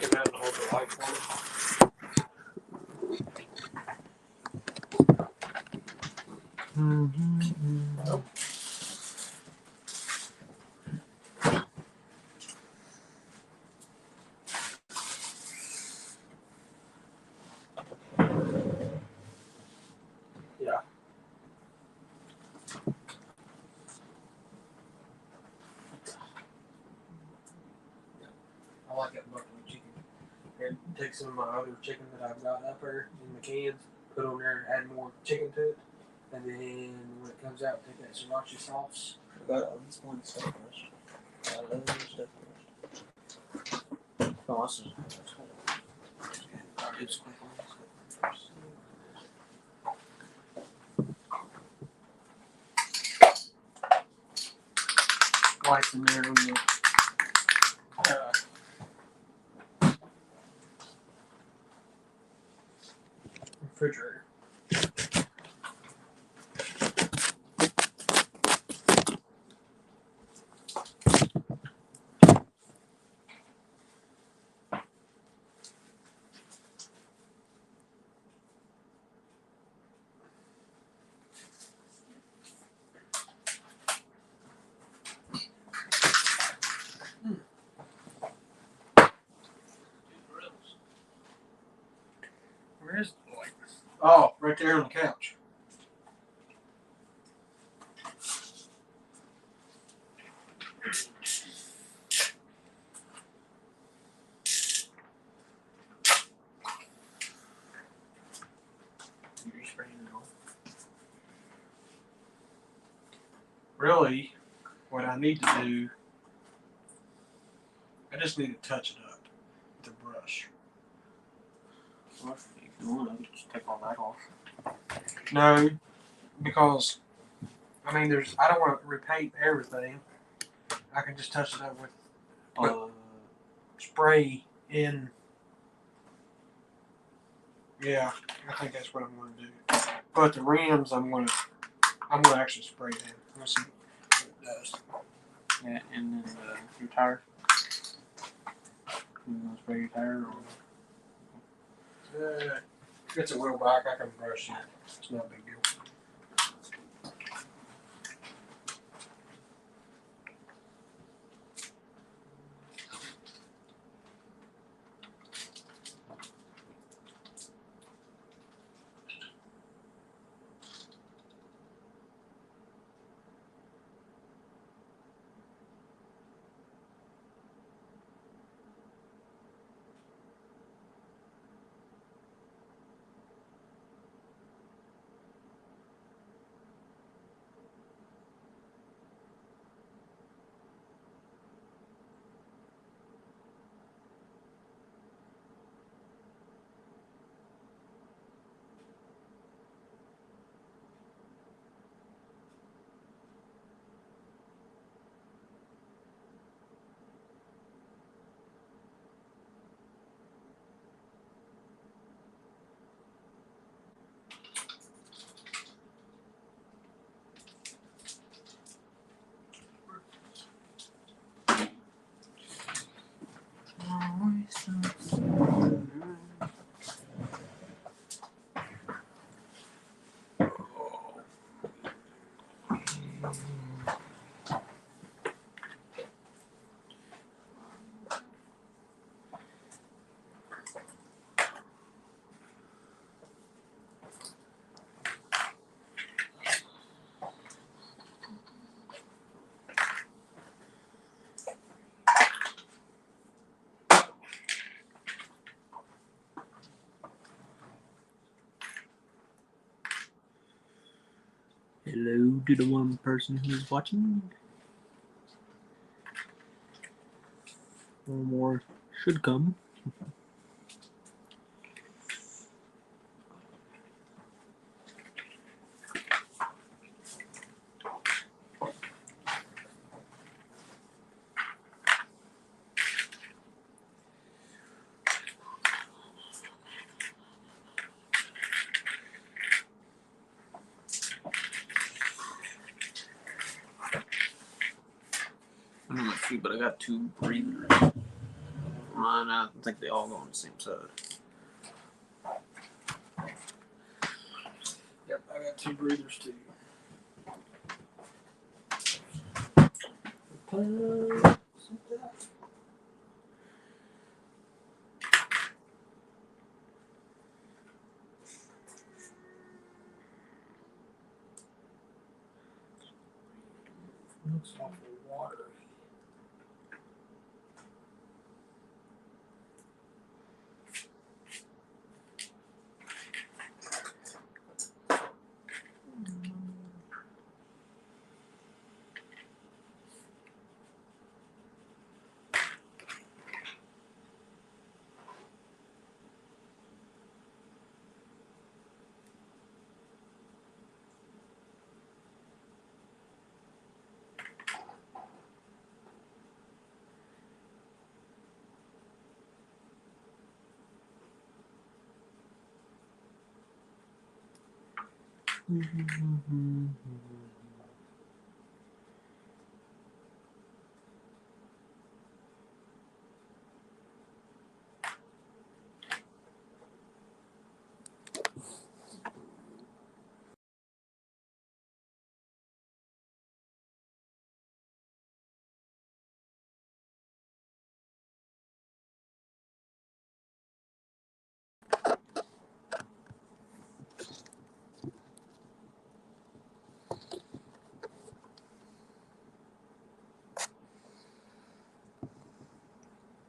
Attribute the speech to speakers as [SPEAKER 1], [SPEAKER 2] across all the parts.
[SPEAKER 1] come out and hold the light for me? Nope. Yeah. I like that buffalo chicken. And take some of my other chicken that I've got up there in the cans, put on there, add more chicken to it, and then when it comes out, take that sriracha sauce.
[SPEAKER 2] I got this one stuff first. I love this stuff first. Oh, this is it's quick on this stuff first. Lights in there on the
[SPEAKER 1] Refrigerator. Where is the light? Oh, right there on the couch.
[SPEAKER 2] you're spraying it on.
[SPEAKER 1] Really, what I need to do, I just need to touch it up with a brush.
[SPEAKER 2] Well, if you want, I could just take all that off.
[SPEAKER 1] No, because I mean, I don't want to repaint everything. I can just touch it up with spray in. Yeah, I think that's what I'm going to do. But the rims, I'm going to actually spray them. We'll see what it does.
[SPEAKER 2] Yeah, and then your tire. You want to spray your tire or?
[SPEAKER 1] If it's a wheel back, I can brush it. It's not a big deal.
[SPEAKER 2] Hello to the one person who's watching. One more should come. I don't know about you, but I got 2 breathers. mine. I think they all go on the same side.
[SPEAKER 1] Yep, I got 2 breathers too. Looks awful watery.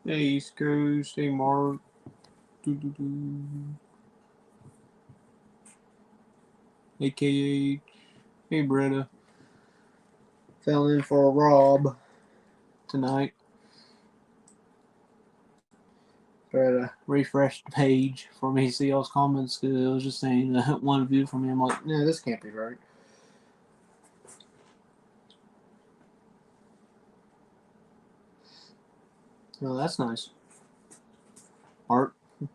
[SPEAKER 2] Hey, Scrooge. Hey, Mark. Hey, KH. Hey, Britta. Fell in for a Rob tonight. Try to refresh the page for me to see all those comments because it was just saying one view for me. I'm like, no, this can't be right. Oh, that's nice. Art. And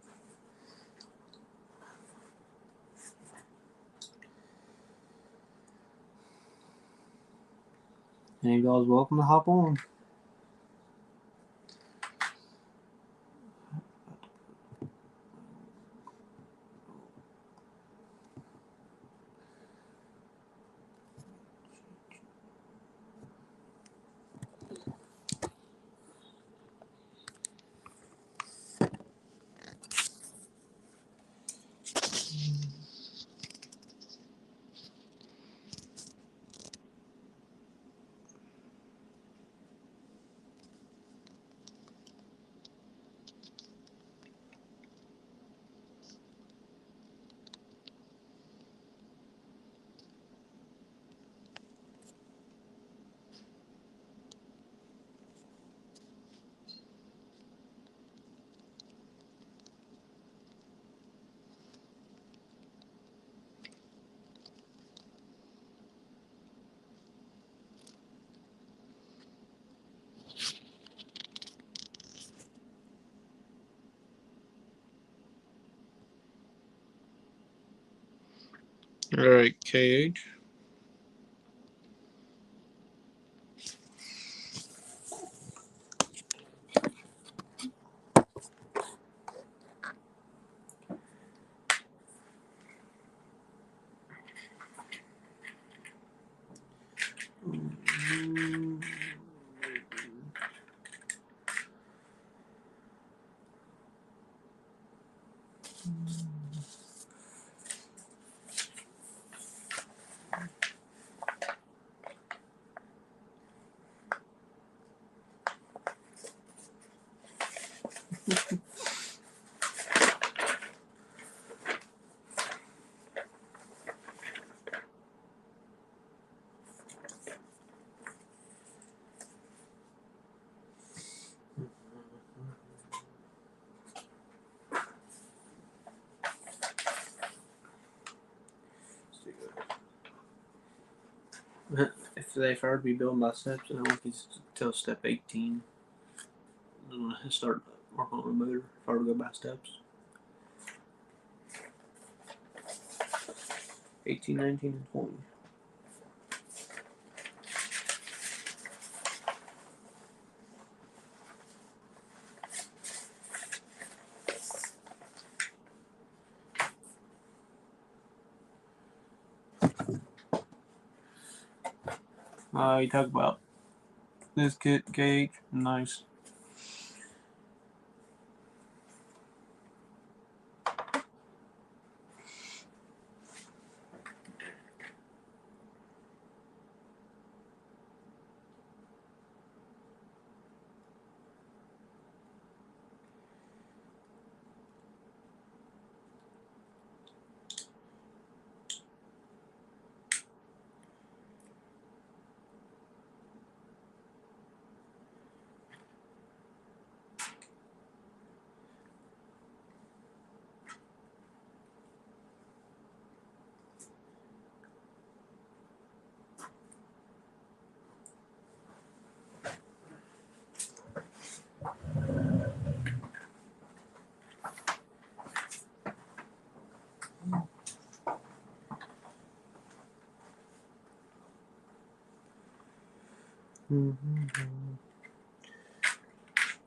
[SPEAKER 2] you guys welcome to hop on. All right, KH. If I were to be building by steps, and I want these till step 18, then I start working on the motor. If I were to go by steps, 18, 19, and 20. You talk about this kit, KH. Nice.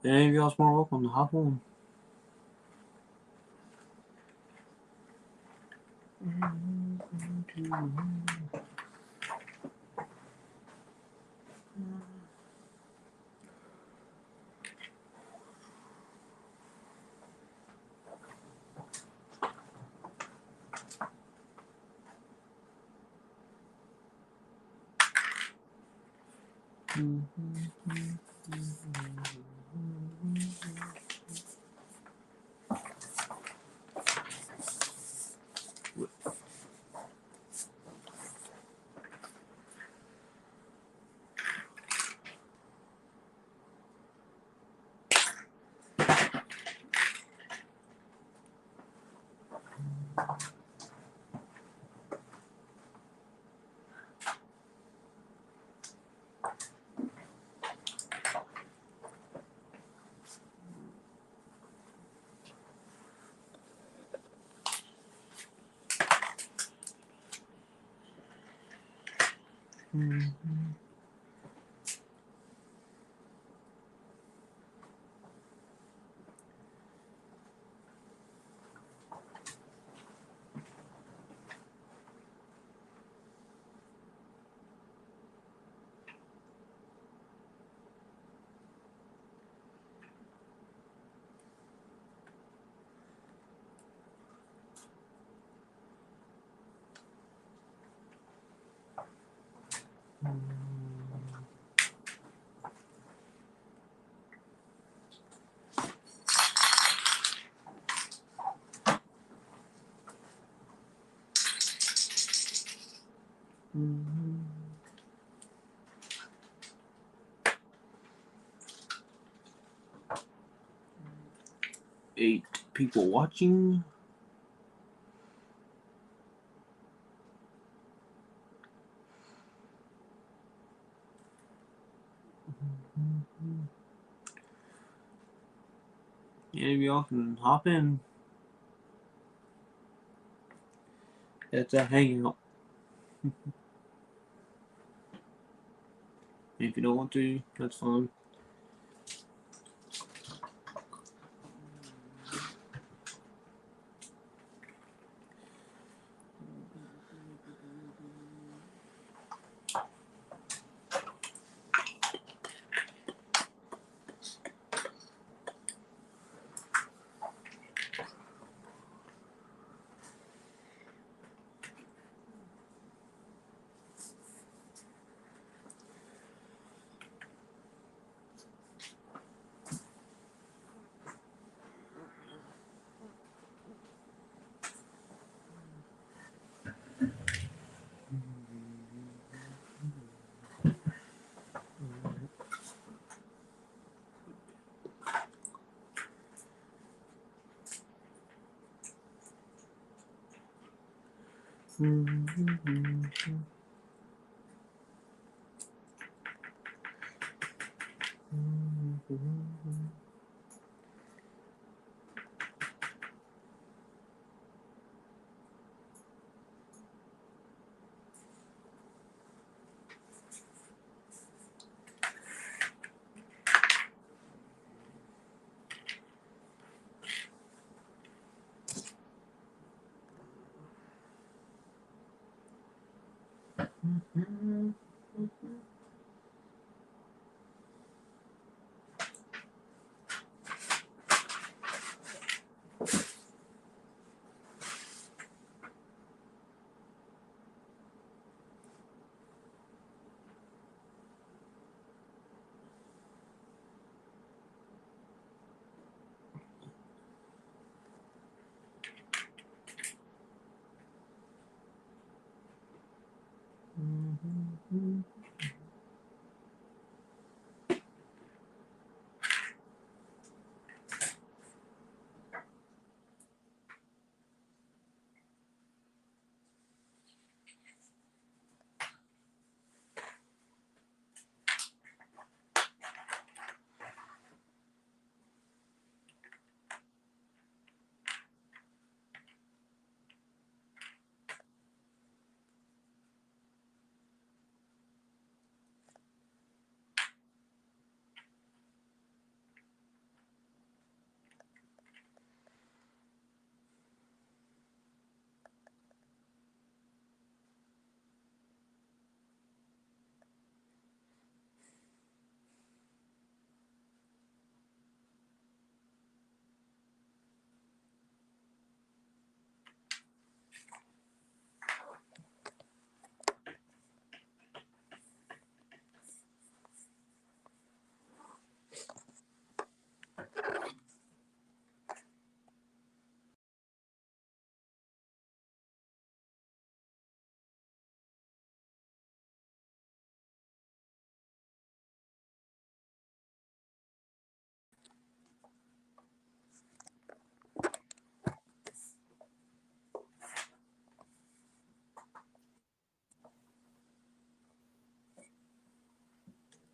[SPEAKER 2] Any of y'all's more welcome to hop on. Mm-hmm. 8 people watching. Any of y'all can hop in. It's a hangout. If you don't want to, that's fine.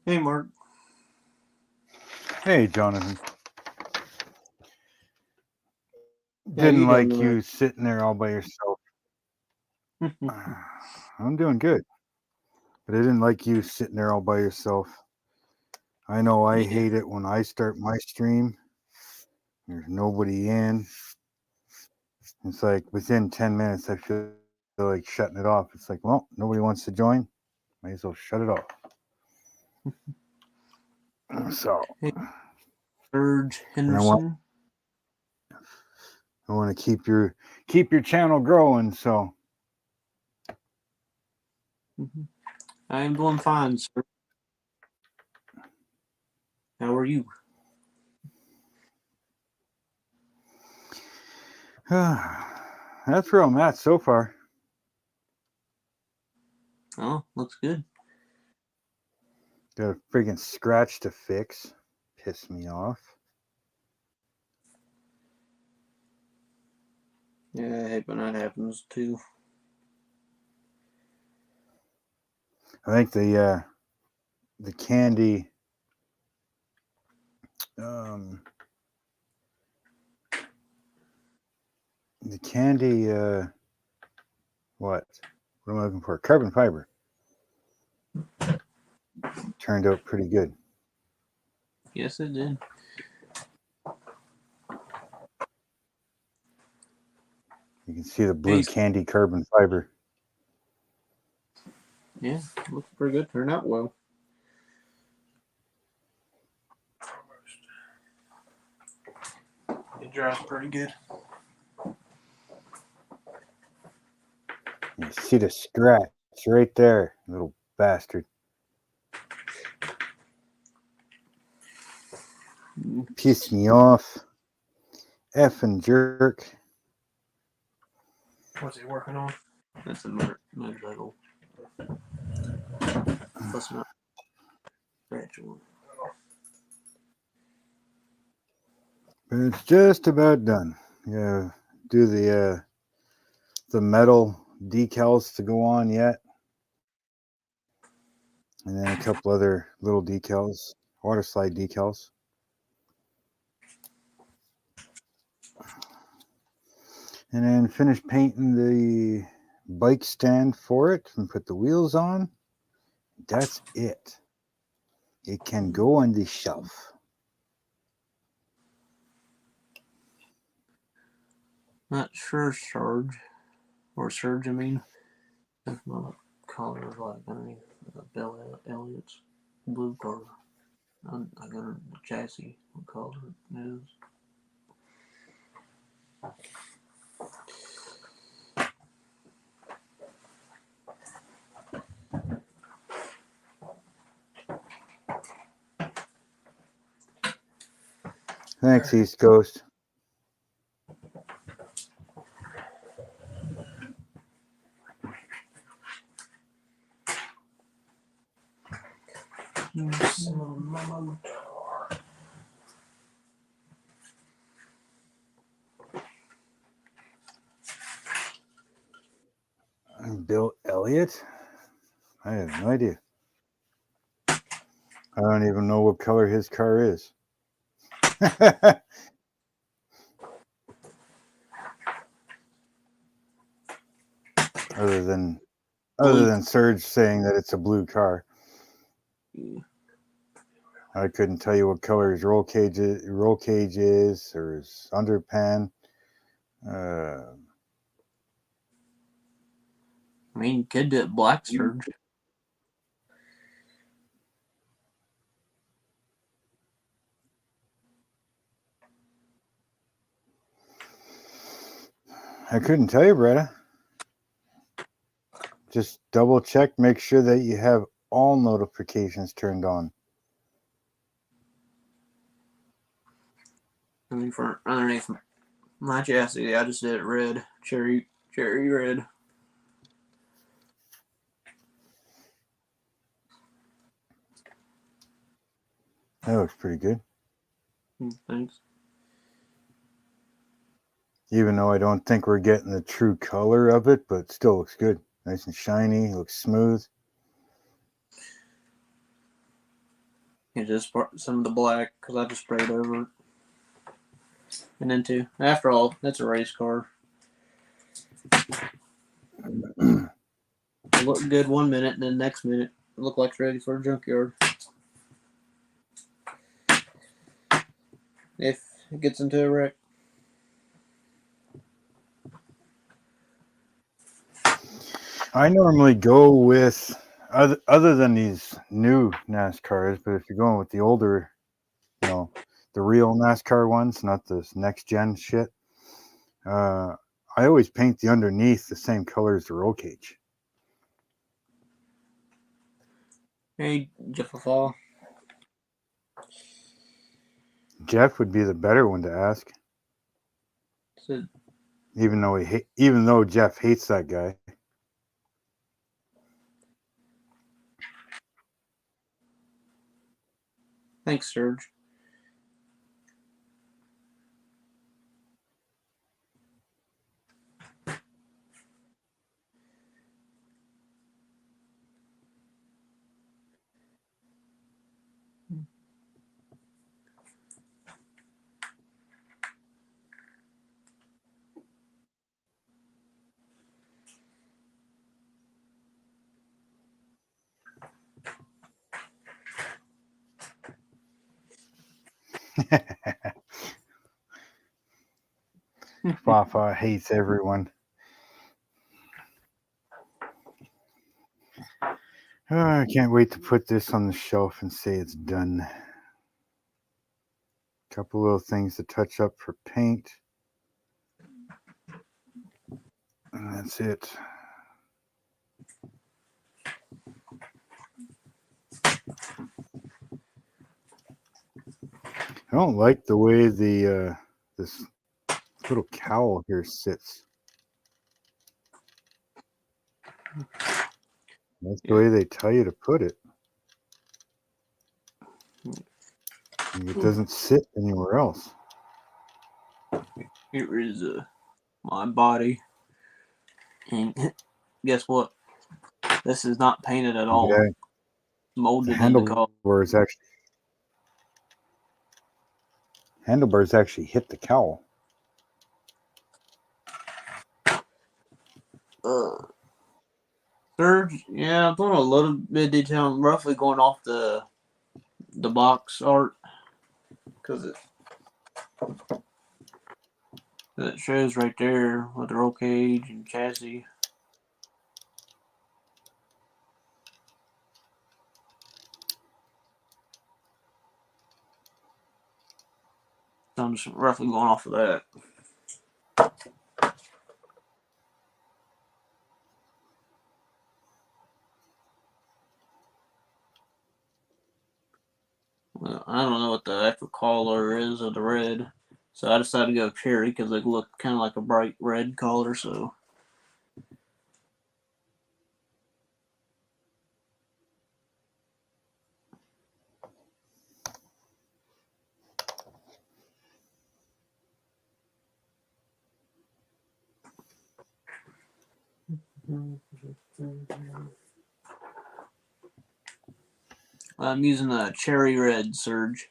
[SPEAKER 2] Hey, Mark.
[SPEAKER 3] Hey, Jonathan.
[SPEAKER 2] How you
[SPEAKER 3] Didn't
[SPEAKER 2] doing
[SPEAKER 3] like
[SPEAKER 2] tonight?
[SPEAKER 3] you sitting there all by yourself. I'm doing good. But I didn't like you sitting there all by yourself. I know I
[SPEAKER 2] Yeah.
[SPEAKER 3] hate it when I start my stream. There's nobody in. It's like within 10 minutes, I feel like shutting it off. It's like, well, nobody wants to join. Might as well shut it off. So,
[SPEAKER 2] Serge
[SPEAKER 3] and I want
[SPEAKER 2] Henderson.
[SPEAKER 3] to keep your channel growing. So,
[SPEAKER 2] I am doing fine, sir. How are you?
[SPEAKER 3] that's where I'm at so far.
[SPEAKER 2] Oh, looks good.
[SPEAKER 3] Got a friggin' scratch to fix. Piss me off.
[SPEAKER 2] Yeah, I hate when that happens too.
[SPEAKER 3] I think the candy the candy what am I looking for? Carbon fiber turned out pretty good.
[SPEAKER 2] Yes, it did.
[SPEAKER 3] You can see the blue candy carbon fiber.
[SPEAKER 2] Yeah, looks pretty good. Turned out well. It dries pretty good.
[SPEAKER 3] You see the scratch right there, little bastard. Piss me off. Effing jerk.
[SPEAKER 1] What's he working on?
[SPEAKER 2] That's a motorcycle. Plus not scratch one.
[SPEAKER 3] But it's just about done. Yeah, do the metal decals to go on yet. And then a couple other little decals, water slide decals. And then finish painting the bike stand for it and put the wheels on. That's it. It can go on the shelf.
[SPEAKER 2] Not sure, Sarge. Or Surge, I mean. That's my collar like underneath Bill Elliott's blue car. I got her the chassis. What color it is.
[SPEAKER 3] Thanks, East Coast.
[SPEAKER 1] Mama.
[SPEAKER 3] Bill Elliott? I have no idea. I don't even know what color his car is. other than Serge saying that it's a blue car.
[SPEAKER 2] Yeah.
[SPEAKER 3] I couldn't tell you what color his roll cage is or his underpan.
[SPEAKER 2] I mean, you could do it black, Serge.
[SPEAKER 3] I couldn't tell you, Bretta. Just double check, make sure that you have all notifications turned on.
[SPEAKER 2] I mean, for underneath my chassis, I just did it red, cherry red.
[SPEAKER 3] That looks pretty good.
[SPEAKER 2] Thanks.
[SPEAKER 3] Even though I don't think we're getting the true color of it, but it still looks good. Nice and shiny, looks smooth.
[SPEAKER 2] You just some of the black because I just sprayed over it. And then too, after all, that's a race car. It looked good 1 minute, and then next minute it looked like it's ready for a junkyard. If it gets into a wreck.
[SPEAKER 3] I normally go with other than these new NASCARs, but if you're going with the older, the real NASCAR ones, not this next gen shit, I always paint the underneath the same color as the roll cage.
[SPEAKER 2] Hey, Jeff Fall.
[SPEAKER 3] Jeff would be the better one to ask.
[SPEAKER 2] So,
[SPEAKER 3] even though Jeff hates that guy.
[SPEAKER 2] thanks, Serge.
[SPEAKER 3] Fafa hates everyone. Oh, I can't wait to put this on the shelf and say it's done. Couple little things to touch up for paint. And that's it. I don't like the way the this little cowl here sits. That's the way they tell you to put it. It doesn't sit anywhere else.
[SPEAKER 2] Here is my body. And guess what? This is not painted at all.
[SPEAKER 3] Yeah.
[SPEAKER 2] Molded
[SPEAKER 3] The
[SPEAKER 2] into color.
[SPEAKER 3] handlebars actually hit the cowl.
[SPEAKER 2] Serge, yeah, I'm doing a little bit of detail. I'm roughly going off the box art because it shows right there with the roll cage and chassis. So I'm just roughly going off of that. Well, I don't know what the actual color is of the red, so I decided to go cherry because it looked kind of like a bright red color. So I'm using a cherry red Surge.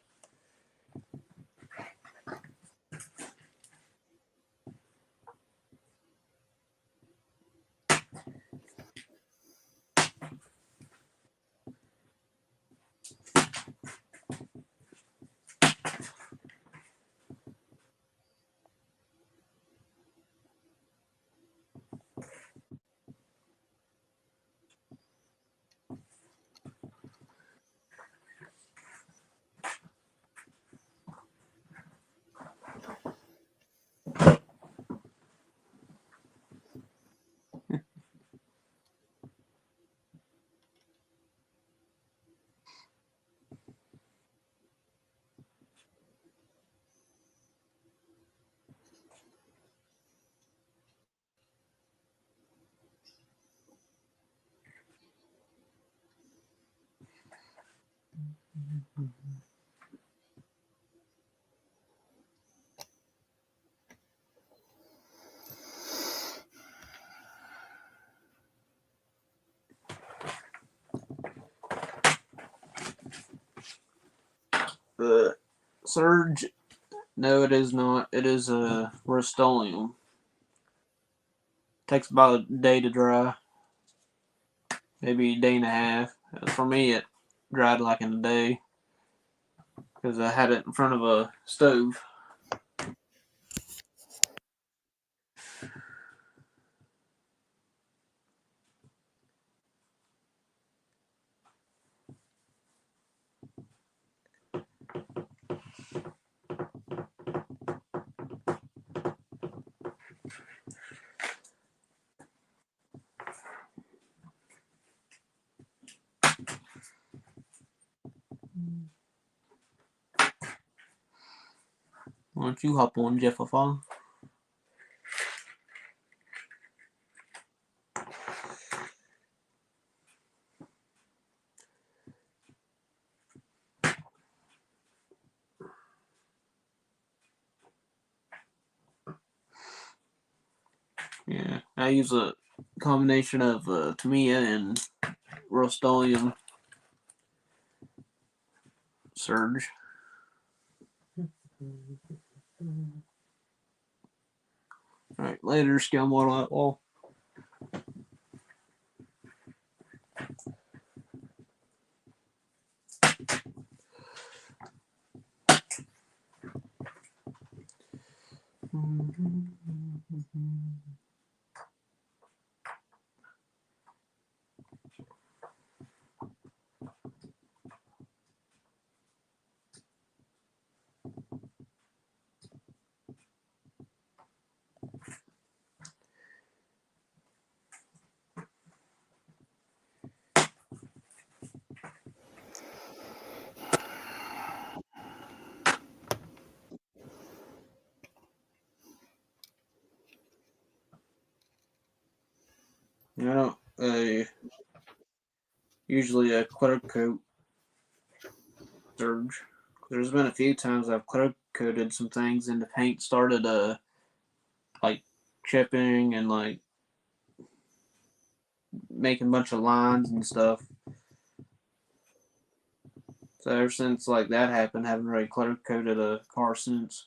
[SPEAKER 2] The Surge, no, it is not. It is a Rust-Oleum. Takes about a day to dry, maybe a day and a half. For me, it dried like in a day because I had it in front of a stove. Why don't you hop on, Jeff? Yeah, I use a combination of Tamiya and Rust-Oleum Surge. Alright, later, scale model outlaw. I don't usually a clear coat Surge. There's been a few times I've clear coated some things and the paint started like chipping and like making a bunch of lines and stuff. So ever since like that happened, I haven't really clear coated a car since.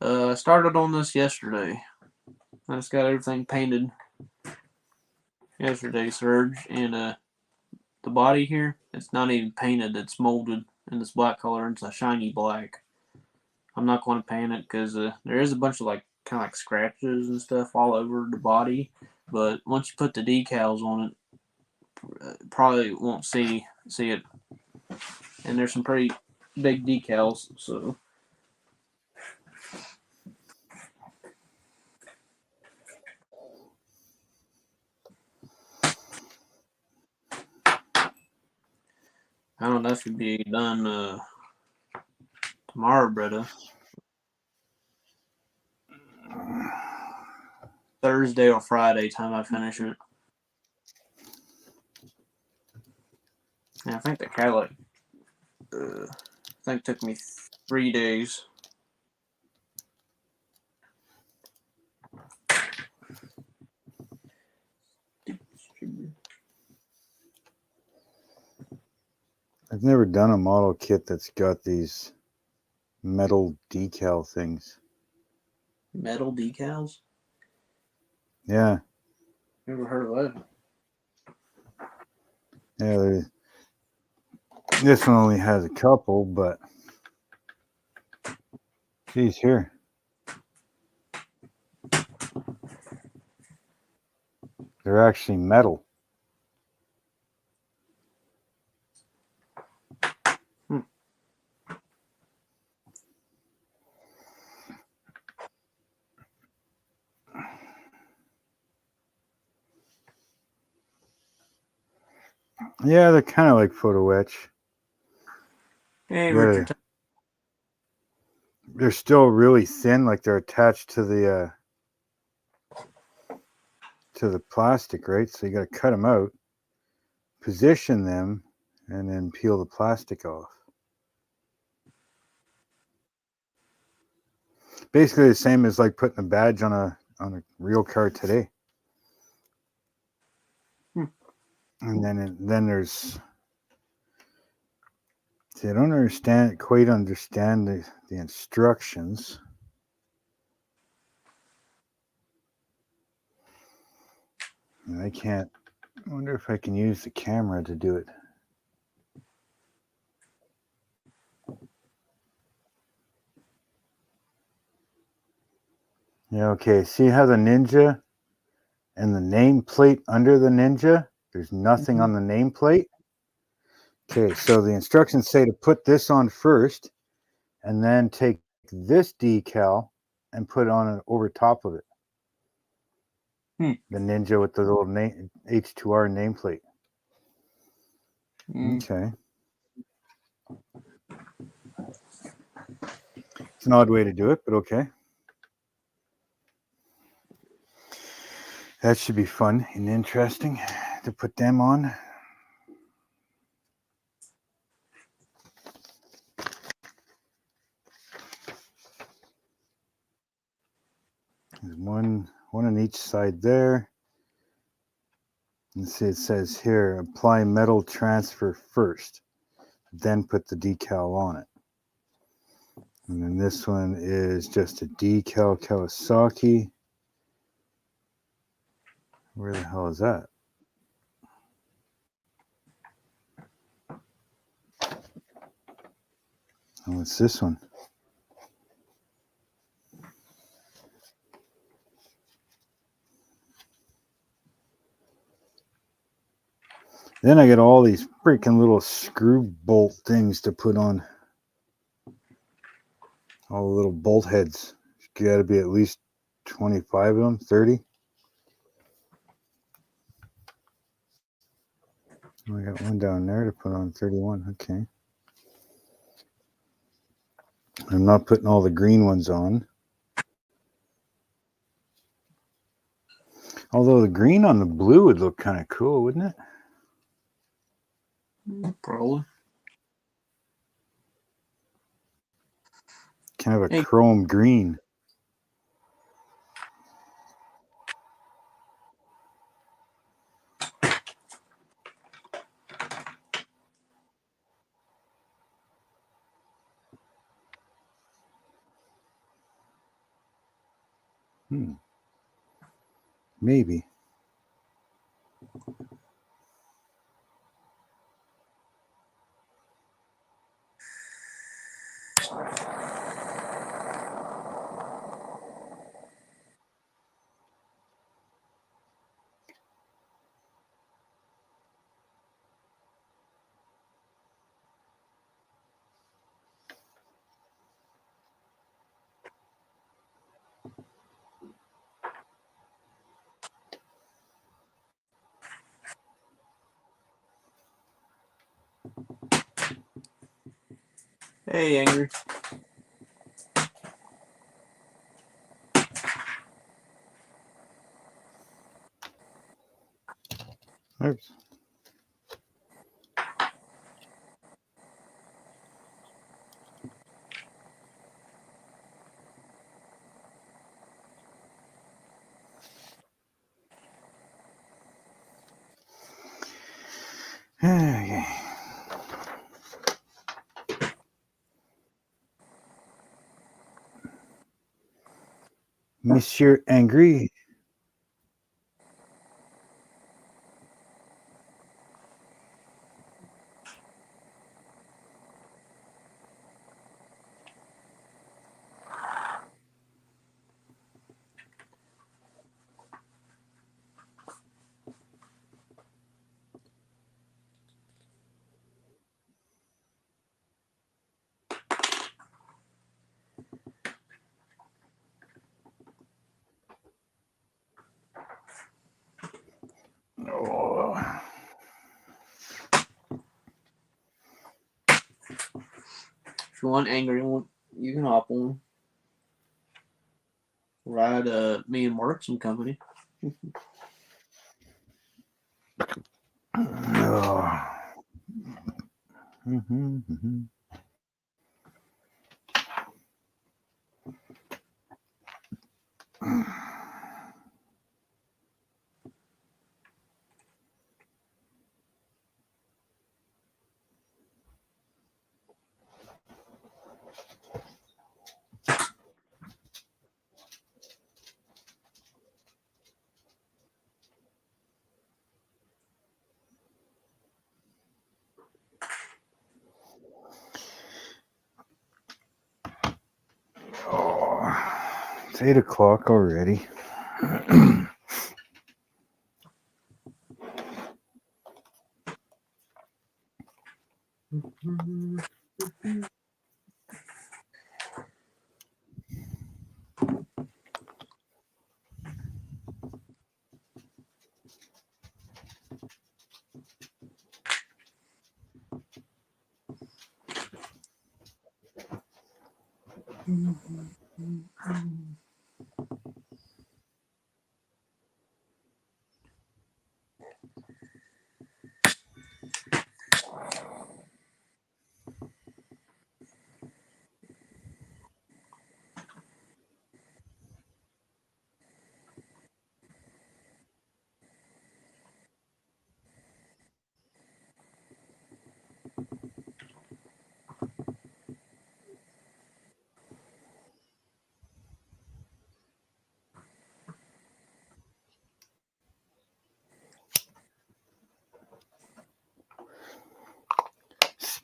[SPEAKER 2] I started on this yesterday. I just got everything painted yesterday, Surge, and the body here, it's not even painted. It's molded in this black color. It's a shiny black. I'm not going to paint it because there is a bunch of like kind of like scratches and stuff all over the body. But once you put the decals on it, probably won't see it. And there's some pretty big decals, so. I don't know if it'd be done tomorrow, Bretta. Thursday or Friday time I finish it. Yeah, I think the Cadillac I think it took me 3 days.
[SPEAKER 3] I've never done a model kit that's got these metal decal things.
[SPEAKER 2] Metal decals?
[SPEAKER 3] Yeah.
[SPEAKER 2] Never heard of that.
[SPEAKER 3] Yeah, this one only has a couple, but geez, here. They're actually metal. Yeah, they're kind of like photo etch.
[SPEAKER 2] Hey,
[SPEAKER 3] Yeah.
[SPEAKER 2] Richard.
[SPEAKER 3] They're still really thin, like they're attached to the plastic, right? So you got to cut them out, position them, and then peel the plastic off. Basically the same as like putting a badge on a real car today. And then there's, see, I don't quite understand the instructions. And I can't. I wonder if I can use the camera to do it. Yeah, okay. See how the Ninja and the nameplate under the Ninja, there's nothing on the nameplate? Okay, so the instructions say to put this on first and then take this decal and put it on over top of it. The Ninja with the little H2R nameplate. Okay. It's an odd way to do it, but okay. That should be fun and interesting to put them on. There's one on each side there. And see, it says here, apply metal transfer first, then put the decal on it. And then this one is just a decal Kawasaki. Where the hell is that? Oh, it's this one. Then I get all these freaking little screw bolt things to put on. All the little bolt heads. You got to be at least 25 of them, 30. Oh, I got one down there to put on 31. Okay. I'm not putting all the green ones on. Although the green on the blue would look kind of cool, wouldn't it?
[SPEAKER 2] Probably.
[SPEAKER 3] Kind of a chrome green. Maybe.
[SPEAKER 2] Hey, Angry.
[SPEAKER 3] Oops. Okay. Monsieur Angry. Oh.
[SPEAKER 2] If you want angry one, you can hop on. Ride me and Mark some company.
[SPEAKER 3] Oh. It's 8 o'clock already.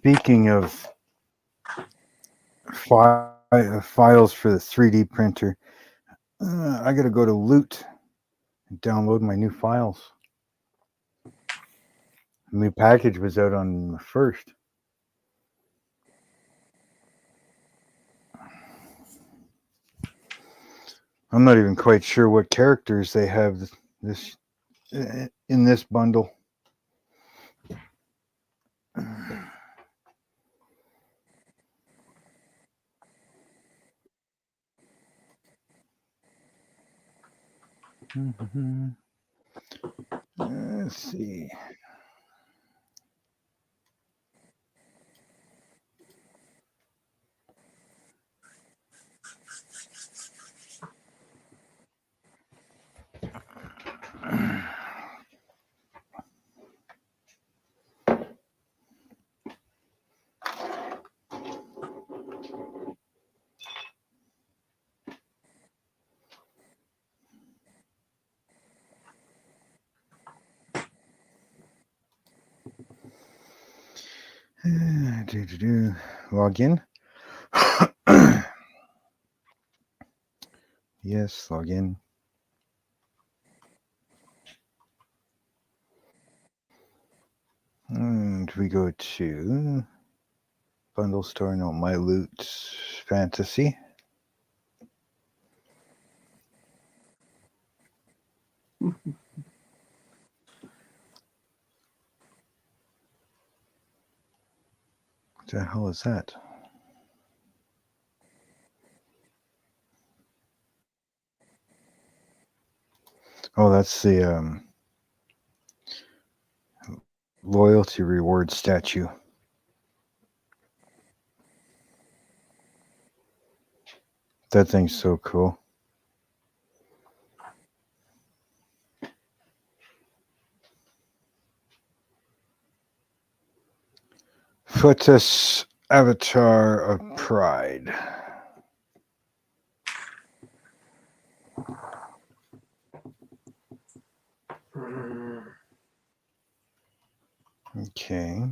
[SPEAKER 3] Speaking of files for the 3D printer, I gotta go to Loot and download my new files. The new package was out on the 1st. I'm not even quite sure what characters they have this in this bundle. Let's see. Log in. Yes, log in. And we go to bundle store. No, my loot fantasy. What the hell is that? Oh, that's the loyalty reward statue. That thing's so cool. Footus Avatar of Pride. Okay.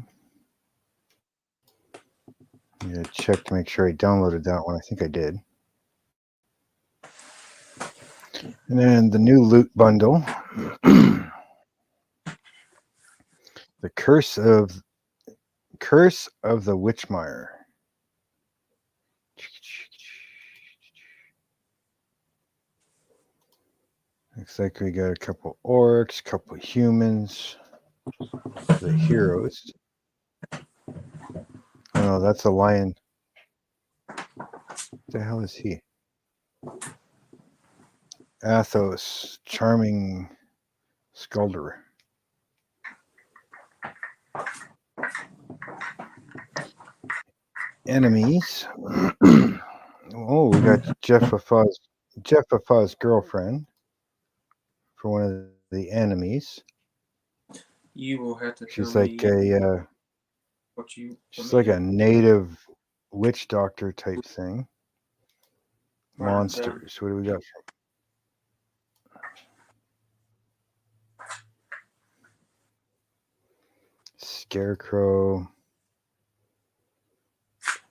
[SPEAKER 3] I'm gonna check to make sure I downloaded that one. I think I did. And then the new loot bundle. The Curse of the Witchmire. Looks like we got a couple orcs, couple humans, the heroes. Oh no, that's a lion. What the hell is he? Athos, charming skulder. Enemies. Oh, we got Jeffafah's girlfriend for one of the enemies.
[SPEAKER 1] You will have to.
[SPEAKER 3] She's
[SPEAKER 1] tell
[SPEAKER 3] like
[SPEAKER 1] me
[SPEAKER 3] a
[SPEAKER 1] what you.
[SPEAKER 3] she's like a native witch doctor type thing. Monsters. What do we got? Scarecrow.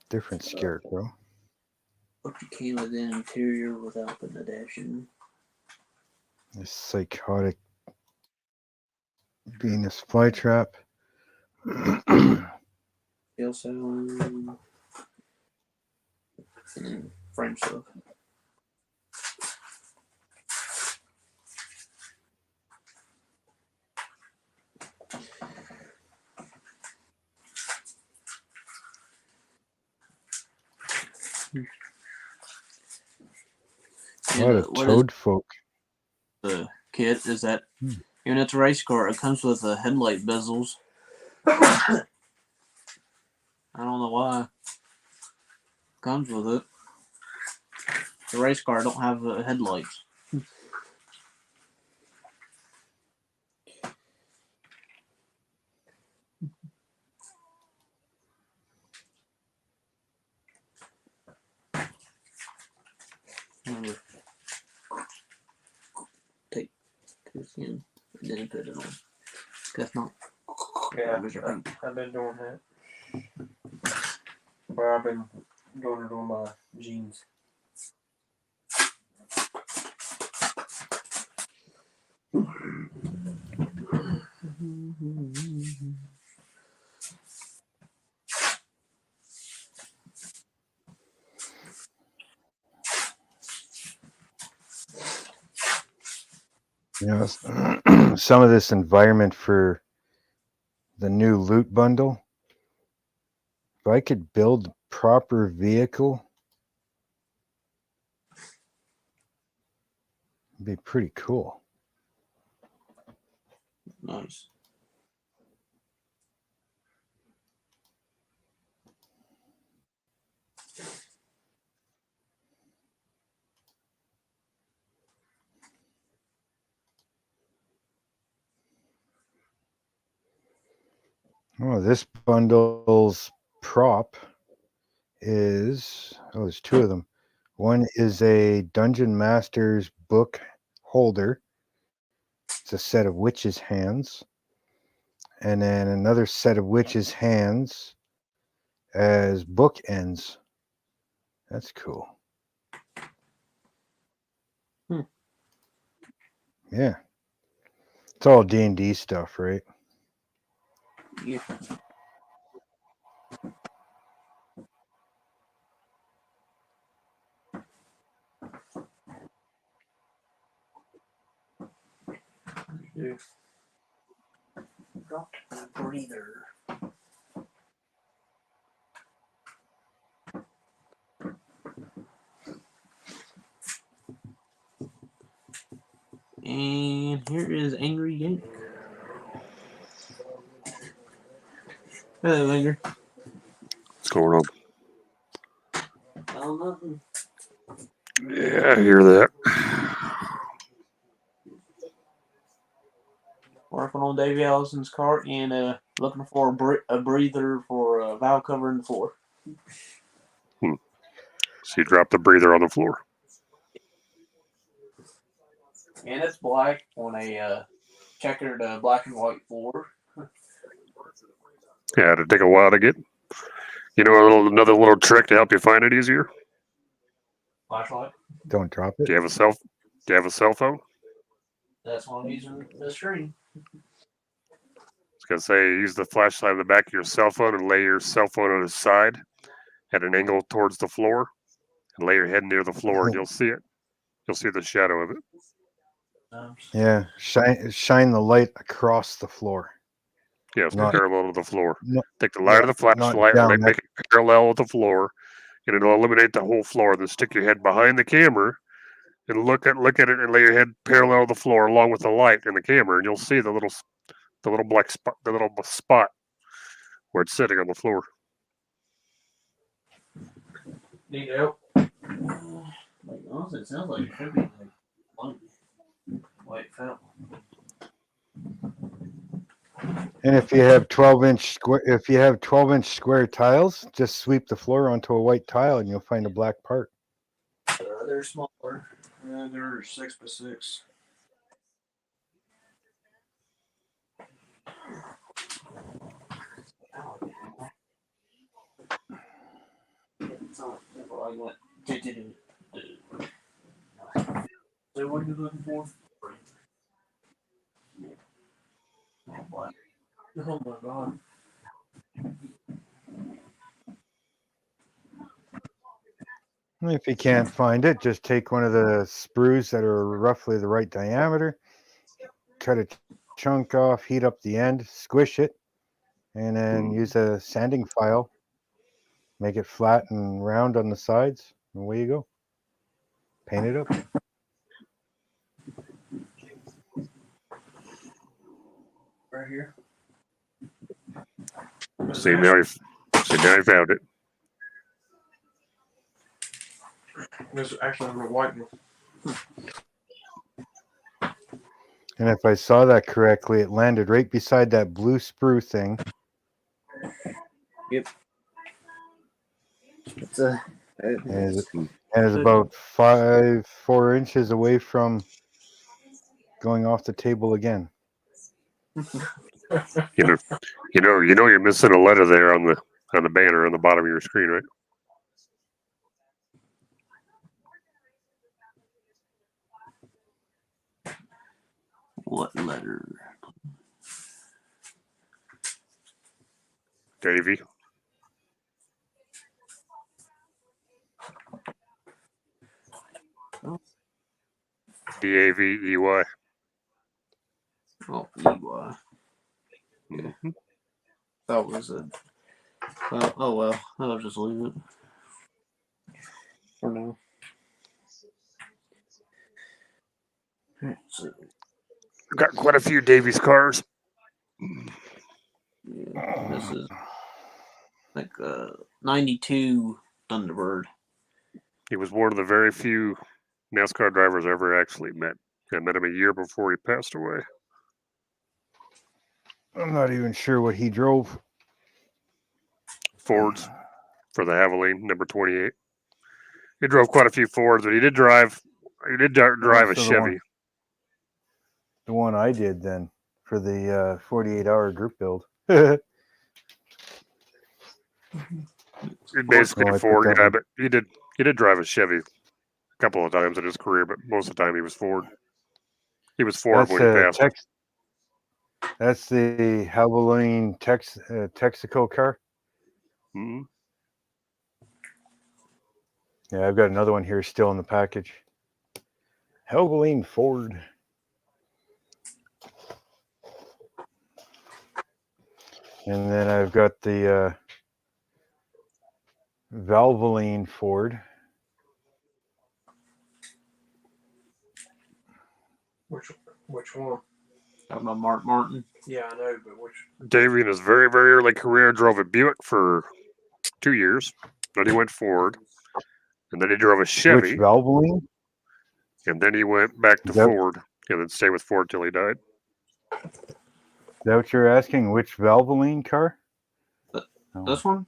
[SPEAKER 3] Different scarecrow.
[SPEAKER 2] What you can with the interior without putting a dash in.
[SPEAKER 3] This psychotic Venus flytrap.
[SPEAKER 2] Also, and then frame stuff.
[SPEAKER 3] A lot of toad folk.
[SPEAKER 2] The kit is that even it's a race car, it comes with headlight bezels. I don't know why. Comes with it. The race car don't have headlights. Take this in and then put it on. That's not.
[SPEAKER 1] Yeah, I've been doing that. Where I've been going to my jeans.
[SPEAKER 3] You know, some of this environment for the new loot bundle. If I could build proper vehicle, it'd be pretty cool.
[SPEAKER 2] Nice.
[SPEAKER 3] Oh, this bundle's prop is, there's two of them. One is a Dungeon Master's book holder. It's a set of witches' hands. And then another set of witches' hands as bookends. That's cool. Yeah. It's all D&D stuff, right?
[SPEAKER 2] Yeah.
[SPEAKER 1] Yeah.
[SPEAKER 2] Dropped my breather. And here is Angry Yank. Hello, Anger.
[SPEAKER 4] What's going on?
[SPEAKER 2] Oh, nothing.
[SPEAKER 4] Yeah, I hear that.
[SPEAKER 2] Working on Davey Allison's car and looking for a breather for valve cover in the floor.
[SPEAKER 4] So you drop the breather on the floor.
[SPEAKER 2] And it's black on a checkered black and white floor.
[SPEAKER 4] Yeah, it'd take a while to get. You know, another little trick to help you find it easier.
[SPEAKER 2] Flashlight.
[SPEAKER 3] Don't drop
[SPEAKER 4] Do
[SPEAKER 3] it.
[SPEAKER 4] you have a cell phone?
[SPEAKER 2] That's why I'm using the screen.
[SPEAKER 4] I was gonna say, use the flashlight on the back of your cell phone and lay your cell phone on its side at an angle towards the floor, and lay your head near the floor, and you'll see it. You'll see the shadow of it.
[SPEAKER 3] Yeah, shine the light across the floor.
[SPEAKER 4] Yes,
[SPEAKER 3] Not-
[SPEAKER 4] parallel to the floor.
[SPEAKER 3] No,
[SPEAKER 4] Take the light of the flashlight
[SPEAKER 3] down
[SPEAKER 4] and make it parallel with the floor, and it'll illuminate the whole floor. Then stick your head behind the camera and look at it, and lay your head parallel to the floor along with the light and the camera, and you'll see the little black spot, the little spot where it's sitting on the floor.
[SPEAKER 1] Need help?
[SPEAKER 2] Like, honestly, it sounds like it could be like white felt.
[SPEAKER 3] And if you have 12-inch square tiles, just sweep the floor onto a white tile, and you'll find a black part.
[SPEAKER 2] They're smaller.
[SPEAKER 1] They're 6x6.
[SPEAKER 2] So what are you looking for? Oh my god.
[SPEAKER 3] If you can't find it, just take one of the sprues that are roughly the right diameter, cut a chunk off, heat up the end, squish it, and then use a sanding file. Make it flat and round on the sides, and away you go. Paint it up.
[SPEAKER 2] Right here.
[SPEAKER 4] See now you found it.
[SPEAKER 1] This is actually I'm gonna whiten it.
[SPEAKER 3] And if I saw that correctly, it landed right beside that blue sprue thing.
[SPEAKER 2] Yep. It's a.
[SPEAKER 3] And it's about 4 inches away from going off the table again.
[SPEAKER 4] You know you're missing a letter there on the banner on the bottom of your screen, right?
[SPEAKER 2] What letter?
[SPEAKER 4] Davey. DAVEY.
[SPEAKER 2] Oh, EY.
[SPEAKER 4] Mm-hmm.
[SPEAKER 2] That was a. Oh well, I'll just leave it for now. Alright, so
[SPEAKER 4] Got quite a few Davies cars.
[SPEAKER 2] yeah, this is like 92 Thunderbird.
[SPEAKER 4] He was one of the very few NASCAR drivers I ever actually met. I met him a year before he passed away.
[SPEAKER 3] I'm not even sure what he drove.
[SPEAKER 4] Fords for the Havoline, number 28. He drove quite a few Fords, but he did drive a
[SPEAKER 3] So
[SPEAKER 4] Chevy.
[SPEAKER 3] The one I did then for the 48-hour group build. Oh,
[SPEAKER 4] Basically
[SPEAKER 3] I
[SPEAKER 4] a Ford
[SPEAKER 3] put that
[SPEAKER 4] guy,
[SPEAKER 3] one.
[SPEAKER 4] but he did drive a Chevy a couple of times in his career, but most of the time he was Ford. He was Ford when he passed.
[SPEAKER 3] That's the Havoline Texaco car.
[SPEAKER 4] Mm-hmm.
[SPEAKER 3] Yeah, I've got another one here still in the package. Havoline Ford. And then I've got the Valvoline Ford.
[SPEAKER 1] Which one?
[SPEAKER 2] Talking about Mark Martin.
[SPEAKER 1] Yeah, I know, but which?
[SPEAKER 4] Davey, in his very, very early career, drove a Buick for 2 years. Then he went Ford. And then he drove a Chevy.
[SPEAKER 3] Which Valvoline?
[SPEAKER 4] And then he went back to Ford. And then stayed with Ford till he died.
[SPEAKER 3] Is that what you're asking? Which Valvoline car? So,
[SPEAKER 2] This one?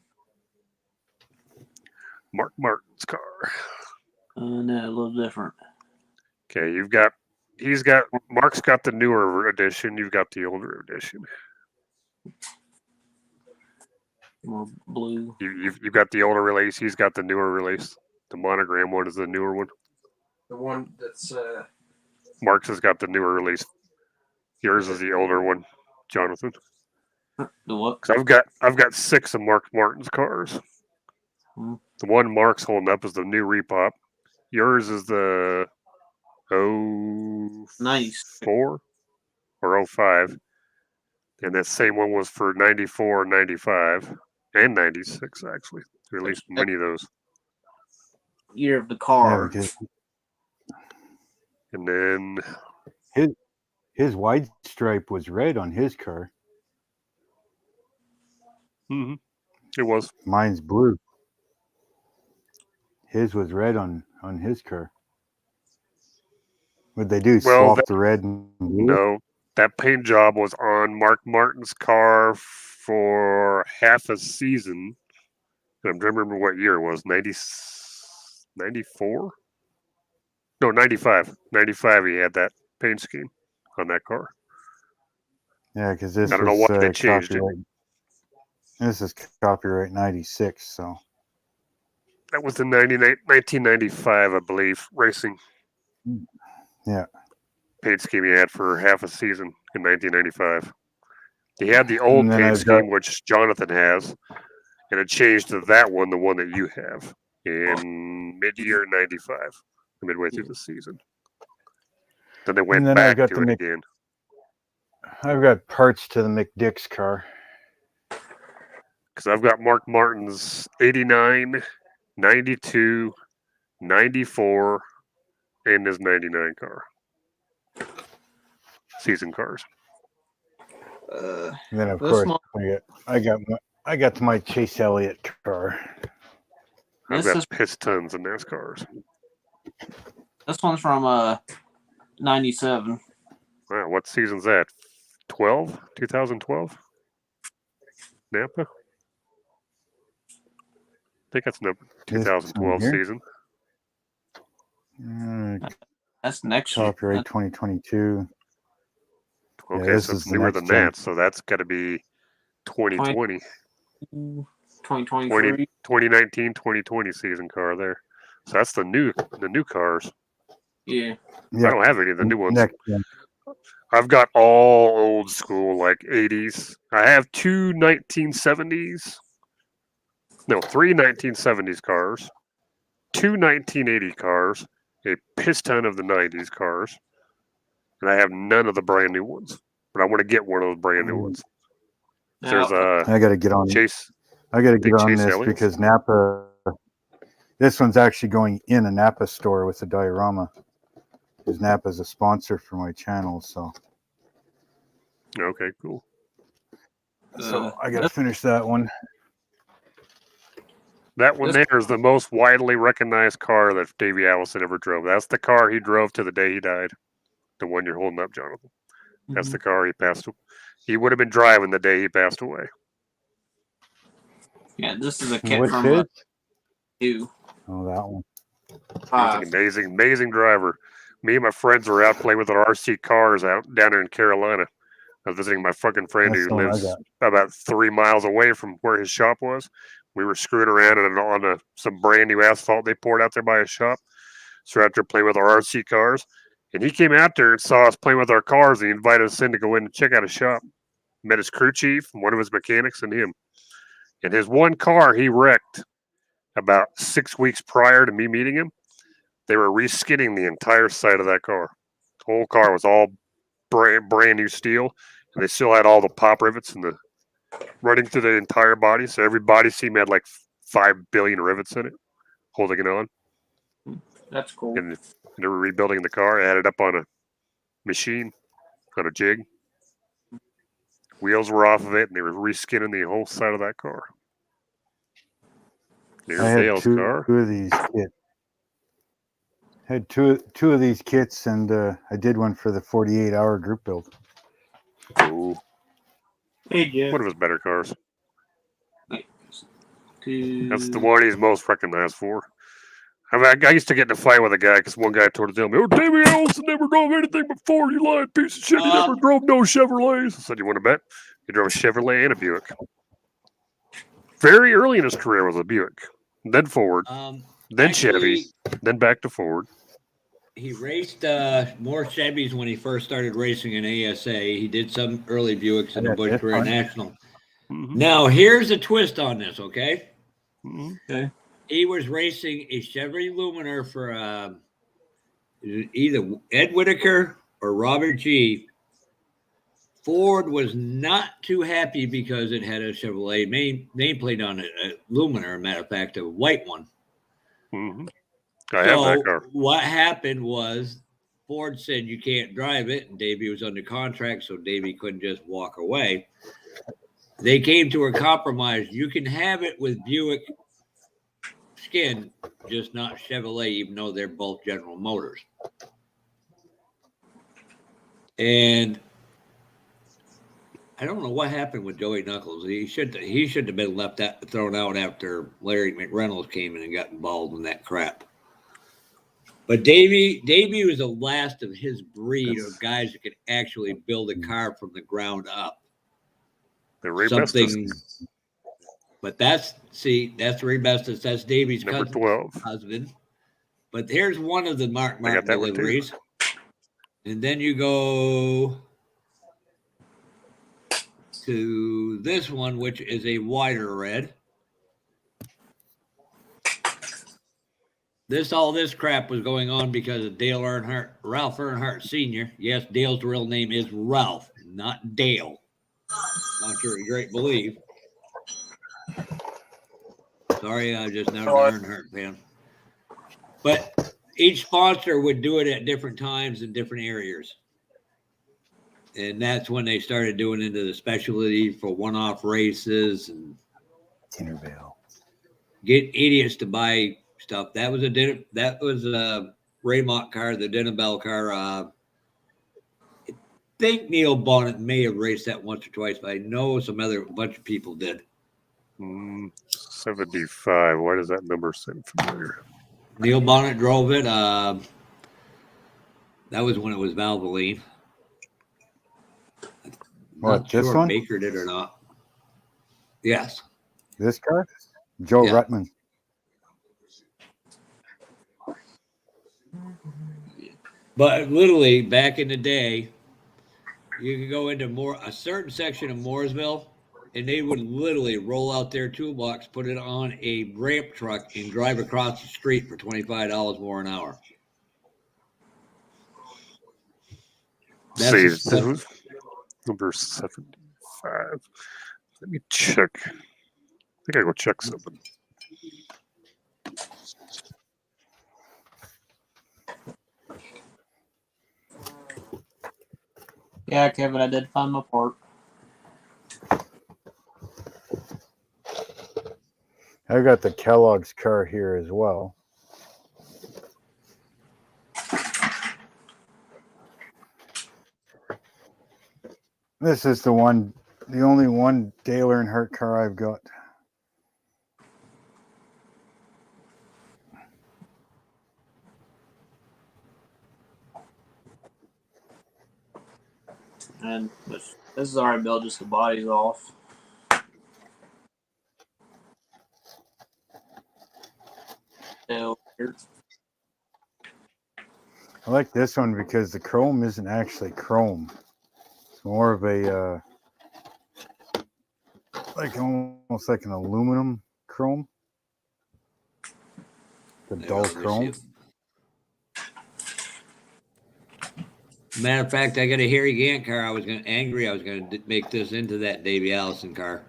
[SPEAKER 4] Mark Martin's car.
[SPEAKER 2] No, a little different.
[SPEAKER 4] Okay, Mark's got the newer edition. You've got the older edition.
[SPEAKER 2] More blue.
[SPEAKER 4] You've got the older release. He's got the newer release. The monogram one is the newer one.
[SPEAKER 1] The one that's
[SPEAKER 4] Mark's has got the newer release. Yours is the older one, Jonathan.
[SPEAKER 2] The what?
[SPEAKER 4] 'Cause I've got 6 of Mark Martin's cars.
[SPEAKER 2] Hmm.
[SPEAKER 4] The one Mark's holding up is the new Repop. Yours is the 04 or 05. And that same one was for 94, 95, and 96, actually. Or at least many of those.
[SPEAKER 2] Year of the
[SPEAKER 3] yeah,
[SPEAKER 2] car.
[SPEAKER 3] because
[SPEAKER 4] And then,
[SPEAKER 3] his wide stripe was red on his car.
[SPEAKER 4] it was.
[SPEAKER 3] Mine's blue. His was red on his car. What'd they do?
[SPEAKER 4] Well,
[SPEAKER 3] Swap the red and blue?
[SPEAKER 4] No, that paint job was on Mark Martin's car for half a season. I'm trying to remember what year it was. 94? No, 95. 95 he had that paint scheme on that car.
[SPEAKER 3] Yeah, because this
[SPEAKER 4] I don't know
[SPEAKER 3] was
[SPEAKER 4] why they changed it.
[SPEAKER 3] copyright. This is copyright 96, so
[SPEAKER 4] That was the 1995, I believe, racing
[SPEAKER 3] yeah.
[SPEAKER 4] paint scheme he had for half a season in 1995. He had the old
[SPEAKER 3] And then
[SPEAKER 4] paint
[SPEAKER 3] I've got-
[SPEAKER 4] scheme, which Jonathan has, and it changed to that one, the one that you have, in mid-year 95, midway through the season. Then they went
[SPEAKER 3] then I've
[SPEAKER 4] back
[SPEAKER 3] got
[SPEAKER 4] to
[SPEAKER 3] the
[SPEAKER 4] it
[SPEAKER 3] Mc-
[SPEAKER 4] again.
[SPEAKER 3] I've got parts to the McDick's car.
[SPEAKER 4] Because I've got Mark Martin's 89, 92, 94, and his 99 car. Season cars.
[SPEAKER 3] And then of
[SPEAKER 2] This
[SPEAKER 3] course
[SPEAKER 2] one-
[SPEAKER 3] I got my Chase Elliott car.
[SPEAKER 4] I've
[SPEAKER 2] This
[SPEAKER 4] got
[SPEAKER 2] is
[SPEAKER 4] Pistons in those cars.
[SPEAKER 2] this one's from 97.
[SPEAKER 4] Wow, what season's that? 12? 2012? Napa? I think that's number
[SPEAKER 3] This
[SPEAKER 4] 2012
[SPEAKER 3] one here?
[SPEAKER 4] season.
[SPEAKER 2] That's next year.
[SPEAKER 3] Copyright 2022.
[SPEAKER 4] Okay,
[SPEAKER 3] this
[SPEAKER 4] so
[SPEAKER 3] is
[SPEAKER 4] it's
[SPEAKER 3] the
[SPEAKER 4] newer
[SPEAKER 3] next
[SPEAKER 4] than
[SPEAKER 3] gen.
[SPEAKER 4] that. So that's got to be 2020,
[SPEAKER 2] 2023.
[SPEAKER 4] 2019, 2020 season car there. So that's the new cars.
[SPEAKER 2] Yeah.
[SPEAKER 3] Yeah.
[SPEAKER 4] I don't have any of the new ones.
[SPEAKER 3] Next gen.
[SPEAKER 4] I've got all old school, like 80s. I have 2 1970s. No, 3 1970s cars, 2 1980 cars, a piss ton of the 90s cars, and I have none of the brand new ones. But I want to get one of those brand new ones. There's a
[SPEAKER 3] I got to get on.
[SPEAKER 4] Chase.
[SPEAKER 3] I got to
[SPEAKER 4] Big
[SPEAKER 3] get on
[SPEAKER 4] Chase
[SPEAKER 3] this
[SPEAKER 4] Elliott's?
[SPEAKER 3] because Napa. This one's actually going in a Napa store with a diorama. Because Napa's a sponsor for my channel, so
[SPEAKER 4] Okay, cool.
[SPEAKER 3] I got to finish that one.
[SPEAKER 4] That one
[SPEAKER 2] This-
[SPEAKER 4] there is the most widely recognized car that Davey Allison ever drove. That's the car he drove to the day he died. The one you're holding up, Jonathan. That's the car he passed. He would have been driving the day he passed away.
[SPEAKER 2] Yeah, this is a kit
[SPEAKER 3] Which
[SPEAKER 2] from
[SPEAKER 3] is?
[SPEAKER 2] 2.
[SPEAKER 3] Oh, that one.
[SPEAKER 4] He was an amazing driver. Me and my friends were out playing with our RC cars out down there in Carolina. I was visiting my fucking friend
[SPEAKER 3] That's
[SPEAKER 4] who
[SPEAKER 3] the one I
[SPEAKER 4] lives
[SPEAKER 3] got.
[SPEAKER 4] about 3 miles away from where his shop was. We were screwing around on some brand new asphalt they poured out there by his shop. So we're out there playing with our RC cars. And he came out there and saw us playing with our cars and he invited us in to go in and check out his shop. Met his crew chief, one of his mechanics, and him. And his one car he wrecked about 6 weeks prior to me meeting him. They were reskinning the entire side of that car. The whole car was all brand new steel, and they still had all the pop rivets and the running through the entire body. So every body seam had like 5 billion rivets in it, holding it on.
[SPEAKER 2] That's cool.
[SPEAKER 4] And they were rebuilding the car, added up on a machine, on a jig. Wheels were off of it, and they were reskinning the whole side of that car. There's
[SPEAKER 3] I had
[SPEAKER 4] Dale's
[SPEAKER 3] two
[SPEAKER 4] car.
[SPEAKER 3] of these kits. Had two of these kits, and I did one for the 48-hour group build.
[SPEAKER 4] Ooh,
[SPEAKER 2] Hey, Jeff.
[SPEAKER 4] one of his better cars.
[SPEAKER 2] to.
[SPEAKER 4] That's the one he's most recognized for. I mean, I used to get in a fight with a guy because one guy told me, "Oh, Davey Allison never drove anything before. You lying piece of shit. He never drove no Chevrolets." I said, "You want to bet?" He drove a Chevrolet and a Buick. Very early in his career was a Buick, then Ford, then
[SPEAKER 5] Actually,
[SPEAKER 4] Chevy, then back to Ford.
[SPEAKER 5] he raced more Chevys when he first started racing in ASA. He did some early Buicks in the
[SPEAKER 3] Yeah,
[SPEAKER 5] Bush
[SPEAKER 3] that's
[SPEAKER 5] Career
[SPEAKER 3] fine.
[SPEAKER 5] National.
[SPEAKER 4] Mhm.
[SPEAKER 5] Now, here's a twist on this, okay?
[SPEAKER 4] Mhm.
[SPEAKER 2] Okay.
[SPEAKER 5] He was racing a Chevy Luminar for either Ed Whitaker or Robert G. Ford was not too happy because it had a Chevrolet nameplate on it, a Luminar, matter of fact, a white one.
[SPEAKER 4] Mhm. I have that car.
[SPEAKER 5] What happened was Ford said you can't drive it, and Davey was under contract, so Davey couldn't just walk away. They came to a compromise. You can have it with Buick skin, just not Chevrolet, even though they're both General Motors. And I don't know what happened with Joey Knuckles. He should have been thrown out after Larry McReynolds came in and got involved in that crap. But Davey was the last of his breed of guys that could actually build a car from the ground up.
[SPEAKER 4] The Ray Bestis,
[SPEAKER 5] Something, but that's Ray Bestis. That's Davey's
[SPEAKER 4] number
[SPEAKER 5] cousin,
[SPEAKER 4] 12.
[SPEAKER 5] husband. But here's one of the Mark
[SPEAKER 4] I got that one too.
[SPEAKER 5] deliveries. And then you go to this one, which is a wider red. All this crap was going on because of Ralph Earnhardt Sr. Yes, Dale's real name is Ralph, not Dale. Not sure you great believe. Sorry, I'm just not an Earnhardt fan. But each sponsor would do it at different times in different areas. And that's when they started doing into the specialty for one-off races and
[SPEAKER 3] Tinnerville.
[SPEAKER 5] get idiots to buy stuff. That was a Raymont car, the Denabel car. I think Neil Bonnet may have raced that once or twice, but I know a bunch of people did.
[SPEAKER 4] 75. Why does that number sound familiar?
[SPEAKER 5] Neil Bonnet drove it. That was when it was Valvoline.
[SPEAKER 3] What,
[SPEAKER 5] Not
[SPEAKER 3] this
[SPEAKER 5] sure
[SPEAKER 3] one?
[SPEAKER 5] Baker did or not. Yes.
[SPEAKER 3] This car? Joe
[SPEAKER 5] Yeah.
[SPEAKER 3] Rutman.
[SPEAKER 5] But literally, back in the day, you could go into a certain section of Mooresville, and they would literally roll out their toolbox, put it on a ramp truck, and drive across the street for $25 more an hour.
[SPEAKER 4] See, this was number 75. Let me check. I think I go check something.
[SPEAKER 2] Yeah, Kevin, I did find my part.
[SPEAKER 3] I got the Kellogg's car here as well. This is the only one Dale Earnhardt car I've got.
[SPEAKER 2] And this is already built, just the body's off. So,
[SPEAKER 3] I like this one because the chrome isn't actually chrome. It's more of a almost like an aluminum chrome. The dull chrome.
[SPEAKER 5] Matter of fact, I got a Harry Gant car. I was going to make this into that Davey Allison car.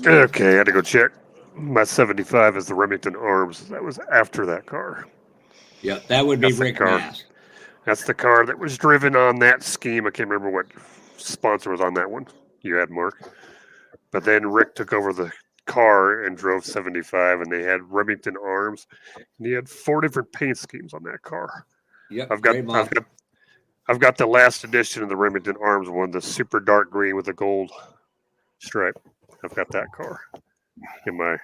[SPEAKER 4] Okay, I had to go check. My 75 is the Remington Arms. That was after that car.
[SPEAKER 5] Yeah, that would be
[SPEAKER 4] That's the
[SPEAKER 5] Rick
[SPEAKER 4] car.
[SPEAKER 5] Mass.
[SPEAKER 4] That's the car that was driven on that scheme. I can't remember what sponsor was on that one. You had, Mark. But then Rick took over the car and drove 75, and they had Remington Arms, and he had 4 different paint schemes on that car.
[SPEAKER 5] Yep,
[SPEAKER 4] I've I've got the last edition of the Remington Arms one, the super dark green with the gold stripe. I've got that car in my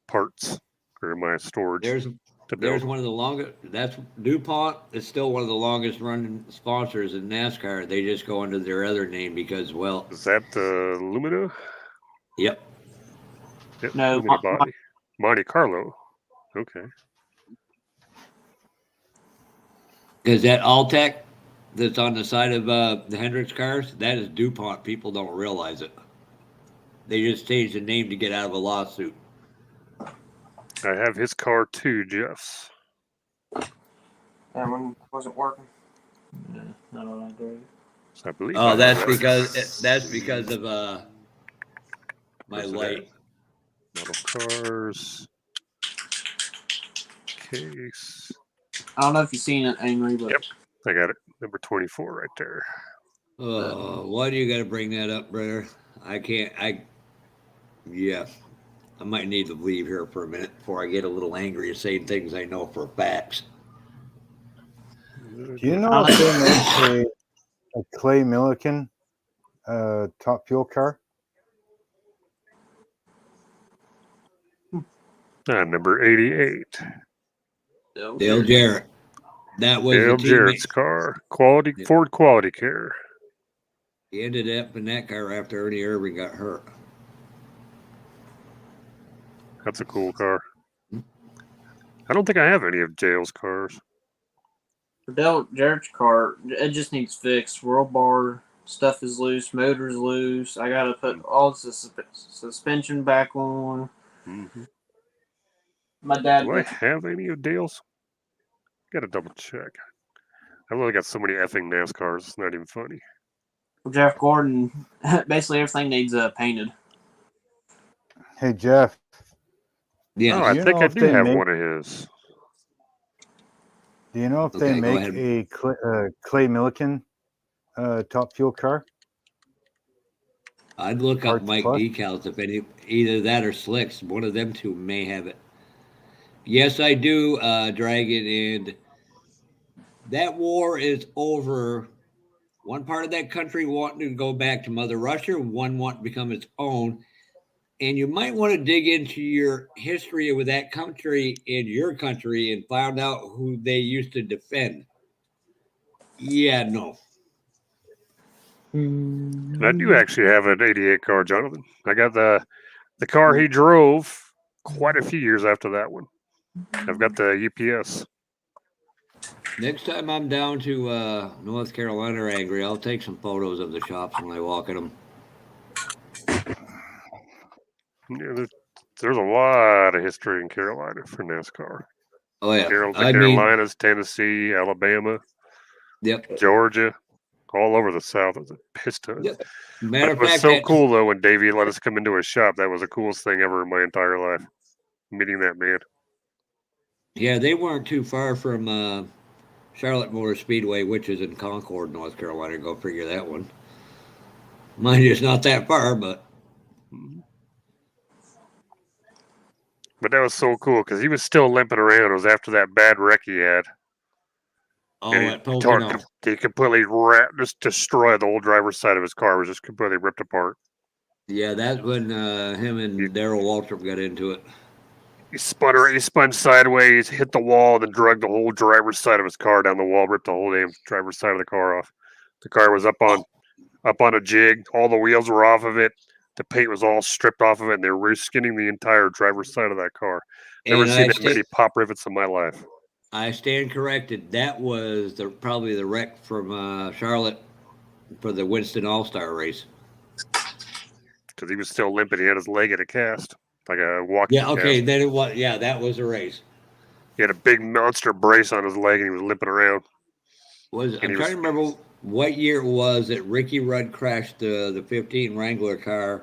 [SPEAKER 4] parts or in my storage
[SPEAKER 5] There's
[SPEAKER 4] to build.
[SPEAKER 5] one of the longest. That's DuPont is still one of the longest running sponsors in NASCAR. They just go under their other name because, well,
[SPEAKER 4] Is that the Lumina?
[SPEAKER 5] yep.
[SPEAKER 4] Yep,
[SPEAKER 2] No,
[SPEAKER 4] Lumina body. Monte Carlo. Okay.
[SPEAKER 5] Because that Alltech that's on the side of the Hendricks cars, that is DuPont. People don't realize it. They just changed the name to get out of a lawsuit.
[SPEAKER 4] I have his car too, Jeff's.
[SPEAKER 1] That one wasn't working.
[SPEAKER 2] Yeah, not what I drove.
[SPEAKER 4] So I believe.
[SPEAKER 5] Oh,
[SPEAKER 4] I have
[SPEAKER 5] that's
[SPEAKER 4] that.
[SPEAKER 5] because of my
[SPEAKER 4] Where's it
[SPEAKER 5] light.
[SPEAKER 4] Model cars. Case.
[SPEAKER 2] I don't know if you've seen it, Angry, but
[SPEAKER 4] Yep. I got it. Number 24 right there.
[SPEAKER 5] Why do you got to bring that up, brother? I can't. Yeah, I might need to leave here for a minute before I get a little angry at saying things I know for facts.
[SPEAKER 3] Do you know if they make a Clay Millican top fuel car?
[SPEAKER 4] Number 88.
[SPEAKER 5] Dale Jarrett. That was
[SPEAKER 4] Dale
[SPEAKER 5] the
[SPEAKER 4] Jarrett's
[SPEAKER 5] teammate.
[SPEAKER 4] car. Quality Ford Quality Care.
[SPEAKER 5] He ended up in that car after Ernie Irving got hurt.
[SPEAKER 4] That's a cool car. I don't think I have any of Dale's cars.
[SPEAKER 2] for Dale Jarrett's car, it just needs fixed. Roll bar stuff is loose, motor's loose. I gotta put all the suspension back on.
[SPEAKER 4] Mm-hmm.
[SPEAKER 2] My dad.
[SPEAKER 4] Do I have any of Dale's? Gotta double check. I've only got so many effing NASCARs. It's not even funny.
[SPEAKER 2] Jeff Gordon, basically everything needs painted.
[SPEAKER 3] Hey, Jeff.
[SPEAKER 5] Yeah.
[SPEAKER 4] Oh, I
[SPEAKER 3] you
[SPEAKER 4] think
[SPEAKER 3] know
[SPEAKER 4] I
[SPEAKER 3] if
[SPEAKER 4] do
[SPEAKER 3] they
[SPEAKER 4] have
[SPEAKER 3] make-
[SPEAKER 4] one of his.
[SPEAKER 3] Do you know if
[SPEAKER 5] Okay,
[SPEAKER 3] they
[SPEAKER 5] go
[SPEAKER 3] make
[SPEAKER 5] ahead.
[SPEAKER 3] a Clay Millican top fuel car?
[SPEAKER 5] I'd look up
[SPEAKER 3] Parts
[SPEAKER 5] Mike
[SPEAKER 3] Plus?
[SPEAKER 5] decals if either that or Slicks. One of them two may have it. Yes, I do, Dragon, and that war is over. One part of that country wanting to go back to Mother Russia, one wanting to become its own. And you might want to dig into your history with that country and your country and find out who they used to defend. Yeah, no.
[SPEAKER 4] And I do actually have an 88 car, Jonathan. I got the car he drove quite a few years after that one. I've got the UPS.
[SPEAKER 5] Next time I'm down to North Carolina or Angry, I'll take some photos of the shops when I walk in them.
[SPEAKER 4] Yeah, there's a lot of history in Carolina for NASCAR.
[SPEAKER 5] Oh, yeah.
[SPEAKER 4] The
[SPEAKER 5] I mean,
[SPEAKER 4] Carolinas, Tennessee, Alabama,
[SPEAKER 5] yep.
[SPEAKER 4] Georgia, all over the South. It was a piss ton.
[SPEAKER 5] Yep.
[SPEAKER 4] But
[SPEAKER 5] Matter
[SPEAKER 4] it
[SPEAKER 5] of
[SPEAKER 4] was
[SPEAKER 5] fact,
[SPEAKER 4] so
[SPEAKER 5] that,
[SPEAKER 4] cool, though, when Davey let us come into his shop. That was the coolest thing ever in my entire life, meeting that man.
[SPEAKER 5] yeah, they weren't too far from Charlotte Motor Speedway, which is in Concord, North Carolina. Go figure that one. Mind you, it's not that far, but
[SPEAKER 4] But that was so cool because he was still limping around. It was after that bad wreck he had.
[SPEAKER 5] oh,
[SPEAKER 4] And
[SPEAKER 5] at Pocono.
[SPEAKER 4] he completely just destroyed the whole driver's side of his car. It was just completely ripped apart.
[SPEAKER 5] Yeah, that's when him and Darrell Waltrip got into it.
[SPEAKER 4] He spun sideways, hit the wall, then dragged the whole driver's side of his car down the wall, ripped the whole damn driver's side of the car off. The car was up on a jig. All the wheels were off of it. The paint was all stripped off of it, and they were reskinning the entire driver's side of that car. Never
[SPEAKER 5] And
[SPEAKER 4] seen that many pop rivets in my life.
[SPEAKER 5] I stand corrected. That was probably the wreck from Charlotte for the Winston All-Star race.
[SPEAKER 4] Because he was still limping. He had his leg in a cast, like a walking
[SPEAKER 5] Yeah, okay,
[SPEAKER 4] cast.
[SPEAKER 5] then it was. Yeah, that was a race.
[SPEAKER 4] He had a big monster brace on his leg, and he was limping around.
[SPEAKER 5] I'm trying to remember what year it was that Ricky Rudd crashed the 15 Wrangler car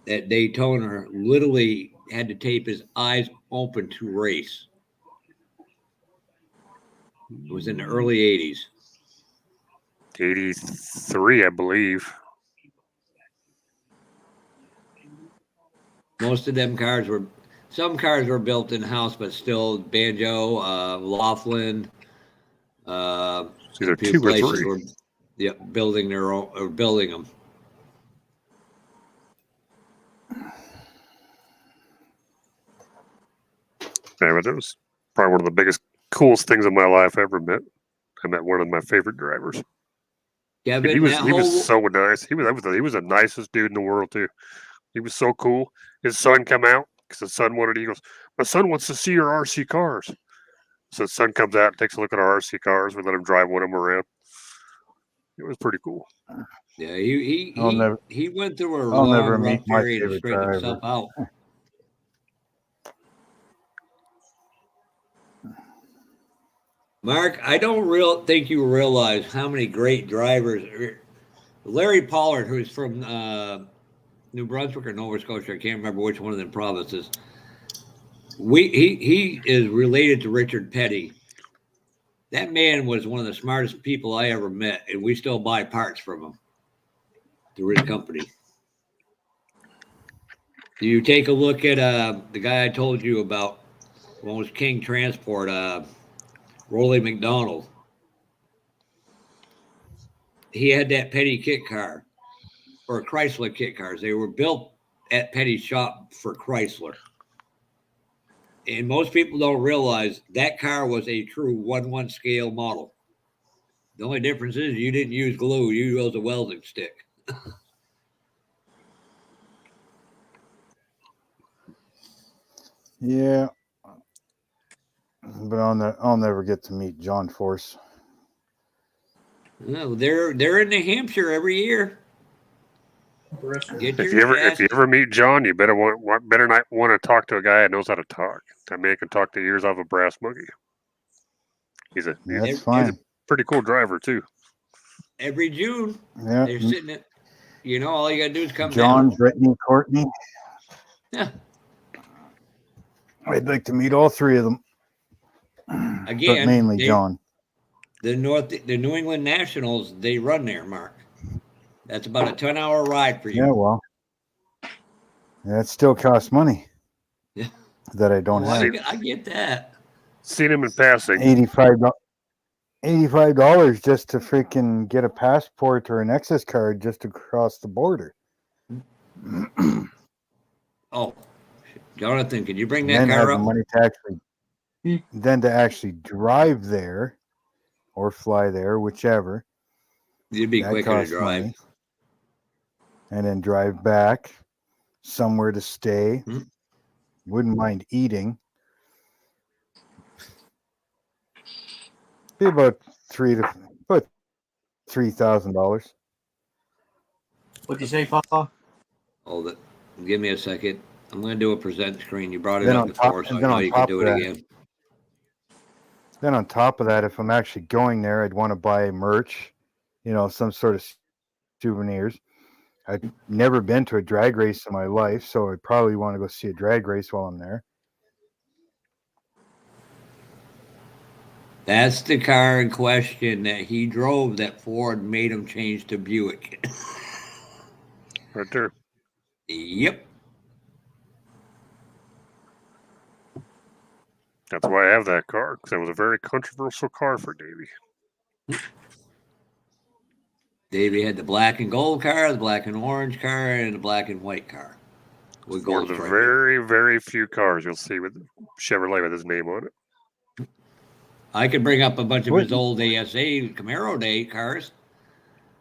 [SPEAKER 5] at Daytona. Literally had to tape his eyes open to race. It was in the early 80s.
[SPEAKER 4] 83, I believe.
[SPEAKER 5] Most of them cars were, some cars were built in house, but still Banjo, Laughlin,
[SPEAKER 4] It's either
[SPEAKER 5] a few
[SPEAKER 4] 2 or
[SPEAKER 5] places
[SPEAKER 4] 3.
[SPEAKER 5] were building their own or building them.
[SPEAKER 4] Yeah, but it was probably one of the biggest, coolest things in my life I ever met. I met one of my favorite drivers.
[SPEAKER 5] Kevin,
[SPEAKER 4] He was
[SPEAKER 5] that
[SPEAKER 4] he was
[SPEAKER 5] whole
[SPEAKER 4] so nice. He was the nicest dude in the world too. He was so cool. His son come out because his son wanted. He goes, my son wants to see your RC cars. So his son comes out and takes a look at our RC cars. We let him drive one of them around. It was pretty cool.
[SPEAKER 5] yeah,
[SPEAKER 3] I'll
[SPEAKER 5] he went through a
[SPEAKER 3] I'll
[SPEAKER 5] long
[SPEAKER 3] never
[SPEAKER 5] rough
[SPEAKER 3] meet my
[SPEAKER 5] period to
[SPEAKER 3] favorite
[SPEAKER 5] straighten
[SPEAKER 3] driver.
[SPEAKER 5] himself out. Mark, I don't think you realize how many great drivers. Larry Pollard, who's from New Brunswick or Nova Scotia, I can't remember which one of them provinces. He is related to Richard Petty. That man was one of the smartest people I ever met, and we still buy parts from him through his company. You take a look at the guy I told you about, one was King Transport, Rolly McDonald. He had that Petty kit car, or Chrysler kit cars. They were built at Petty's shop for Chrysler. And most people don't realize that car was a true 1/1 scale model. The only difference is you didn't use glue, you used a welding stick.
[SPEAKER 3] Yeah, but I'll never get to meet John Force.
[SPEAKER 5] No, they're in New Hampshire every year. Get
[SPEAKER 4] If
[SPEAKER 5] your
[SPEAKER 4] you ever meet John, you better better not want to talk to a guy that knows how to talk. That man can talk the ears off a brass monkey. He's
[SPEAKER 3] That's fine.
[SPEAKER 4] pretty cool driver too.
[SPEAKER 5] every June.
[SPEAKER 3] Yeah,
[SPEAKER 5] They're sitting at, all you gotta do is come
[SPEAKER 3] John,
[SPEAKER 5] down.
[SPEAKER 3] Brittany, Courtney.
[SPEAKER 5] Yeah.
[SPEAKER 3] I'd like to meet all 3 of them.
[SPEAKER 5] Again,
[SPEAKER 3] but mainly John.
[SPEAKER 5] The New England Nationals, they run there, Mark. That's about a 10-hour ride for you.
[SPEAKER 3] Yeah, well, that still costs money.
[SPEAKER 5] Yeah.
[SPEAKER 3] That I don't have.
[SPEAKER 5] I get that.
[SPEAKER 4] Seen him in passing.
[SPEAKER 3] $85 just to freaking get a passport or an access card just to cross the border.
[SPEAKER 5] Oh, Jonathan, could you bring that
[SPEAKER 3] then
[SPEAKER 5] car
[SPEAKER 3] have
[SPEAKER 5] up?
[SPEAKER 3] the money to actually drive there or fly there, whichever.
[SPEAKER 5] You'd be quicker to drive.
[SPEAKER 3] Money. And then drive back somewhere to stay. Wouldn't mind eating. Be about $3,000.
[SPEAKER 2] What'd you say, Papa?
[SPEAKER 5] Hold it. Give me a second. I'm going to do a present screen. You brought it
[SPEAKER 3] Then
[SPEAKER 5] up
[SPEAKER 3] on
[SPEAKER 5] before,
[SPEAKER 3] top-
[SPEAKER 5] so I
[SPEAKER 3] then
[SPEAKER 5] know
[SPEAKER 3] on
[SPEAKER 5] you can
[SPEAKER 3] top
[SPEAKER 5] do
[SPEAKER 3] of
[SPEAKER 5] it
[SPEAKER 3] that-
[SPEAKER 5] again.
[SPEAKER 3] Then on top of that, if I'm actually going there, I'd want to buy merch, some sort of souvenirs. I've never been to a drag race in my life, so I'd probably want to go see a drag race while I'm there.
[SPEAKER 5] That's the car in question that he drove that Ford made him change to Buick.
[SPEAKER 4] Right there.
[SPEAKER 5] Yep.
[SPEAKER 4] That's why I have that car, because it was a very controversial car for Davey.
[SPEAKER 5] Davey had the black and gold car, the black and orange car, and the black and white car. With
[SPEAKER 4] One
[SPEAKER 5] gold
[SPEAKER 4] of the
[SPEAKER 5] striping.
[SPEAKER 4] very, very few cars you'll see with Chevrolet with his name on it.
[SPEAKER 5] I could bring up a bunch of his old ASA Camaro Day cars.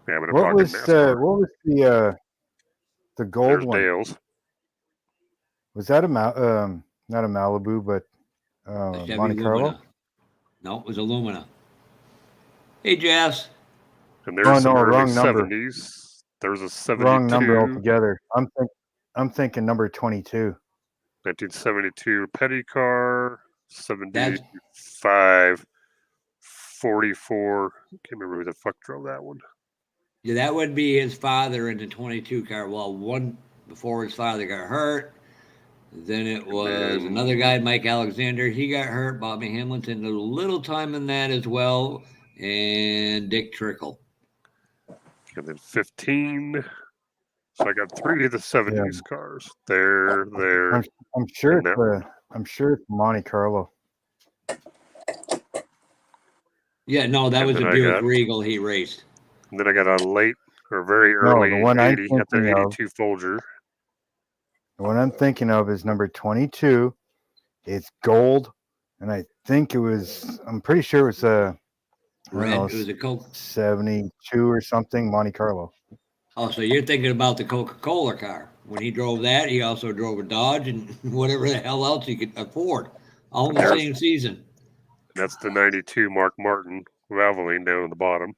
[SPEAKER 4] Yeah, but I'm
[SPEAKER 3] What
[SPEAKER 4] talking
[SPEAKER 3] was
[SPEAKER 4] NASCAR.
[SPEAKER 3] the gold
[SPEAKER 4] There's
[SPEAKER 3] one?
[SPEAKER 4] Dale's.
[SPEAKER 3] Was that not a Malibu, but
[SPEAKER 5] The Chevy
[SPEAKER 3] Monte Carlo?
[SPEAKER 5] Lumina. No, it was a Lumina. Hey, Jess.
[SPEAKER 4] And there's some early
[SPEAKER 3] wrong number.
[SPEAKER 4] 70s. There's a 72.
[SPEAKER 3] Wrong number altogether. I'm thinking number 22.
[SPEAKER 4] 1972 Petty car. 75. 44. Can't remember who the fuck drove that one.
[SPEAKER 5] Yeah, that would be his father in the 22 car. Well, one before his father got hurt. Then it was another guy, Mike Alexander. He got hurt. Bobby Hamilton did a little time in that as well. And Dick Trickle.
[SPEAKER 4] And then 15. So I got 3 of the 70s cars. There.
[SPEAKER 3] I'm sure
[SPEAKER 4] and that
[SPEAKER 3] it's Monte Carlo.
[SPEAKER 5] Yeah, no, that
[SPEAKER 4] And
[SPEAKER 5] was
[SPEAKER 4] then
[SPEAKER 5] a
[SPEAKER 4] I
[SPEAKER 5] Buick
[SPEAKER 4] got-
[SPEAKER 5] Regal he raced.
[SPEAKER 4] And then I got a late or very
[SPEAKER 3] No,
[SPEAKER 4] early
[SPEAKER 3] the one I'm
[SPEAKER 4] 80 at the
[SPEAKER 3] thinking of.
[SPEAKER 4] 82 Folger.
[SPEAKER 3] The one I'm thinking of is number 22. It's gold, and I think it was. I'm pretty sure it was a. I don't
[SPEAKER 5] Red.
[SPEAKER 3] know,
[SPEAKER 5] It was a Coke.
[SPEAKER 3] 72 or something, Monte Carlo.
[SPEAKER 5] Oh, so you're thinking about the Coca-Cola car. When he drove that, he also drove a Dodge and whatever the hell else he could afford, all in the
[SPEAKER 4] There's-
[SPEAKER 5] same season.
[SPEAKER 4] And that's the 92 Mark Martin Valvoline down at the bottom.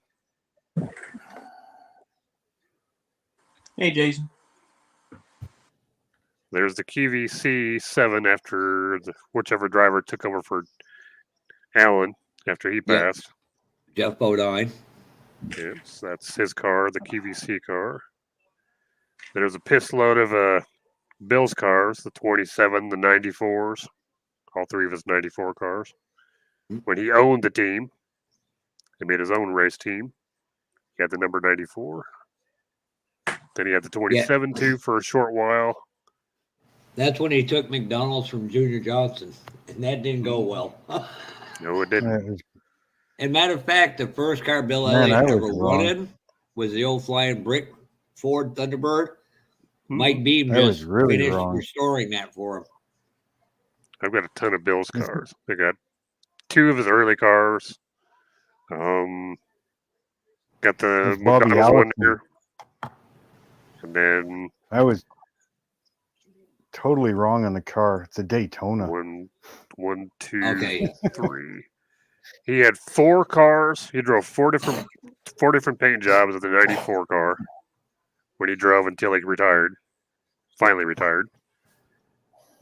[SPEAKER 2] Hey, Jason.
[SPEAKER 4] There's the QVC 7 after whichever driver took over for Allen after he
[SPEAKER 5] Yep.
[SPEAKER 4] passed.
[SPEAKER 5] Jeff Bodine.
[SPEAKER 4] Yes, that's his car, the QVC car. There's a piss load of Bill's cars, the 27, the 94s, all three of his 94 cars. When he owned the team, he made his own race team. He had the number 94. Then he had the 27 too for a short while.
[SPEAKER 5] That's when he took McDonald's from Junior Johnson, and that didn't go well.
[SPEAKER 4] No, it didn't.
[SPEAKER 3] It was-
[SPEAKER 5] And matter of fact, the first car Bill
[SPEAKER 3] Man, I
[SPEAKER 5] Elliott
[SPEAKER 3] was
[SPEAKER 5] ever won
[SPEAKER 3] wrong.
[SPEAKER 5] in was the old flying brick Ford Thunderbird.
[SPEAKER 4] Hmm.
[SPEAKER 5] Mike Beam
[SPEAKER 3] I was
[SPEAKER 5] just
[SPEAKER 3] really
[SPEAKER 5] finished
[SPEAKER 3] wrong.
[SPEAKER 5] restoring that for him.
[SPEAKER 4] I've got a ton of Bill's cars. I got two of his early cars. Got the
[SPEAKER 3] It's Bobby
[SPEAKER 4] McDonald's one
[SPEAKER 3] Allison.
[SPEAKER 4] there. And then
[SPEAKER 3] I was totally wrong on the car. It's a Daytona.
[SPEAKER 4] one, two,
[SPEAKER 5] Okay.
[SPEAKER 4] 3. He had 4 cars. He drove four different paint jobs with the 94 car when he drove until he retired. Finally retired.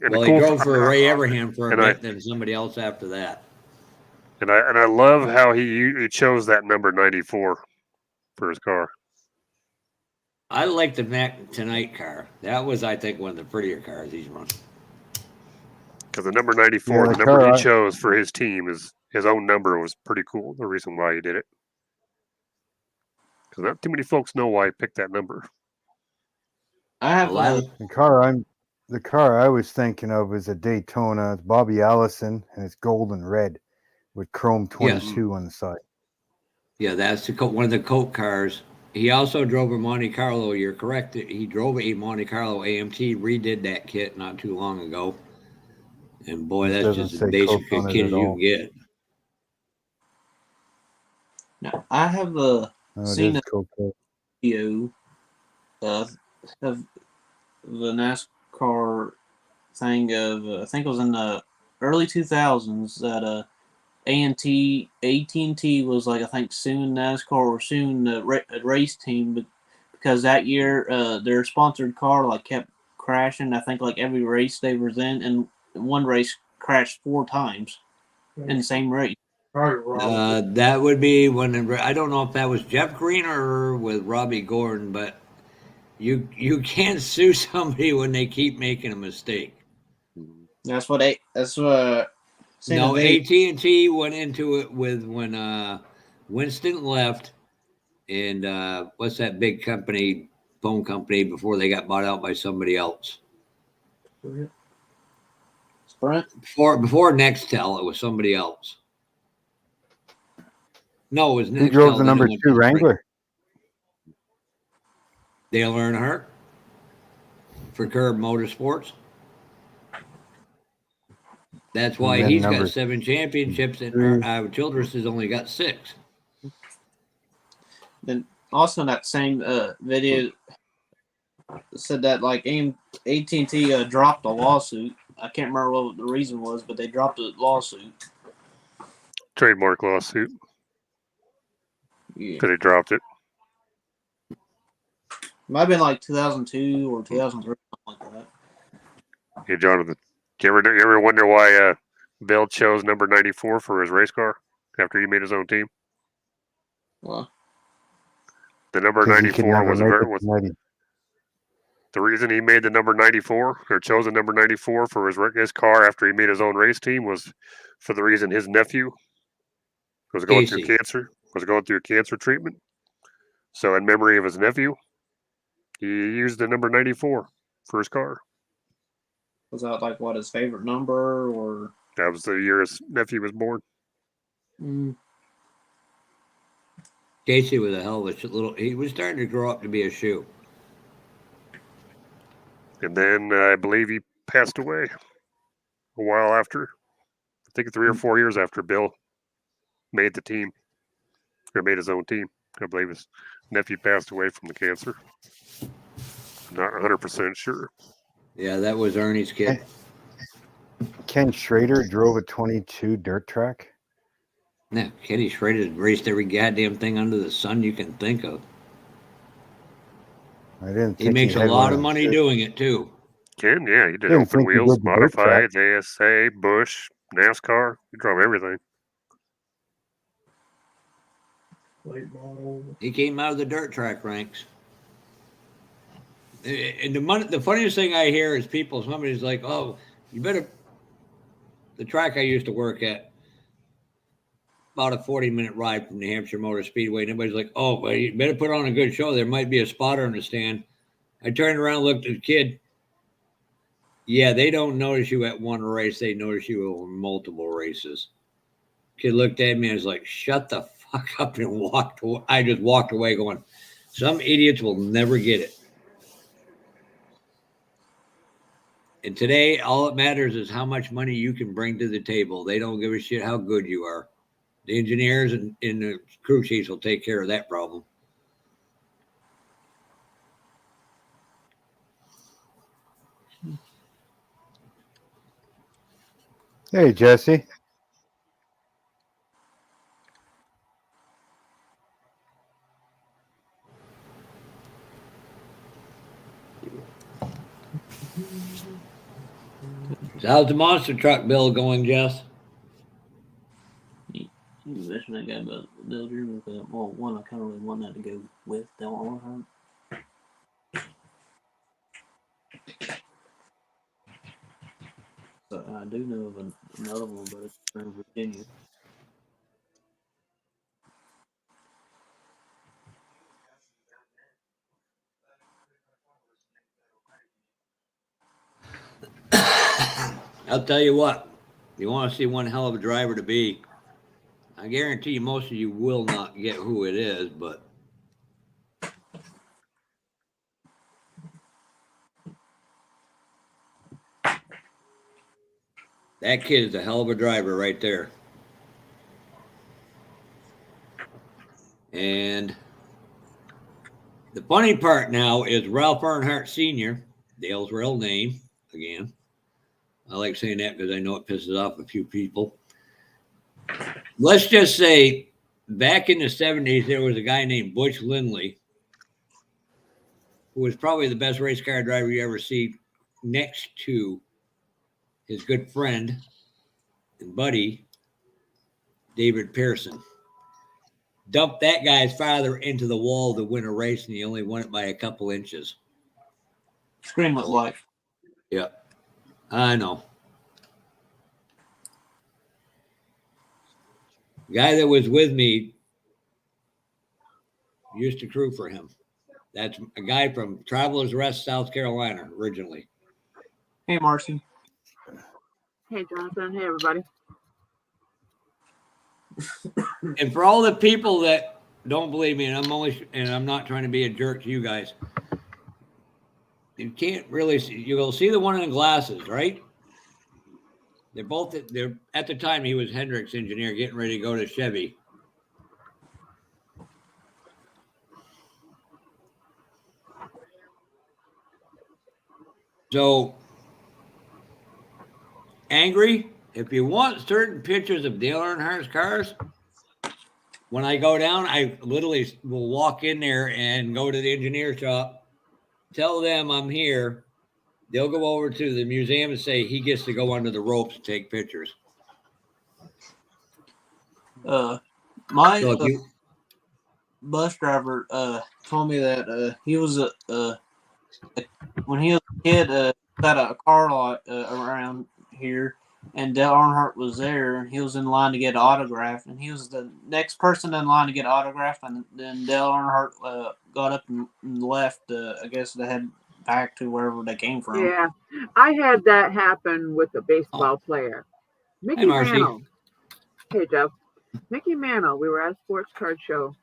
[SPEAKER 4] And
[SPEAKER 5] Well,
[SPEAKER 4] the
[SPEAKER 5] he
[SPEAKER 4] cool
[SPEAKER 5] drove for Ray Everham for a
[SPEAKER 4] and I-
[SPEAKER 5] bit, then somebody else after that.
[SPEAKER 4] and I love how he chose that number 94 for his car.
[SPEAKER 5] I like the Mac Tonight car. That was, I think, one of the prettier cars he's run.
[SPEAKER 4] Because the number 94,
[SPEAKER 3] Yeah,
[SPEAKER 4] the
[SPEAKER 3] the
[SPEAKER 4] number
[SPEAKER 3] car
[SPEAKER 4] he
[SPEAKER 3] I-
[SPEAKER 4] chose for his team, is his own number, was pretty cool. The reason why he did it. Because not too many folks know why he picked that number.
[SPEAKER 2] I have
[SPEAKER 5] A lot of,
[SPEAKER 3] The car I was thinking of is a Daytona. It's Bobby Allison, and it's gold and red with chrome 22 on the side.
[SPEAKER 5] yeah, that's one of the Coke cars. He also drove a Monte Carlo. You're correct. He drove a Monte Carlo AMT, redid that kit not too long ago. And boy,
[SPEAKER 3] It
[SPEAKER 5] that's
[SPEAKER 3] doesn't
[SPEAKER 5] just as
[SPEAKER 3] say
[SPEAKER 5] basic
[SPEAKER 3] Coke
[SPEAKER 5] a
[SPEAKER 3] on it
[SPEAKER 5] kit
[SPEAKER 3] at
[SPEAKER 5] as you
[SPEAKER 3] all.
[SPEAKER 5] can get.
[SPEAKER 2] now, I have
[SPEAKER 3] No, it
[SPEAKER 2] seen
[SPEAKER 3] is
[SPEAKER 2] a
[SPEAKER 3] Coke.
[SPEAKER 2] video of the NASCAR thing of I think it was in the early 2000s that AT&T was like I think suing NASCAR or suing the race team, but because that year their sponsored car like kept crashing. I think like every race they was in, and one race crashed 4 times in the same race.
[SPEAKER 1] Probably wrong.
[SPEAKER 5] That would be when I don't know if that was Jeff Green or with Robbie Gordon, but you can't sue somebody when they keep making a mistake.
[SPEAKER 2] That's what seen
[SPEAKER 5] No,
[SPEAKER 2] a video.
[SPEAKER 5] AT&T went into it with when Winston left, and what's that big company, phone company, before they got bought out by somebody else?
[SPEAKER 2] Sprint.
[SPEAKER 5] Before Nextel, it was somebody else. No, it was Nextel.
[SPEAKER 3] Who drove the
[SPEAKER 5] then
[SPEAKER 3] number
[SPEAKER 5] it went
[SPEAKER 3] 2
[SPEAKER 5] to Sprint.
[SPEAKER 3] Wrangler?
[SPEAKER 5] Dale Earnhardt for Curb Motorsports. That's why
[SPEAKER 3] And then
[SPEAKER 5] he's
[SPEAKER 3] number
[SPEAKER 5] got 7 championships, and
[SPEAKER 3] 3.
[SPEAKER 5] Childress has only got 6.
[SPEAKER 2] Then also in that same video said that like AT&T dropped a lawsuit. I can't remember what the reason was, but they dropped a lawsuit.
[SPEAKER 4] Trademark lawsuit
[SPEAKER 2] Yeah.
[SPEAKER 4] because he dropped it.
[SPEAKER 2] Might have been like 2002 or 2003, something like that.
[SPEAKER 4] Hey, Jonathan, do you ever wonder why Bill chose number 94 for his race car after he made his own team?
[SPEAKER 2] Well,
[SPEAKER 4] The number
[SPEAKER 3] 'Cause he could
[SPEAKER 4] 94
[SPEAKER 3] never
[SPEAKER 4] was
[SPEAKER 3] make it to 90.
[SPEAKER 4] the reason he made the number 94 or chose the number 94 for his car after he made his own race team was for the reason his nephew was going through cancer treatment. So in memory of his nephew, he used the number 94 for his car.
[SPEAKER 2] was that like what his favorite number or?
[SPEAKER 4] That was the year his nephew was born.
[SPEAKER 5] Casey was a hell of a little. He was starting to grow up to be a shoe.
[SPEAKER 4] And then I believe he passed away a while after. I think 3 or 4 years after Bill made the team, or made his own team. I believe his nephew passed away from the cancer. Not 100% sure.
[SPEAKER 5] Yeah, that was Ernie's kid.
[SPEAKER 3] Ken Schrader drove a 22 dirt track.
[SPEAKER 5] Yeah, Kenny Schrader raced every goddamn thing under the sun you can think of.
[SPEAKER 3] I didn't.
[SPEAKER 5] He
[SPEAKER 3] think
[SPEAKER 5] makes a
[SPEAKER 3] had
[SPEAKER 5] lot
[SPEAKER 3] one
[SPEAKER 5] of money
[SPEAKER 3] the-
[SPEAKER 5] doing it too.
[SPEAKER 4] Ken, yeah, he did
[SPEAKER 3] Didn't
[SPEAKER 4] open
[SPEAKER 3] think he
[SPEAKER 4] wheels,
[SPEAKER 3] did the dirt track.
[SPEAKER 4] modifieds, ASA, Bush, NASCAR. He drove everything.
[SPEAKER 1] Late model.
[SPEAKER 5] He came out of the dirt track ranks. And the funniest thing I hear is somebody's like, "Oh, you better." The track I used to work at, about a 40-minute ride from New Hampshire Motor Speedway. And everybody's like, "Oh, but you better put on a good show. There might be a spotter in the stand." I turned around and looked at the kid. Yeah, they don't notice you at one race. They notice you over multiple races. Kid looked at me and was like, "Shut the fuck up," and walked away. I just walked away going, some idiots will never get it. And today, all that matters is how much money you can bring to the table. They don't give a shit how good you are. The engineers and the crew chiefs will take care of that problem.
[SPEAKER 3] Hey, Jesse.
[SPEAKER 5] So how's the monster truck bill going, Jess?
[SPEAKER 2] You mentioned that guy about Dale Dreamer, well, one I kind of really want that to go with Dale Earnhardt. But I do know of another one, but it's in Virginia.
[SPEAKER 5] I'll tell you what, you want to see one hell of a driver to be. I guarantee you most of you will not get who it is, but that kid is a hell of a driver right there. And the funny part now is Ralph Earnhardt Sr., Dale's real name, again. I like saying that because I know it pisses off a few people. Let's just say back in the 70s, there was a guy named Butch Lindley, who was probably the best race car driver you ever see, next to his good friend and buddy, David Pearson. Dumped that guy's father into the wall to win a race, and he only won it by a couple inches.
[SPEAKER 2] Scream with life.
[SPEAKER 5] Yeah, I know. The guy that was with me used to crew for him. That's a guy from Travelers Rest, South Carolina, originally.
[SPEAKER 2] Hey, Marcy.
[SPEAKER 6] Hey, Jonathan. Hey, everybody.
[SPEAKER 5] And for all the people that don't believe me, and I'm not trying to be a jerk to you guys, you can't really see. You'll see the one in the glasses, right? They're at the time he was Hendrick's engineer, getting ready to go to Chevy. So, Angry, if you want certain pictures of Dale Earnhardt's cars, when I go down, I literally will walk in there and go to the engineer shop, tell them I'm here. They'll go over to the museum and say he gets to go under the ropes and take pictures.
[SPEAKER 2] My
[SPEAKER 5] So if you,
[SPEAKER 2] bus driver told me that he was when he was a kid at a car lot around here, and Dale Earnhardt was there, and he was in line to get an autograph, and he was the next person in line to get autographed, and then Dale Earnhardt got up and left. I guess they head back to wherever they came from.
[SPEAKER 6] Yeah, I had that happen with a baseball player. Mickey
[SPEAKER 5] Marcy.
[SPEAKER 6] Mantle. Hey, Jeff. Mickey Mantle. We were at a sports card show,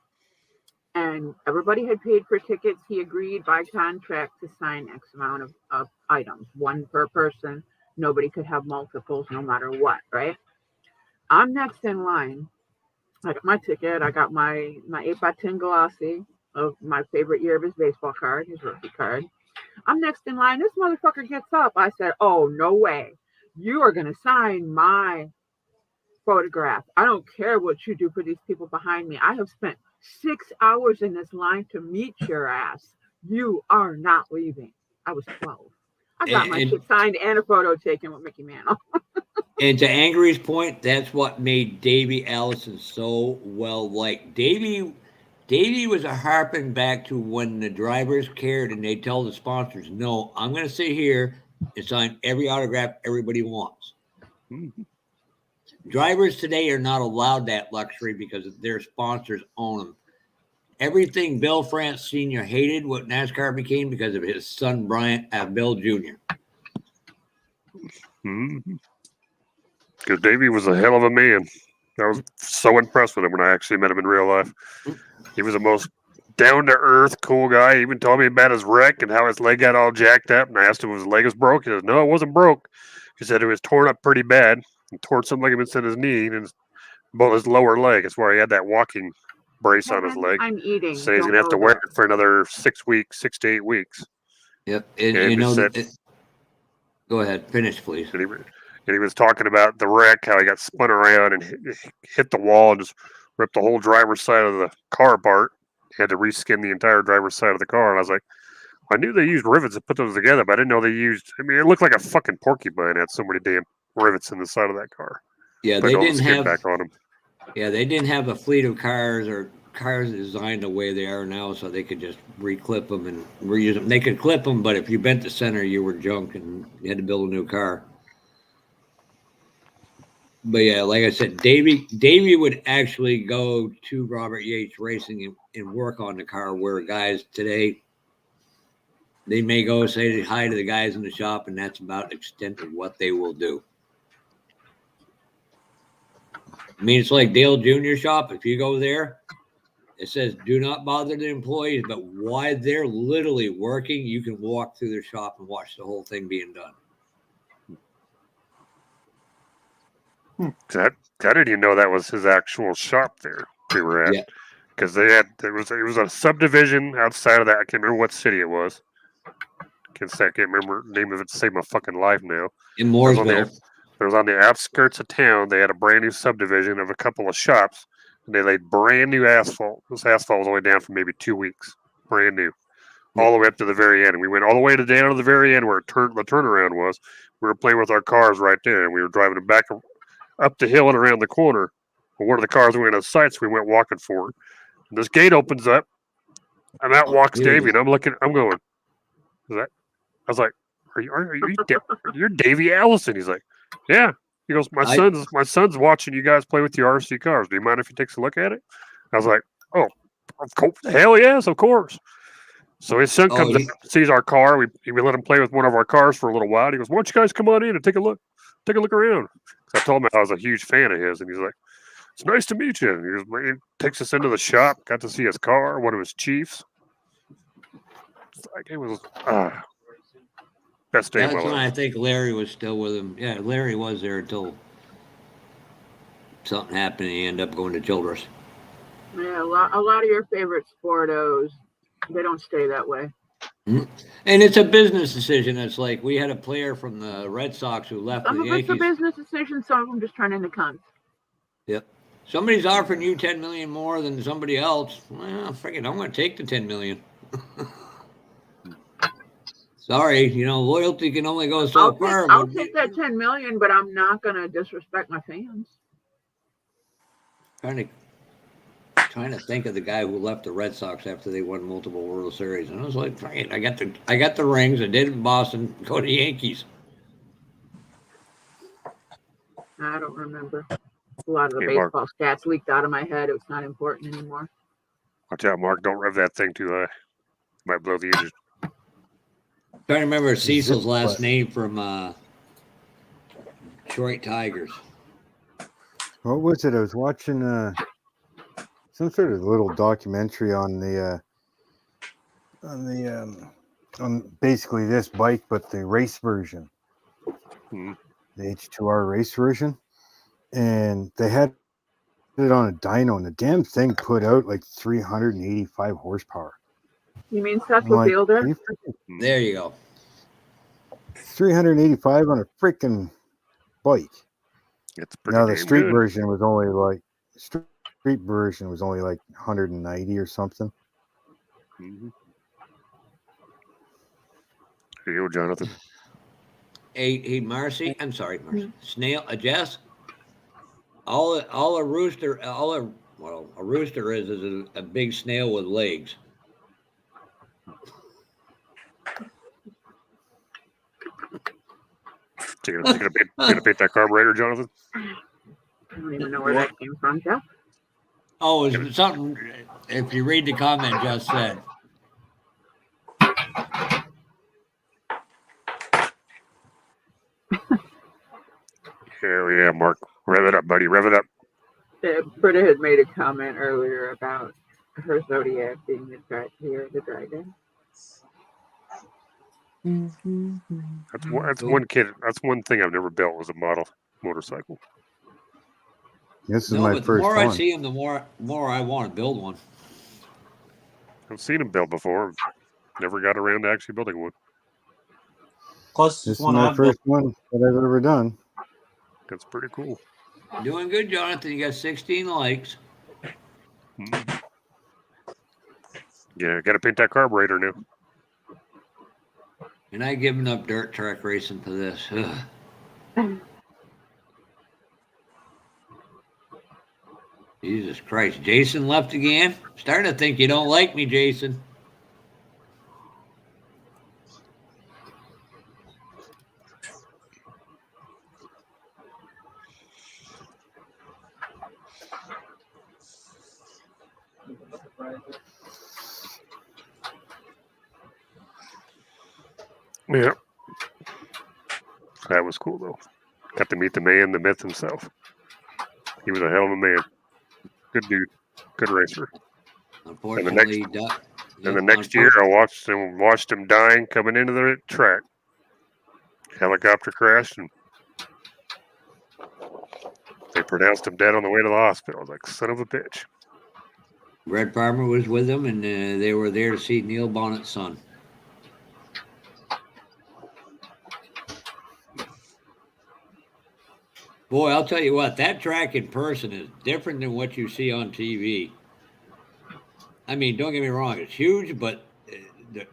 [SPEAKER 6] and everybody had paid for tickets. He agreed by contract to sign X amount of items, one per person. Nobody could have multiples no matter what, right? I'm next in line. I got my ticket. I got my 8x10 glossy of my favorite year of his baseball card, his rookie card. I'm next in line. This motherfucker gets up. I said, oh, no way. You are going to sign my photograph. I don't care what you do for these people behind me. I have spent 6 hours in this line to meet your ass. You are not leaving. I was 12. I got my shit signed and a photo taken with Mickey Mantle.
[SPEAKER 5] And to Angry's point, that's what made Davey Allison so well liked. Davey was a harping back to when the drivers cared and they tell the sponsors, no, I'm going to sit here and sign every autograph everybody wants.
[SPEAKER 4] Mm-hmm.
[SPEAKER 5] Drivers today are not allowed that luxury because their sponsors own them. Everything Bill France Sr. hated what NASCAR became because of his son, Bill Jr.
[SPEAKER 4] Mm-hmm. Because Davey was a hell of a man. I was so impressed with him when I actually met him in real life. He was the most down-to-earth, cool guy. He even told me about his wreck and how his leg got all jacked up. And I asked him if his leg was broke. He said, no, it wasn't broke. He said it was torn up pretty bad. He tore some ligaments in his knee and his lower leg. That's where he had that walking brace on his leg.
[SPEAKER 6] I'm eating.
[SPEAKER 4] So he's going to have to wear it for another 6 to 8 weeks.
[SPEAKER 5] Yep. And go ahead. Finish, please.
[SPEAKER 4] And he was talking about the wreck, how he got spun around and hit the wall and just ripped the whole driver's side of the car apart. He had to reskin the entire driver's side of the car. And I was like, I knew they used rivets to put those together, but I didn't know they used. I mean, it looked like a fucking porcupine. It had so many damn rivets in the side of that car.
[SPEAKER 5] Yeah, they didn't have.
[SPEAKER 4] Back on them.
[SPEAKER 5] Yeah, they didn't have a fleet of cars or cars designed the way they are now, so they could just reclip them and reuse them. They could clip them, but if you bent the center, you were junk and you had to build a new car. But yeah, like I said, Davey would actually go to Robert Yates Racing and work on the car, where guys today, they may go say hi to the guys in the shop, and that's about the extent of what they will do. I mean, it's like Dale Jr. shop. If you go there, it says do not bother the employees, but while they're literally working, you can walk through their shop and watch the whole thing being done.
[SPEAKER 4] I didn't even know that was his actual shop there we were at. Because it was a subdivision outside of that. I can't remember what city it was. I can't remember the name of it to save my fucking life now.
[SPEAKER 5] In Mooresville.
[SPEAKER 4] It was on the outskirts of town. They had a brand new subdivision of a couple of shops, and they laid brand new asphalt. This asphalt was only down for maybe 2 weeks, brand new, all the way up to the very end. And we went all the way down to the very end where the turnaround was. We were playing with our cars right there, and we were driving them back up the hill and around the corner. But one of the cars went out of sight, so we went walking for it. And this gate opens up, and out walks Davey, and I'm going, is that? I was like, you're Davey Allison? He's like, yeah. He goes, my son's watching you guys play with your RC cars. Do you mind if he takes a look at it? I was like, oh, of course, hell yes, of course. So his son comes up, sees our car. We let him play with one of our cars for a little while. He goes, why don't you guys come on in and take a look around? I told him I was a huge fan of his, and he's like, it's nice to meet you. And he takes us into the shop, got to see his car, one of his Chiefs. It's like it was best day of my life.
[SPEAKER 5] That's when I think Larry was still with him. Yeah, Larry was there until something happened and he ended up going to Childress.
[SPEAKER 6] Yeah, a lot of your favorite sportos, they don't stay that way.
[SPEAKER 5] Mm-hmm. And it's a business decision. It's like we had a player from the Red Sox who left
[SPEAKER 6] Some
[SPEAKER 5] the
[SPEAKER 6] of
[SPEAKER 5] Yankees.
[SPEAKER 6] it's a business decision. Some of them just turn into cunts.
[SPEAKER 5] Yep. Somebody's offering you $10 million more than somebody else. Well, freaking, I'm going to take the $10 million. Sorry, loyalty can only go so far.
[SPEAKER 6] I'll take that $10 million, but I'm not going to disrespect my fans.
[SPEAKER 5] Trying to think of the guy who left the Red Sox after they won multiple World Series, and I was like, I got the rings. I did in Boston. Go to the Yankees.
[SPEAKER 6] I don't remember. A lot of the baseball stats leaked out of my head. It's not important anymore.
[SPEAKER 4] Watch out, Mark. Don't rev that thing too high. Might blow the engine.
[SPEAKER 5] Trying to remember Cecil's last name from Detroit Tigers.
[SPEAKER 3] What was it? I was watching some sort of little documentary on on basically this bike, but the race version,
[SPEAKER 4] Mhm.
[SPEAKER 3] the H2R race version, and they had it on a dyno, and the damn thing put out like 385 horsepower.
[SPEAKER 6] You mean Seth
[SPEAKER 3] I'm like,
[SPEAKER 6] Fielder?
[SPEAKER 3] are you freaking
[SPEAKER 5] There you go.
[SPEAKER 3] 385 on a freaking bike?
[SPEAKER 4] It's pretty
[SPEAKER 3] Now the
[SPEAKER 4] damn
[SPEAKER 3] street
[SPEAKER 4] good.
[SPEAKER 3] version was only like 190 or something.
[SPEAKER 4] Mhm. Here you go, Jonathan.
[SPEAKER 5] Hey, Marcy. I'm sorry, Marcy. Snail, Jess. All a rooster, well, a rooster is a big snail with legs.
[SPEAKER 4] So you're gonna paint that carburetor, Jonathan?
[SPEAKER 6] I don't even know where that came from, Jeff.
[SPEAKER 5] Oh, it's something. If you read the comment, just said.
[SPEAKER 4] Yeah, Mark. Rev it up, buddy. Rev it up.
[SPEAKER 6] Britta had made a comment earlier about her Zodiac being the dragon.
[SPEAKER 4] That's one kid. That's one thing I've never built was a model motorcycle.
[SPEAKER 3] This is
[SPEAKER 5] No,
[SPEAKER 3] my
[SPEAKER 5] but the
[SPEAKER 3] first
[SPEAKER 5] more I
[SPEAKER 3] one.
[SPEAKER 5] see him, the more I want to build one.
[SPEAKER 4] I've seen them built before. Never got around to actually building one.
[SPEAKER 2] Closest
[SPEAKER 3] This is
[SPEAKER 2] one
[SPEAKER 3] my
[SPEAKER 2] I've built.
[SPEAKER 3] first one that I've ever done.
[SPEAKER 4] That's pretty cool.
[SPEAKER 5] Doing good, Jonathan. You got 16 likes.
[SPEAKER 4] Mhm. Yeah, got to paint that carburetor now.
[SPEAKER 5] And I given up dirt track racing for this. Ugh. Jesus Christ. Jason left again? Starting to think you don't like me, Jason.
[SPEAKER 4] Yeah, that was cool though. Got to meet the man, the myth himself. He was a hell of a man. Good dude. Good racer.
[SPEAKER 5] Unfortunately,
[SPEAKER 4] And the next year, I watched him dying coming into the track. Helicopter crashed, and they pronounced him dead on the way to the hospital. I was like, son of a bitch.
[SPEAKER 5] Red Farmer was with them, and they were there to see Neil Bonnet's son. Boy, I'll tell you what, that track in person is different than what you see on TV. I mean, don't get me wrong, it's huge, but the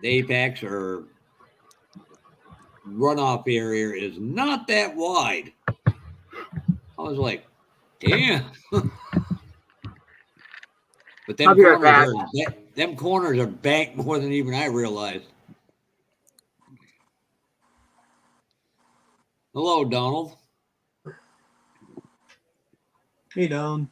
[SPEAKER 5] apex or runoff area is not that wide. I was like, damn. But
[SPEAKER 6] I'll be right back.
[SPEAKER 5] them corners are banked more than even I realized. Hello, Donald.
[SPEAKER 2] Hey, Don.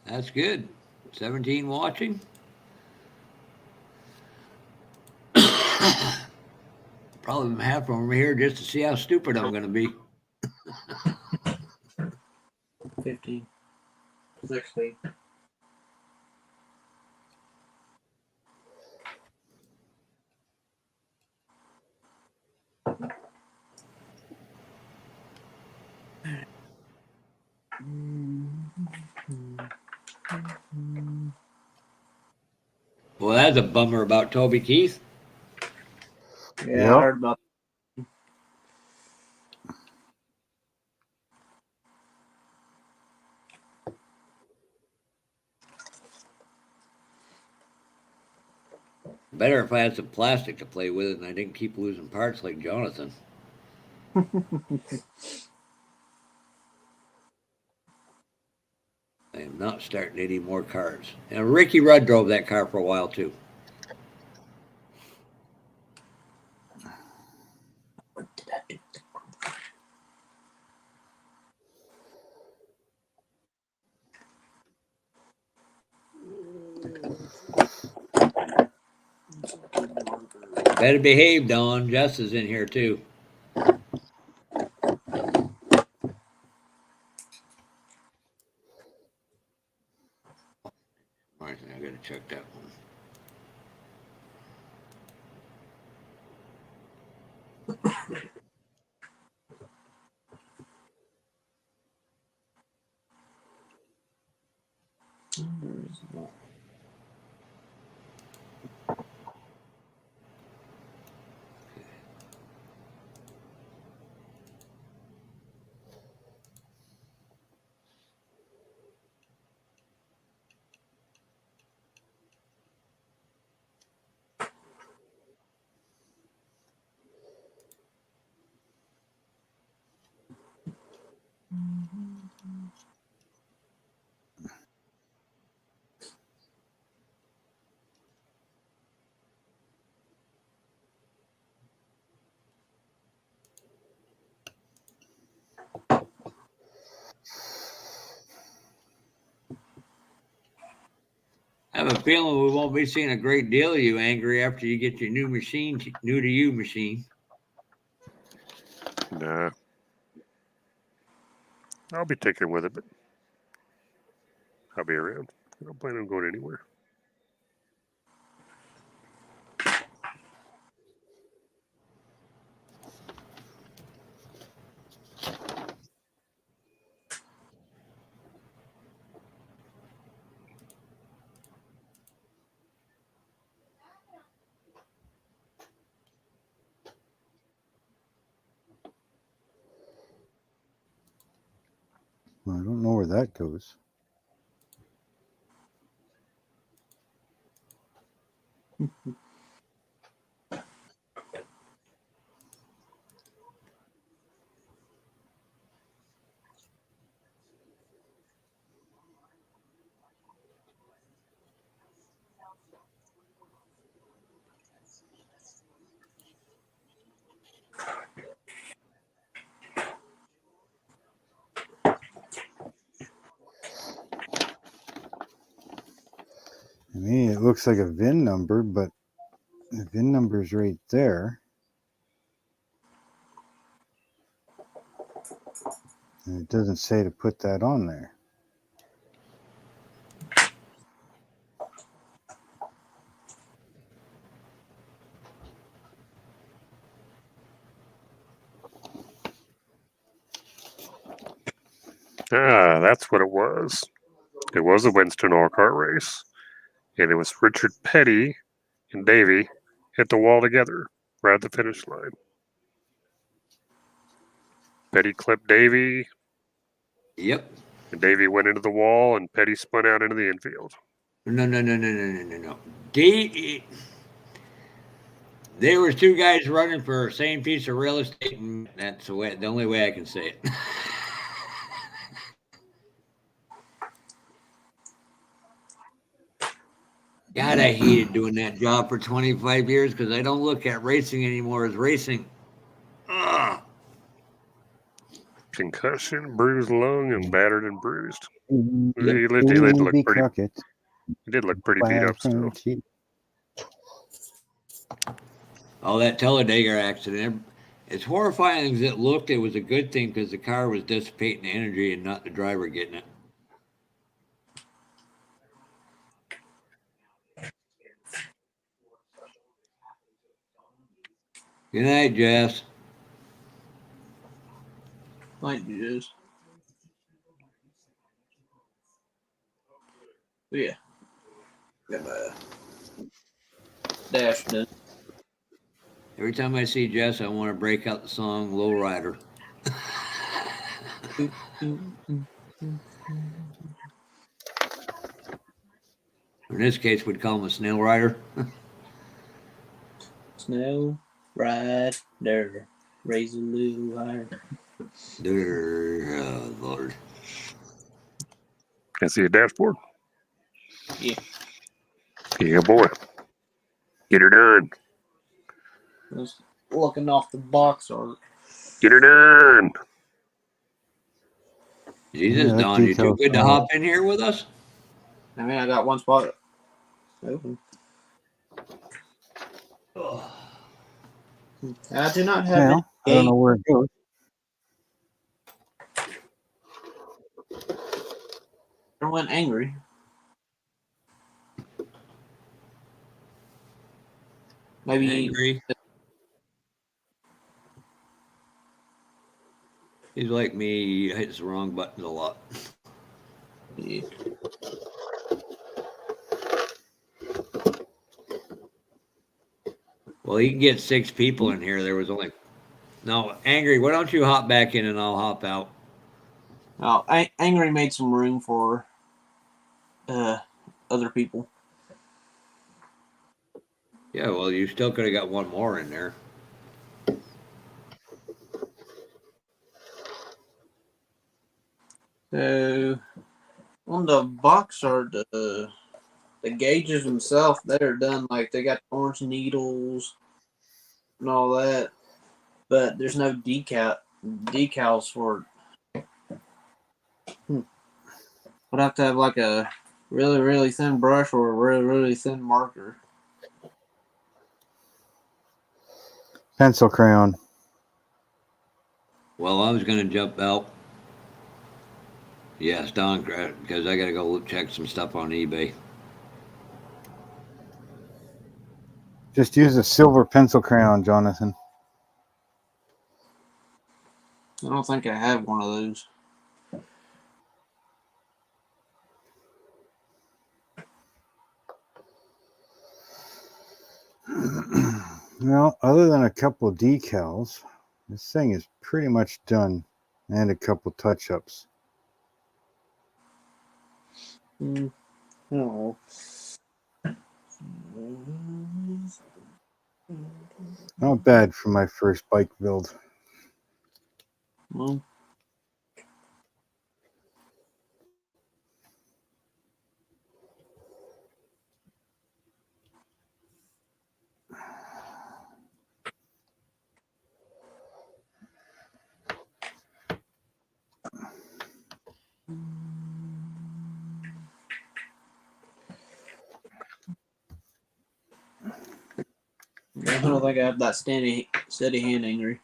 [SPEAKER 5] That's good. 17 watching. Probably half of them are here just to see how stupid I'm going to be.
[SPEAKER 2] 15. 16.
[SPEAKER 5] Well, that's a bummer about Toby Keith.
[SPEAKER 2] Yeah,
[SPEAKER 3] Yep.
[SPEAKER 2] I heard about.
[SPEAKER 5] Better if I had some plastic to play with and I didn't keep losing parts like Jonathan. I am not starting any more cars. And Ricky Rudd drove that car for a while too.
[SPEAKER 2] What did I do?
[SPEAKER 5] Better behave, Dawn. Jess is in here too. All right, I gotta check that one. I have a feeling we won't be seeing a great deal of you angry after you get your new machine, new to you machine.
[SPEAKER 4] Nah. I'll be taking with it, but I'll be around. I don't plan on going anywhere.
[SPEAKER 3] I don't know where that goes. To me, it looks like a VIN number, but the VIN number is right there. And it doesn't say to put that on there.
[SPEAKER 4] Ah, that's what it was. It was a Winston all-car race. And it was Richard Petty and Davey hit the wall together right at the finish line. Petty clipped Davey,
[SPEAKER 5] Yep.
[SPEAKER 4] and Davey went into the wall, and Petty spun out into the infield.
[SPEAKER 5] No. There was two guys running for the same piece of real estate, and that's the only way I can say it. God, I hated doing that job for 25 years because I don't look at racing anymore as racing. Ugh.
[SPEAKER 4] Concussion, bruised lung, and battered and bruised.
[SPEAKER 3] Yep.
[SPEAKER 4] He did look pretty beat up still.
[SPEAKER 5] Oh, that Talladega accident. As horrifying as it looked, it was a good thing because the car was dissipating energy and not the driver getting it. Good night, Jess.
[SPEAKER 2] Might just. But yeah. Got my dash done.
[SPEAKER 5] Every time I see Jess, I want to break out the song Low Rider. In this case, we'd call him a snail rider.
[SPEAKER 2] Snow rider, raise a little higher.
[SPEAKER 5] Oh, Lord.
[SPEAKER 4] Can I see a dashboard?
[SPEAKER 2] Yeah.
[SPEAKER 4] Yeah, boy. Get her done.
[SPEAKER 2] Just looking off the box art.
[SPEAKER 4] Get her done.
[SPEAKER 5] Jesus,
[SPEAKER 3] Yeah,
[SPEAKER 5] Don, you too
[SPEAKER 3] details
[SPEAKER 5] good to
[SPEAKER 3] are-
[SPEAKER 5] hop in here with us?
[SPEAKER 2] I mean, I got one spot open.
[SPEAKER 5] Oh.
[SPEAKER 2] I do not have
[SPEAKER 3] Now, I don't know where it goes.
[SPEAKER 2] I went angry. Maybe
[SPEAKER 5] Angry. He's like me. He hits the wrong buttons a lot.
[SPEAKER 2] yeah.
[SPEAKER 5] Well, he can get 6 people in here. There was only no angry. Why don't you hop back in and I'll hop out?
[SPEAKER 2] Oh, angry made some room for other people.
[SPEAKER 5] Yeah, well, you still could have got one more in there.
[SPEAKER 2] So on the box art, the gauges themselves, they're done like they got orange needles and all that, but there's no decals for it. Would have to have like a really thin brush or a really thin marker.
[SPEAKER 3] Pencil crayon.
[SPEAKER 5] Well, I was going to jump out. Yes, Don, because I got to go check some stuff on eBay.
[SPEAKER 3] Just use a silver pencil crayon, Jonathan.
[SPEAKER 2] I don't think I have one of those.
[SPEAKER 3] Well, other than a couple of decals, this thing is pretty much done, and a couple touch-ups.
[SPEAKER 2] Oh.
[SPEAKER 3] Not bad for my first bike build.
[SPEAKER 2] Well, I don't think I have that steady hand angry.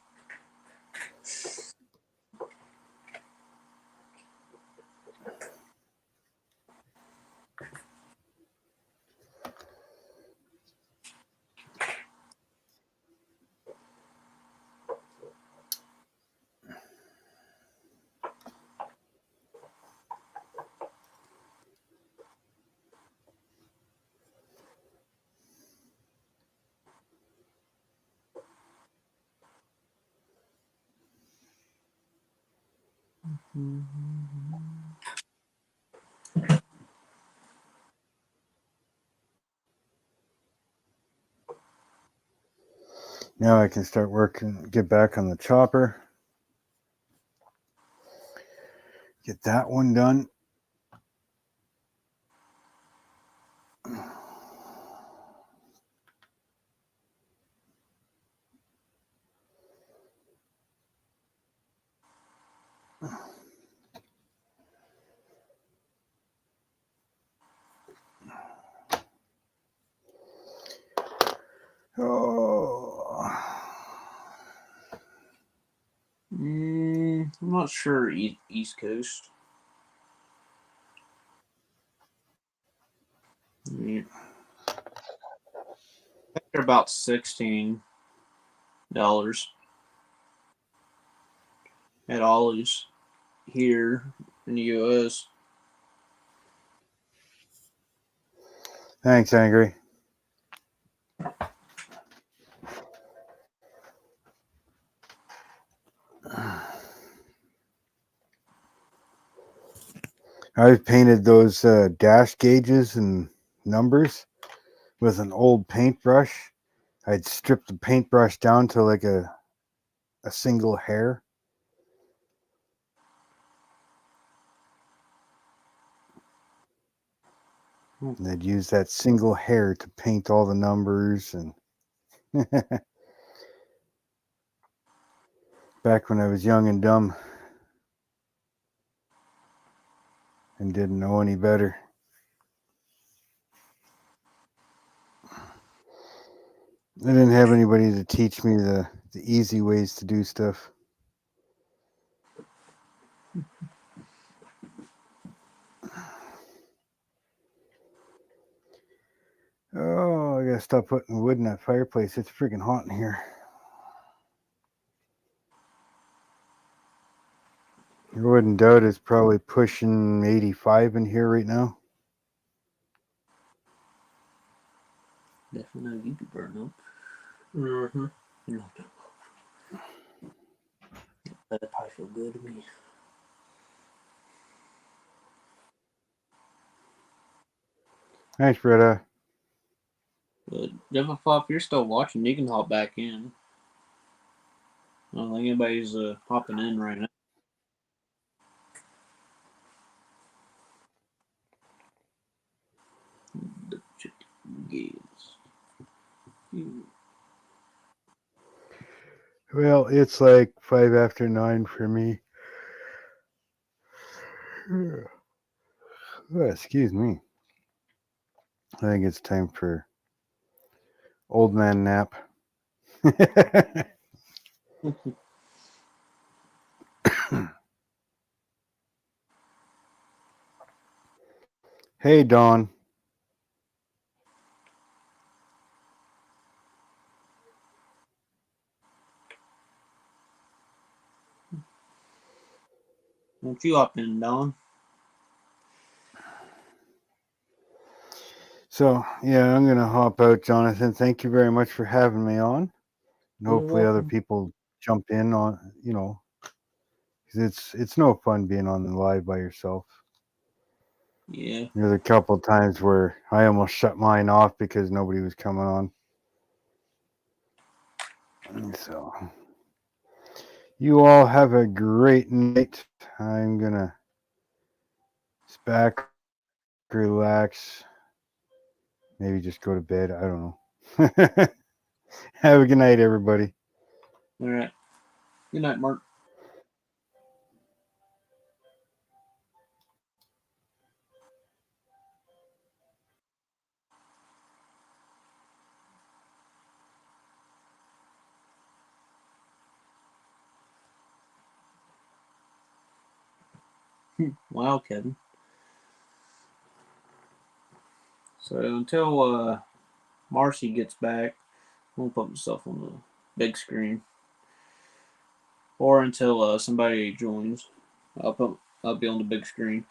[SPEAKER 3] Now I can start working, get back on the chopper. Get that one done. Oh.
[SPEAKER 2] I'm not sure. East Coast. Yeah. I think they're about $16 at Ollie's here in the U.S.
[SPEAKER 3] Thanks, Angry. I've painted those dash gauges and numbers with an old paintbrush. I'd strip the paintbrush down to like a single hair. And I'd use that single hair to paint all the numbers. And back when I was young and dumb and didn't know any better. I didn't have anybody to teach me the easy ways to do stuff. Oh, I gotta stop putting wood in that fireplace. It's freaking hot in here. I wouldn't doubt it's probably pushing 85 in here right now.
[SPEAKER 2] Definitely know you could burn up.
[SPEAKER 1] Mm-hmm.
[SPEAKER 2] You know, that'd probably feel good to me.
[SPEAKER 3] Thanks, Britta.
[SPEAKER 2] But Devil Flop, if you're still watching, you can hop back in. I don't think anybody's hopping in right now. The chicken games.
[SPEAKER 3] Well, it's like 5 after 9 for me. Oh, excuse me. I think it's time for old man nap. Hey, Dawn.
[SPEAKER 2] Won't you hop in, Don?
[SPEAKER 3] So, yeah, I'm going to hop out, Jonathan. Thank you very much for having me on. And
[SPEAKER 2] You're
[SPEAKER 3] hopefully other
[SPEAKER 2] welcome.
[SPEAKER 3] people jump in on, 'cause it's no fun being on the live by yourself.
[SPEAKER 2] Yeah.
[SPEAKER 3] There's a couple times where I almost shut mine off because nobody was coming on. So, you all have a great night. I'm going to sit back, relax, maybe just go to bed. I don't know. Have a good night, everybody.
[SPEAKER 2] All right. Good night, Mark. Wow, Kevin. So until Marcy gets back, I'm gonna put myself on the big screen, or until somebody joins, I'll be on the big screen.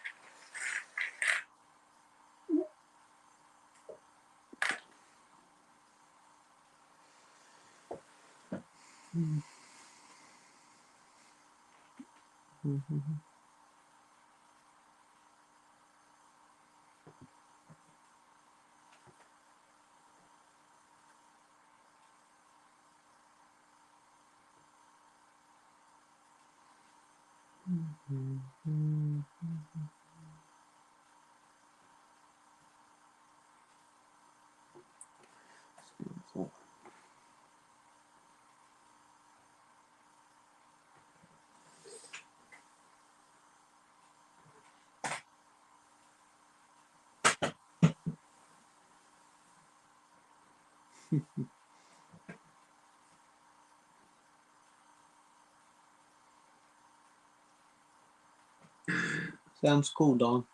[SPEAKER 2] Sounds cool, Don.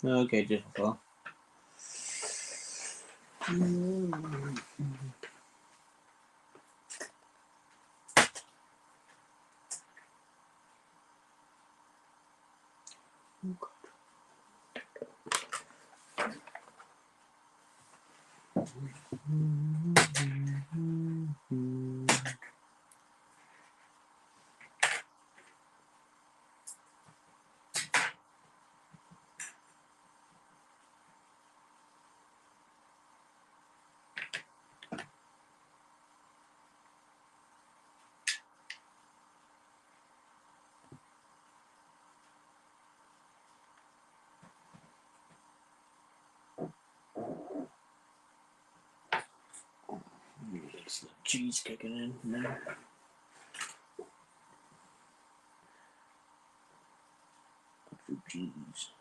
[SPEAKER 2] Okay, Jennifer. Cheese kicking in there. Jeez.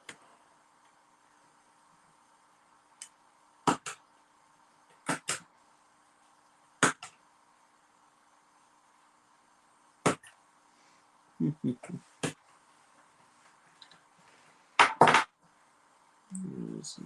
[SPEAKER 2] Let's see.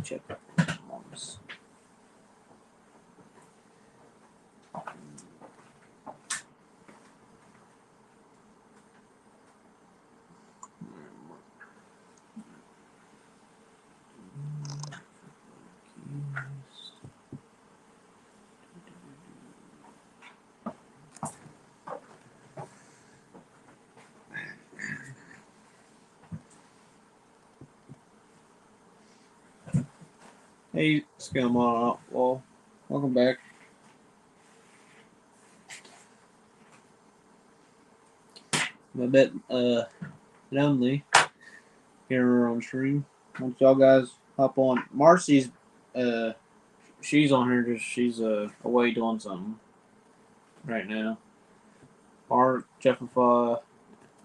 [SPEAKER 2] Check once. Hey, Scum well, welcome back. I'm a bit lonely here on stream. Once y'all guys hop on, Marcy's she's on here just she's away doing something right now. Art, Jeffifa,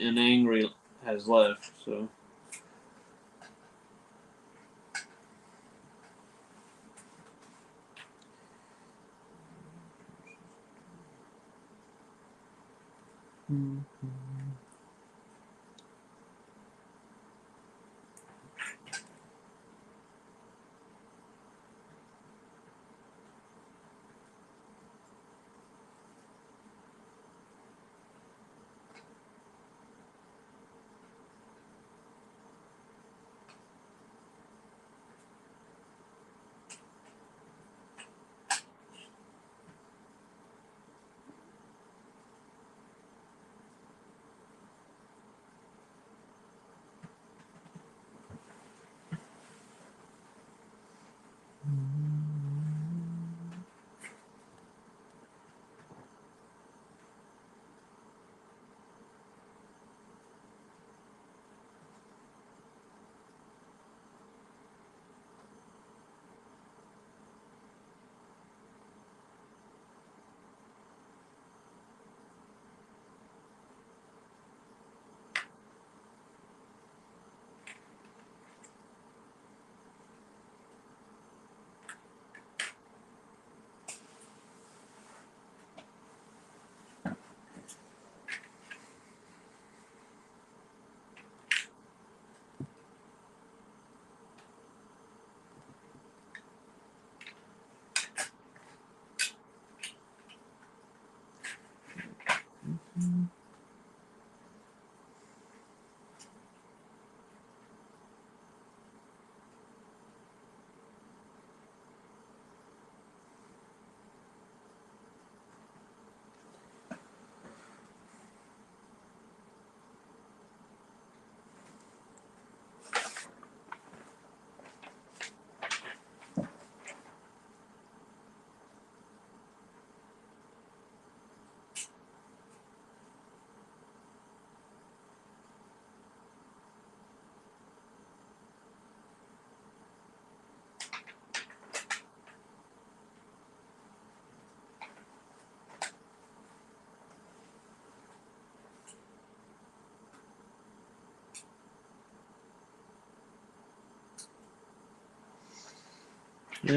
[SPEAKER 2] and Angry has left, so Yeah,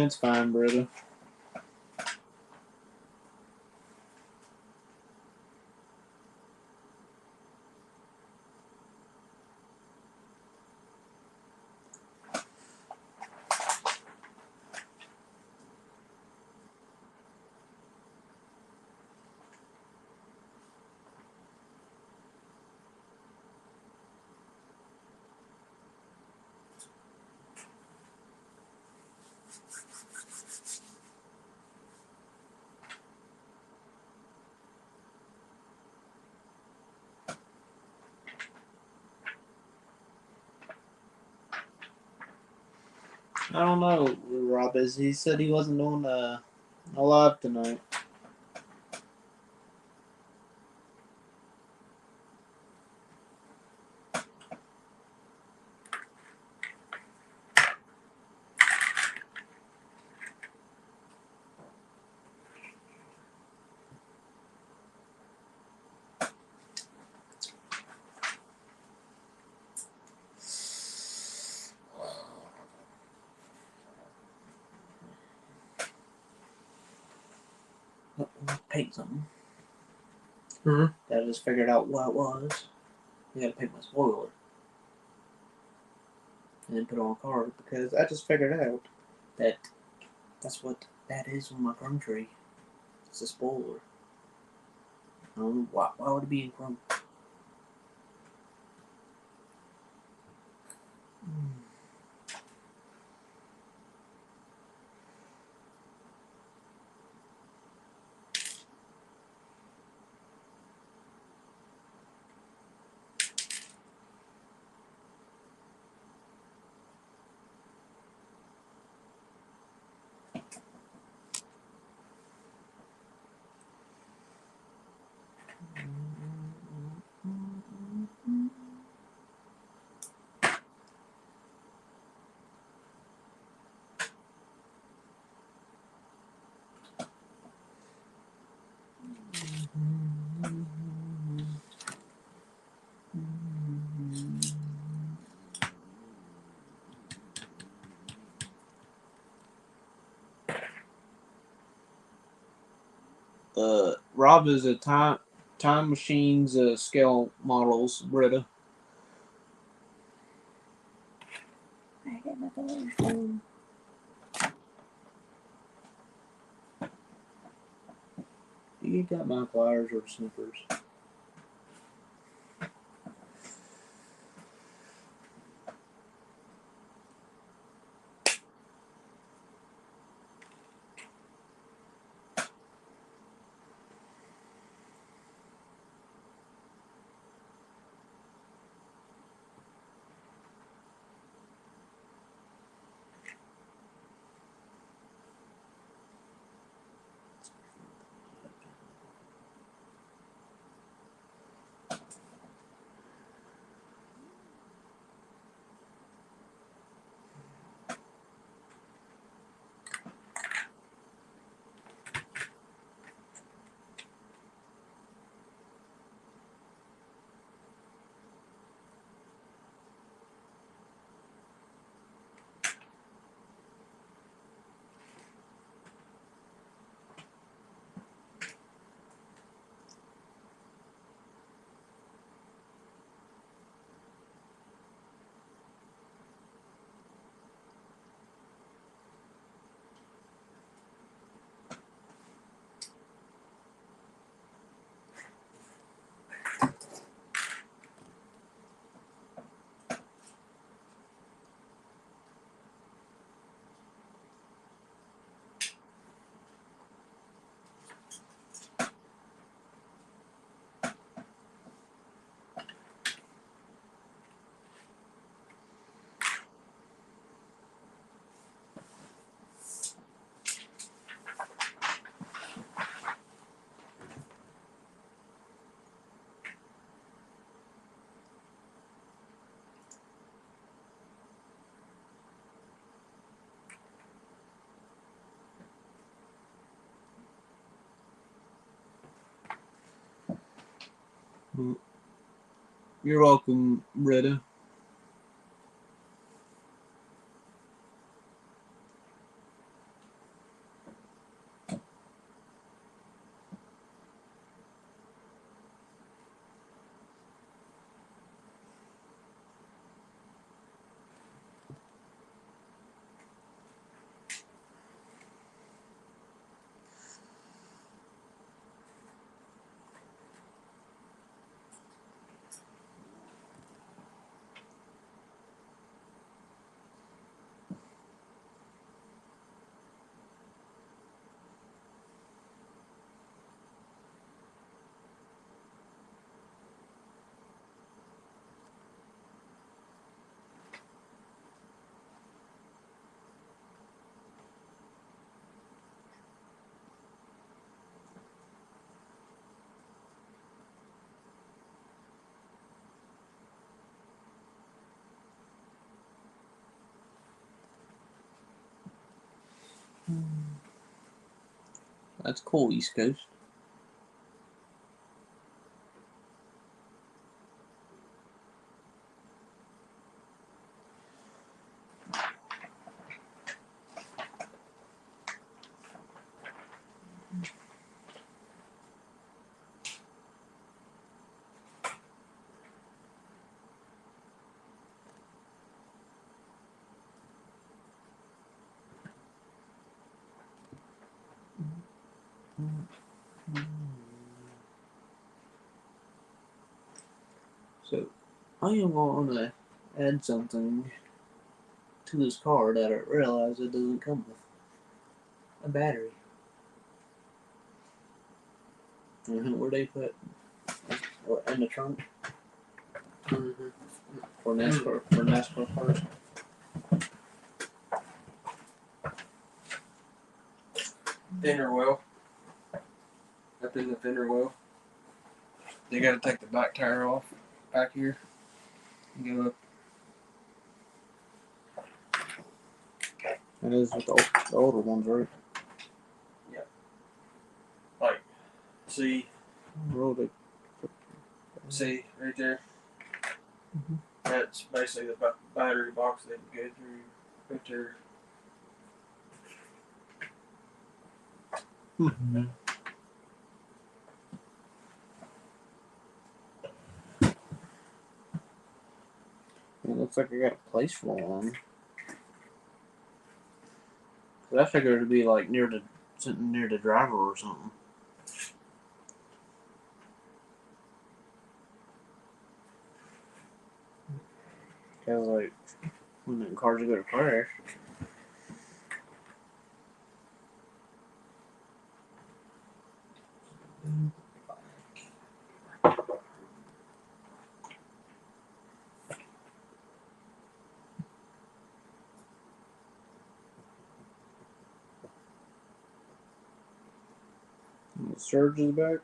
[SPEAKER 2] it's fine, brother. I don't know, Rob. He said he wasn't doing a live tonight. Paint something. I just figured out what it was. I gotta paint my spoiler. And then put it on a card because I just figured out that that's what that is on my Chrome tree. It's a spoiler. I don't know why would it be in Chrome? Rob is a time Time Machines scale models, Britta. You got my pliers or snippers? You're welcome, Britta. That's cool, East Coast. So, I am going to add something to this car that I realize it doesn't come with a battery. Where they put in the trunk for NASCAR cars.
[SPEAKER 1] Fender well. Up in the fender well. They gotta take the back tire off back here. And go up.
[SPEAKER 2] That is with the older ones, right?
[SPEAKER 1] Like, see
[SPEAKER 2] See.
[SPEAKER 1] right there?
[SPEAKER 2] Mhm.
[SPEAKER 1] That's basically the battery box they can go through right there.
[SPEAKER 2] Looks like I got a place for one. I figured it'd be like sitting near the driver or something. Cause like when the cars are gonna crash. And the surge is back.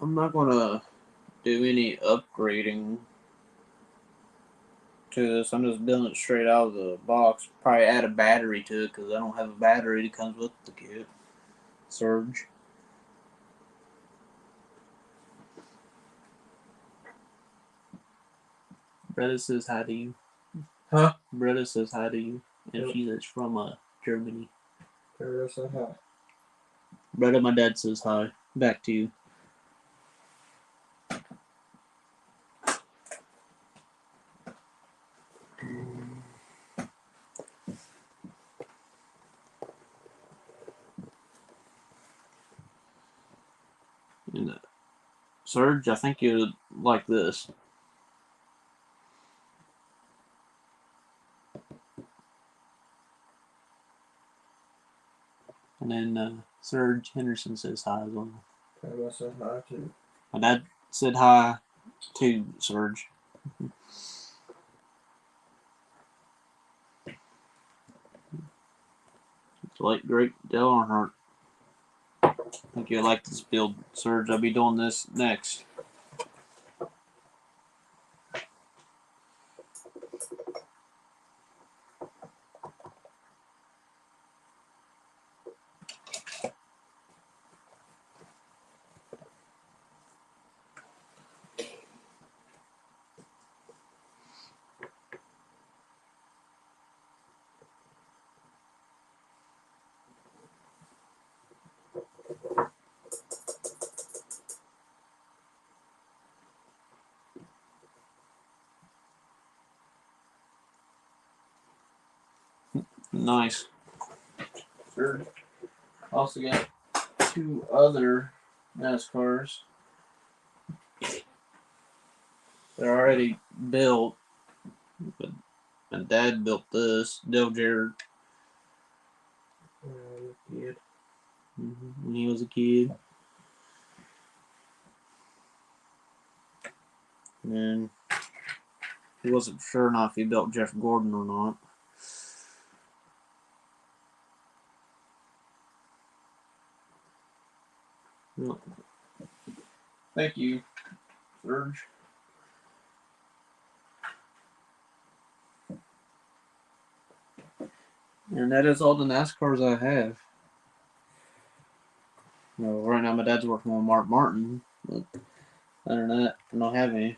[SPEAKER 2] I'm not gonna do any upgrading to this. I'm just building it straight out of the box. Probably add a battery to it because I don't have a battery that comes with the kit. Surge. Bretta says hi to you.
[SPEAKER 1] Huh?
[SPEAKER 2] Bretta says hi to you. And
[SPEAKER 1] Yep.
[SPEAKER 2] she's from Germany.
[SPEAKER 1] Paris, hi.
[SPEAKER 2] Bretta, my dad says hi. Back to you. And, Surge, I think you'd like this. And then Surge Henderson says hi as well.
[SPEAKER 1] Paris, said hi too.
[SPEAKER 2] My dad said hi to Surge. It's like Great Dale Earnhardt. I think you'll like this build, Surge. I'll be doing this next. Nice. Surge. Also got two other NASCARs. They're already built, but my dad built this. Dale Jarrett
[SPEAKER 1] Kid.
[SPEAKER 2] when he was a kid. And he wasn't sure enough if he built Jeff Gordon or not. Well, thank you, Surge. And that is all the NASCARs I have. Well, right now my dad's working on Mark Martin, but other than that, I don't have any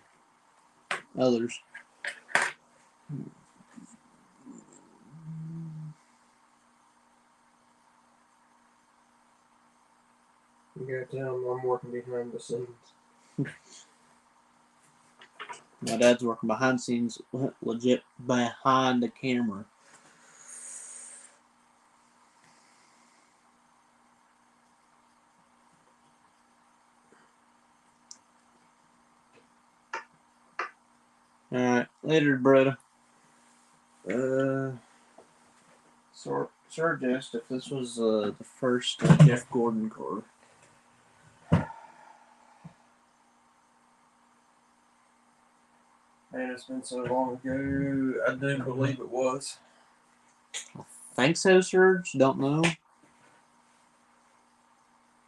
[SPEAKER 2] others.
[SPEAKER 1] You gotta tell him I'm working behind the scenes.
[SPEAKER 2] My dad's working behind the scenes, legit behind the camera. Alright, later, Bretta. Sarge asked if this was the first Jeff Gordon car.
[SPEAKER 1] Man, it's been so long ago. I do believe it was.
[SPEAKER 2] Think so, Surge? Don't know.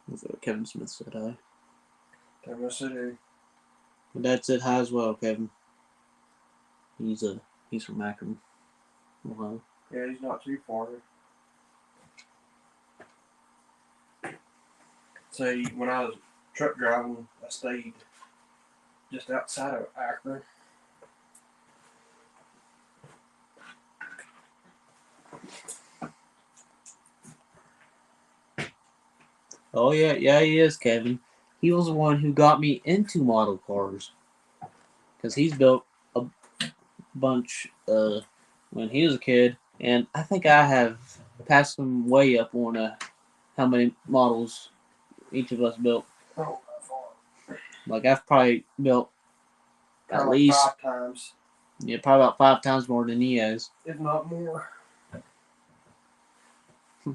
[SPEAKER 2] That's what Kevin Smith said hi.
[SPEAKER 1] Kevin City.
[SPEAKER 2] My dad said hi as well, Kevin. He's from Akron, Ohio.
[SPEAKER 1] Yeah, he's not too far. So when I was truck driving, I stayed just outside of Akron.
[SPEAKER 2] Oh yeah, he is, Kevin. He was the one who got me into model cars. Because he's built a bunch when he was a kid, and I think I have passed him way up on how many models each of us built.
[SPEAKER 1] Oh, that far.
[SPEAKER 2] Like I've probably built at
[SPEAKER 1] Probably
[SPEAKER 2] least
[SPEAKER 1] 5 times,
[SPEAKER 2] probably about 5 times more than he has.
[SPEAKER 1] if not more.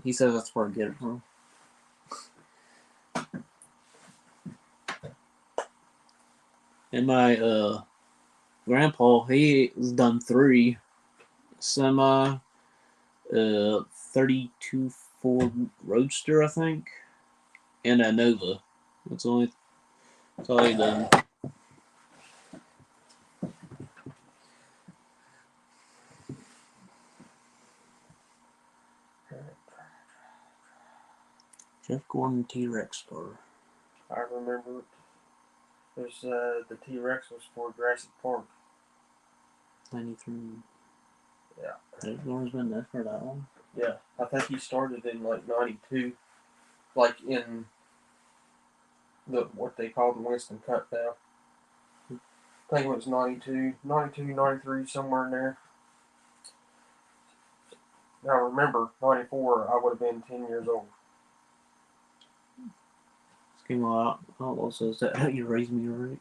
[SPEAKER 2] He says that's where I get it from. And my grandpa, he's done 3 semi, 32 Ford Roadster, I think, and a Nova. That's all he done. Jeff Gordon T-Rex car.
[SPEAKER 1] I remember it. There's the T-Rex was for Jurassic Park.
[SPEAKER 2] 93.
[SPEAKER 1] Yeah.
[SPEAKER 2] Jeff Gordon's been there for that long.
[SPEAKER 1] Yeah, I think he started in like 92, like in what they call the Winston Cup now. I think it was 92, 93, somewhere in there. Now remember, 94, I would have been 10 years old.
[SPEAKER 2] Scheme Outlaw says that you raised me right.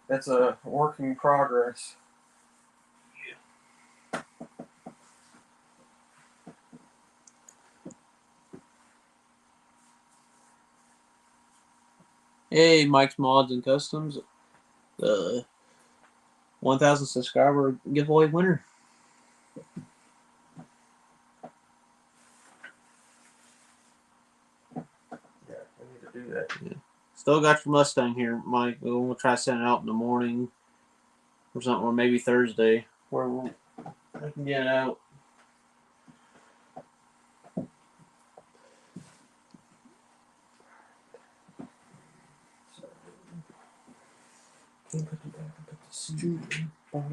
[SPEAKER 1] That's a work in progress.
[SPEAKER 2] Hey, Mike's Mods and Customs. The 1,000 subscriber giveaway winner.
[SPEAKER 1] Yeah, I need to do that.
[SPEAKER 2] Yeah. Still got your Mustang here, Mike. We'll try to send it out in the morning or something, or maybe Thursday, where I can get it out.
[SPEAKER 1] Can't put it back, I put the seat back.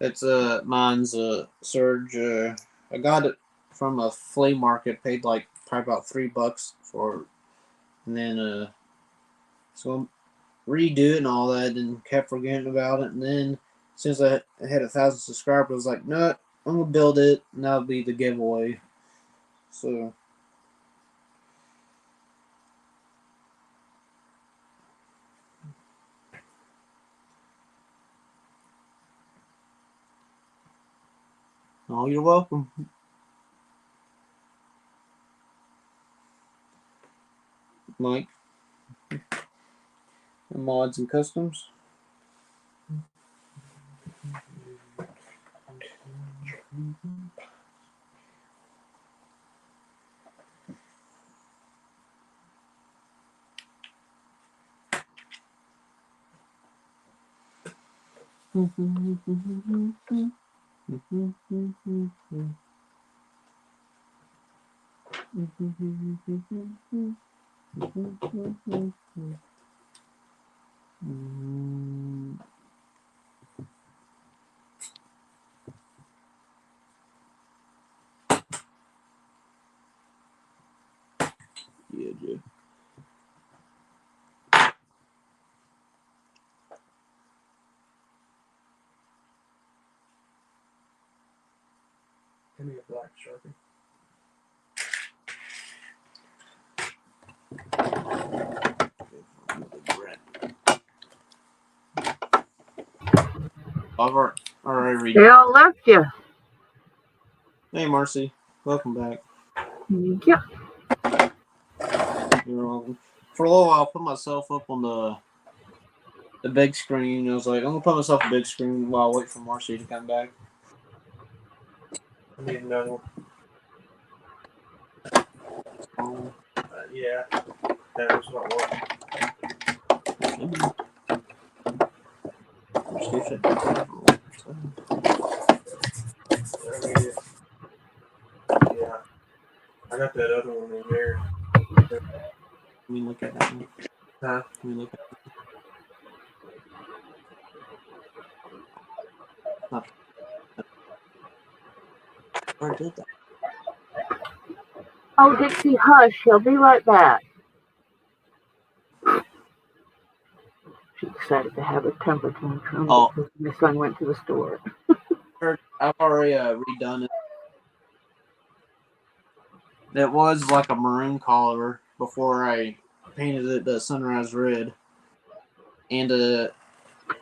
[SPEAKER 2] It's mine's Surge. I got it from a flea market. Paid like probably about $3 for it, and then so redo it and all that, and kept forgetting about it. And then since I had 1,000 subscribers, I was like, no, I'm gonna build it, and that'll be the giveaway. So. Oh, you're welcome. Mike. Mods and Customs. Yeah, Joe.
[SPEAKER 1] Give me a black Sharpie.
[SPEAKER 2] I've already
[SPEAKER 6] They all left you.
[SPEAKER 2] Hey, Marcy. Welcome back.
[SPEAKER 6] Yep.
[SPEAKER 2] You're welcome. For a little while, I put myself up on the big screen. I was like, I'm gonna put myself on the big screen while I wait for Marcy to come back.
[SPEAKER 1] I need another one. Yeah, that was not working.
[SPEAKER 2] See if it-
[SPEAKER 1] I need it. Yeah, I got that other one in there.
[SPEAKER 2] Let me look at that one.
[SPEAKER 1] Huh?
[SPEAKER 2] Let me look at that. Where did that?
[SPEAKER 6] Oh, Dixie, hush. She'll be right back. She decided to have a temper tantrum
[SPEAKER 2] Oh.
[SPEAKER 6] because my son went to the store.
[SPEAKER 2] I've already redone it. It was like a maroon collar before I painted it the sunrise red, and the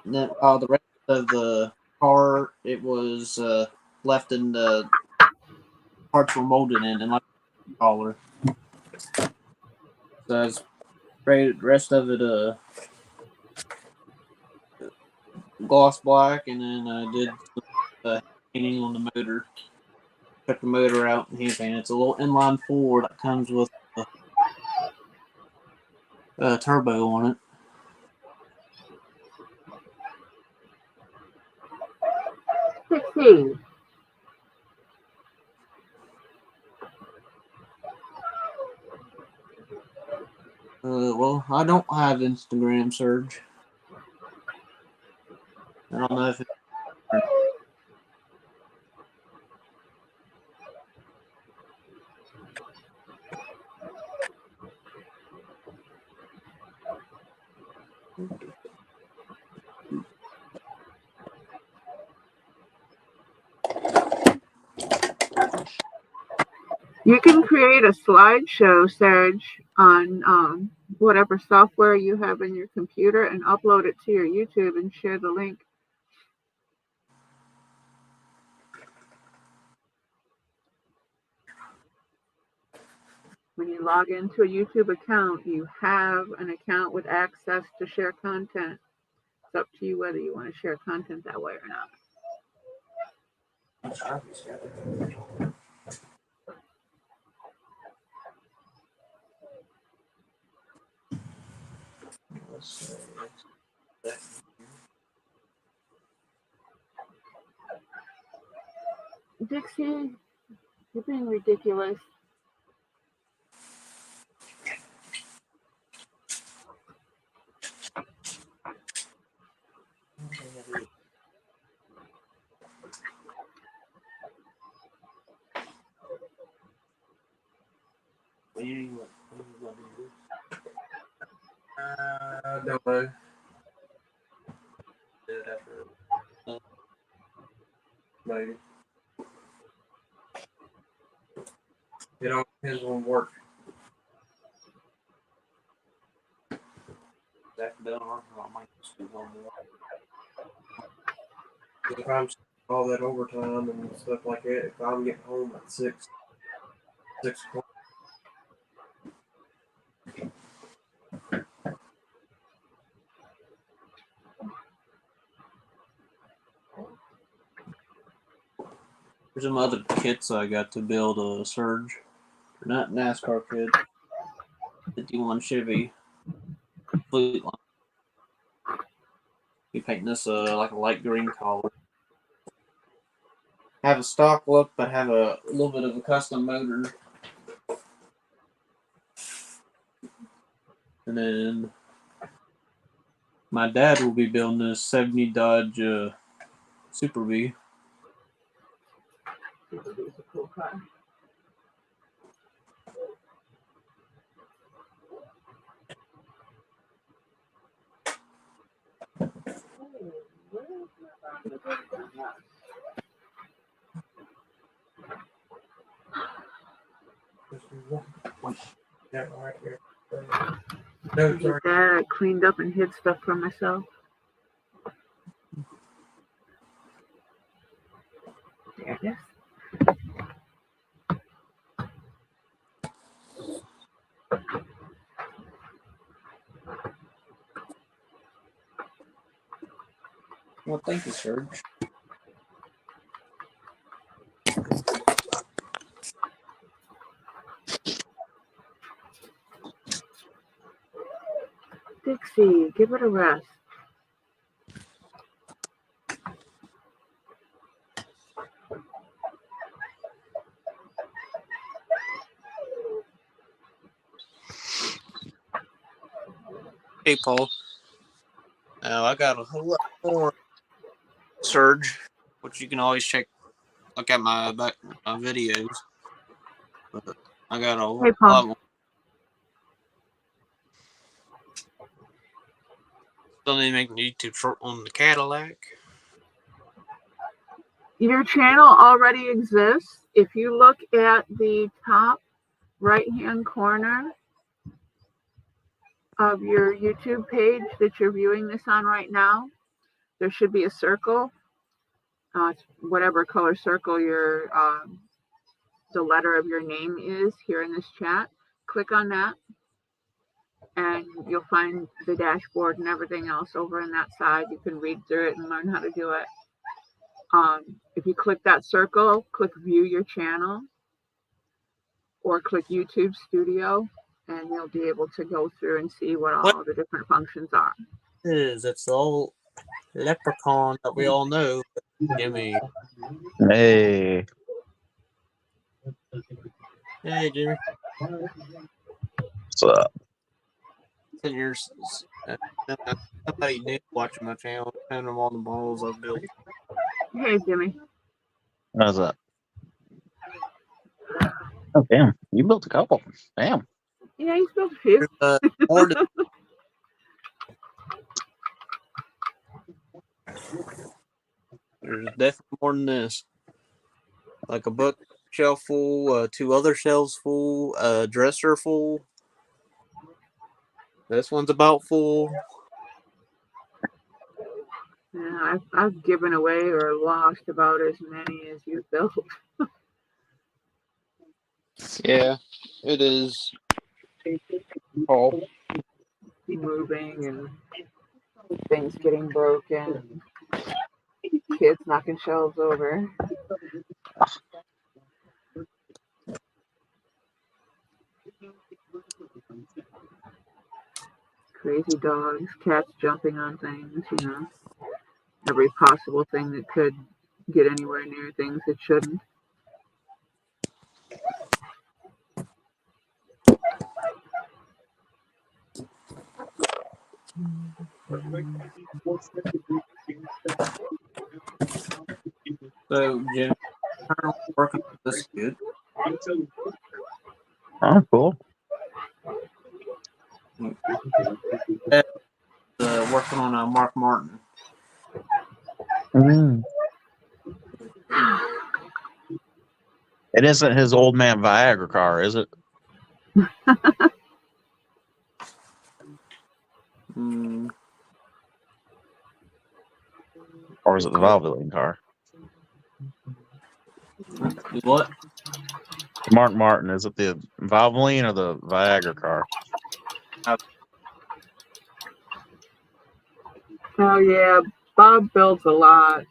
[SPEAKER 2] rest of the car it was left in the parts were molded in and like a collar. So I sprayed the rest of it gloss black, and then I did painting on the motor. Took the motor out and hand painted. It's a little inline four that comes with a turbo on it.
[SPEAKER 6] Dixie.
[SPEAKER 2] Well, I don't have Instagram, Serge. I don't know if it's
[SPEAKER 6] You can create a slideshow, Serge, on whatever software you have in your computer and upload it to your YouTube and share the link. When you log into a YouTube account, you have an account with access to share content. It's up to you whether you want to share content that way or not. Dixie, you're being ridiculous.
[SPEAKER 1] Don't know. Maybe. It all depends on work. If I'm all that overtime and stuff like that, if I'm getting home at 6 o'clock.
[SPEAKER 2] There's some other kits I got to build a Surge. Not NASCAR kit. 51 Chevy Fleet Line. Be painting this like a light green color. Have a stock look, but have a little bit of a custom motor. And then my dad will be building this 70 Dodge Super V.
[SPEAKER 6] It's a cool car.
[SPEAKER 1] Yeah, right here. No,
[SPEAKER 6] Get
[SPEAKER 1] sorry.
[SPEAKER 6] that cleaned up and hid stuff for myself. There it is.
[SPEAKER 2] Well, thank you, Serge.
[SPEAKER 6] Dixie, give it a rest.
[SPEAKER 2] Hey, Paul. Now, I got a whole lot more Surge, which you can always look at my videos. But I got a
[SPEAKER 6] Hey, Paul.
[SPEAKER 2] lot more. Still need to make a YouTube short on the Cadillac.
[SPEAKER 6] Your channel already exists. If you look at the top right-hand corner of your YouTube page that you're viewing this on right now, there should be a circle. Whatever color circle the letter of your name is here in this chat. Click on that, and you'll find the dashboard and everything else over on that side. You can read through it and learn how to do it. If you click that circle, click View Your Channel, or click YouTube Studio, and you'll be able to go through and see what all the different functions are.
[SPEAKER 2] It's the old leprechaun that we all know. Jimmy.
[SPEAKER 7] Hey.
[SPEAKER 2] Hey, Jimmy.
[SPEAKER 7] What's up?
[SPEAKER 2] Sitting here, somebody new watching my channel, telling them all the models I've built.
[SPEAKER 6] Hey, Jimmy.
[SPEAKER 7] How's that? Oh, damn. You built a couple. Damn.
[SPEAKER 6] Yeah, he's built a few.
[SPEAKER 2] More to, there's definitely more than this. Like a bookshelf full, 2 other shelves full, a dresser full. This one's about full.
[SPEAKER 6] Yeah, I've given away or lost about as many as you've built.
[SPEAKER 2] Yeah, it is. Paul.
[SPEAKER 6] Moving and things getting broken. Kids knocking shelves over. Crazy dogs, cats jumping on things, every possible thing that could get anywhere near things it shouldn't.
[SPEAKER 2] So, Jim, working on this good.
[SPEAKER 7] Oh, cool.
[SPEAKER 2] Working on Mark Martin.
[SPEAKER 7] Mm. It isn't his old man Viagra car, is it? Or is it the Valvoline car?
[SPEAKER 2] What?
[SPEAKER 7] Mark Martin, is it the Valvoline or the Viagra car?
[SPEAKER 6] Oh yeah, Bob builds a lot.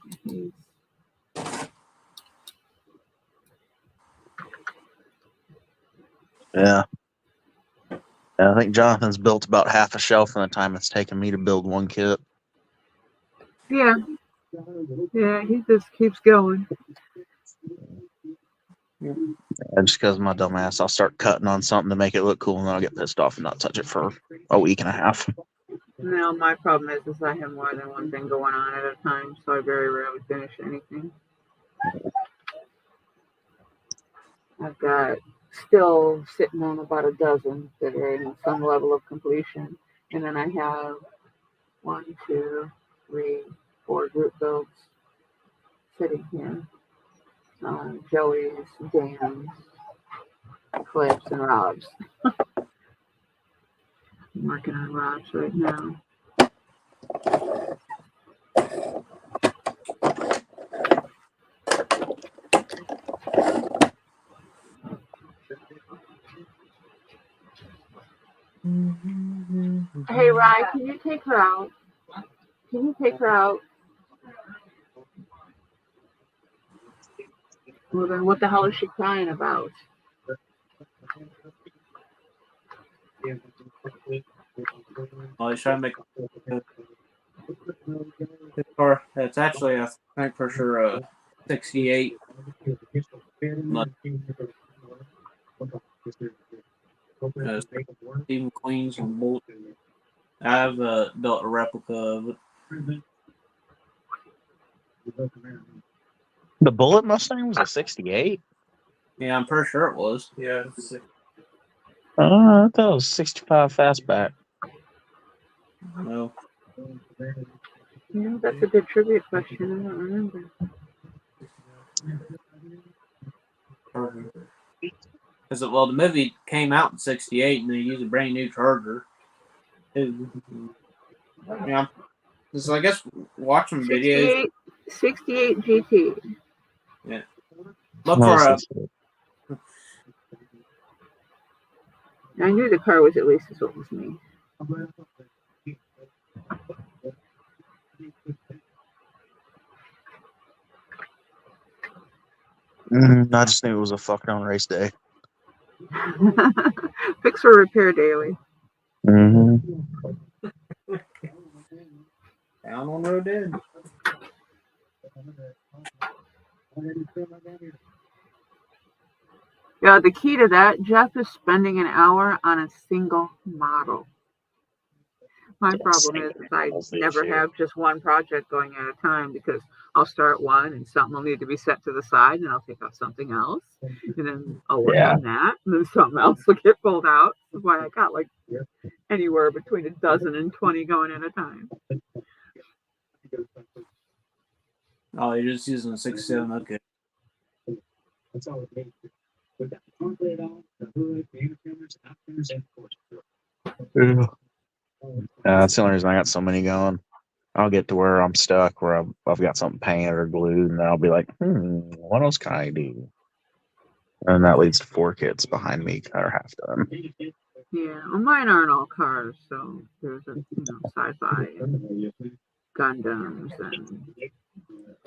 [SPEAKER 7] Yeah. I think Jonathan's built about half a shelf in the time it's taken me to build one kit.
[SPEAKER 6] Yeah, he just keeps going.
[SPEAKER 7] And just because of my dumb ass, I'll start cutting on something to make it look cool, and then I'll get pissed off and not touch it for a week and a half.
[SPEAKER 6] No, my problem is I have more than one thing going on at a time, so I very rarely finish anything. I've got still sitting on about a dozen that are in some level of completion, and then I have 1, 2, 3, 4 group builds sitting here. Joey's, Dan's, Cliff's, and Rob's. I'm working on Rob's right now. Hey, Rye, can you take her out? Can you take her out? Well, then what the hell is she crying about?
[SPEAKER 2] Well, he's trying to make his car. It's actually, I think for sure, 68. Stephen Queens and Bolt. I've built a replica of it.
[SPEAKER 7] The Bullet Mustang was a 68.
[SPEAKER 2] Yeah, I'm pretty sure it was.
[SPEAKER 1] Yeah, it's
[SPEAKER 7] I thought it was 65 fastback.
[SPEAKER 2] No.
[SPEAKER 6] Yeah, that's a good trivia question. I don't remember.
[SPEAKER 2] Because well, the movie came out in '68, and they used a brand new Charger. Yeah, so I guess watching videos.
[SPEAKER 6] 68 GT.
[SPEAKER 2] Yeah. Look for a.
[SPEAKER 6] I knew the car was at least as old as me.
[SPEAKER 7] I just knew it was a fucking on race day.
[SPEAKER 6] Fix or repair daily.
[SPEAKER 7] Mm-hmm.
[SPEAKER 2] Down on road dead.
[SPEAKER 6] Yeah, the key to that, Jeff, is spending an hour on a single model. My problem is I never have just one project going at a time because I'll start one and something will need to be set to the side and I'll take out something else and then I'll work on that and then something else will get pulled out. That's why I got like anywhere between a dozen and 20 going at a time.
[SPEAKER 2] Oh, you're just using a 67. Okay.
[SPEAKER 8] That's all it needs. With that front lid on, the hood, the interference, afterwards, and of course.
[SPEAKER 7] Yeah. That's the only reason I got so many going. I'll get to where I'm stuck, where I've got something painted or glued, and I'll be like, what else can I do? And that leads to 4 kits behind me that are half done.
[SPEAKER 6] Yeah, well, mine aren't all cars, so there's a sci-fi and Gundams and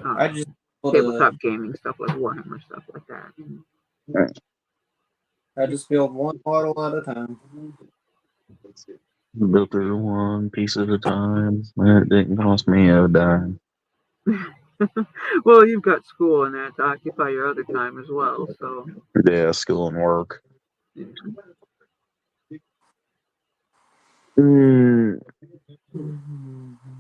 [SPEAKER 2] I just
[SPEAKER 6] tabletop gaming stuff like Warhammer stuff like that.
[SPEAKER 2] I just build one model at a time.
[SPEAKER 7] Built her one piece at a time. It didn't cost me a dime.
[SPEAKER 6] Well, you've got school and that to occupy your other time as well, so.
[SPEAKER 7] Yeah, school and work.
[SPEAKER 6] Yeah.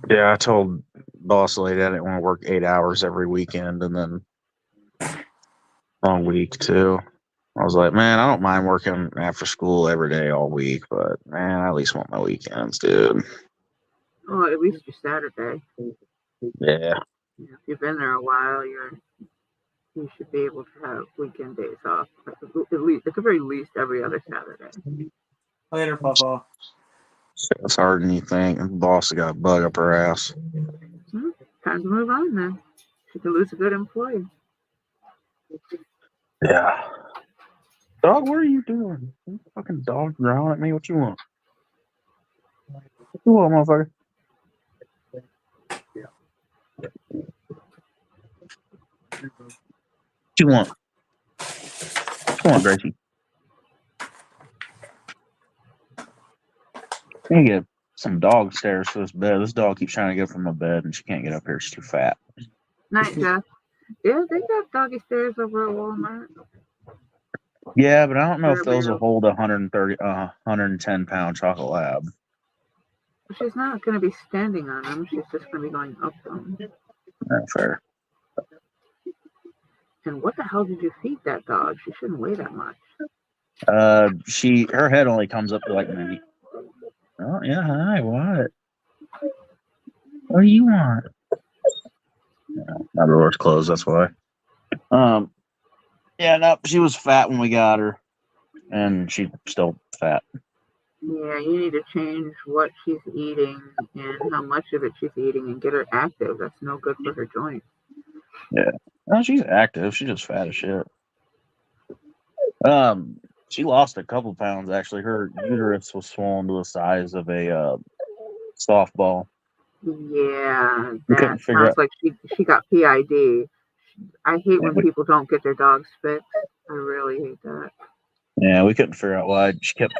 [SPEAKER 7] Yeah, I told boss lady I didn't want to work 8 hours every weekend and then long week too. I was like, man, I don't mind working after school every day all week, but man, I at least want my weekends, dude.
[SPEAKER 6] Oh, at least your Saturday.
[SPEAKER 7] Yeah.
[SPEAKER 6] If you've been there a while, you should be able to have weekend days off. At the very least, every other Saturday.
[SPEAKER 2] Later, Papa.
[SPEAKER 7] It's harder than you think. The boss got a bug up her ass.
[SPEAKER 6] Time to move on then. She could lose a good employee.
[SPEAKER 7] Yeah. Dog, what are you doing? You fucking dog growling at me. What you want? What you want, motherfucker? What you want? What you want, Gracie? I need to get some dog stairs for this bed. This dog keeps trying to get from my bed and she can't get up here. She's too fat.
[SPEAKER 6] Night, Jeff. Yeah, they got doggy stairs over at Walmart.
[SPEAKER 7] Yeah, but I don't know if those will hold 110 pound chocolate lab.
[SPEAKER 6] She's not going to be standing on them. She's just going to be going up them.
[SPEAKER 7] That's fair.
[SPEAKER 6] And what the hell did you feed that dog? She shouldn't weigh that much.
[SPEAKER 7] Her head only comes up to like maybe. Oh yeah, hi. What? What do you want? No, my door's closed. That's why. Yeah, no, she was fat when we got her, and she's still fat.
[SPEAKER 6] Yeah, you need to change what she's eating and how much of it she's eating and get her active. That's no good for her joints.
[SPEAKER 7] Yeah. No, she's active. She's just fat as shit. She lost a couple pounds, actually. Her uterus was swollen to the size of a softball.
[SPEAKER 6] Yeah, that sounds like she got PID. I hate when people don't get their dogs fixed. I really hate that.
[SPEAKER 7] Yeah, we couldn't figure out why she kept.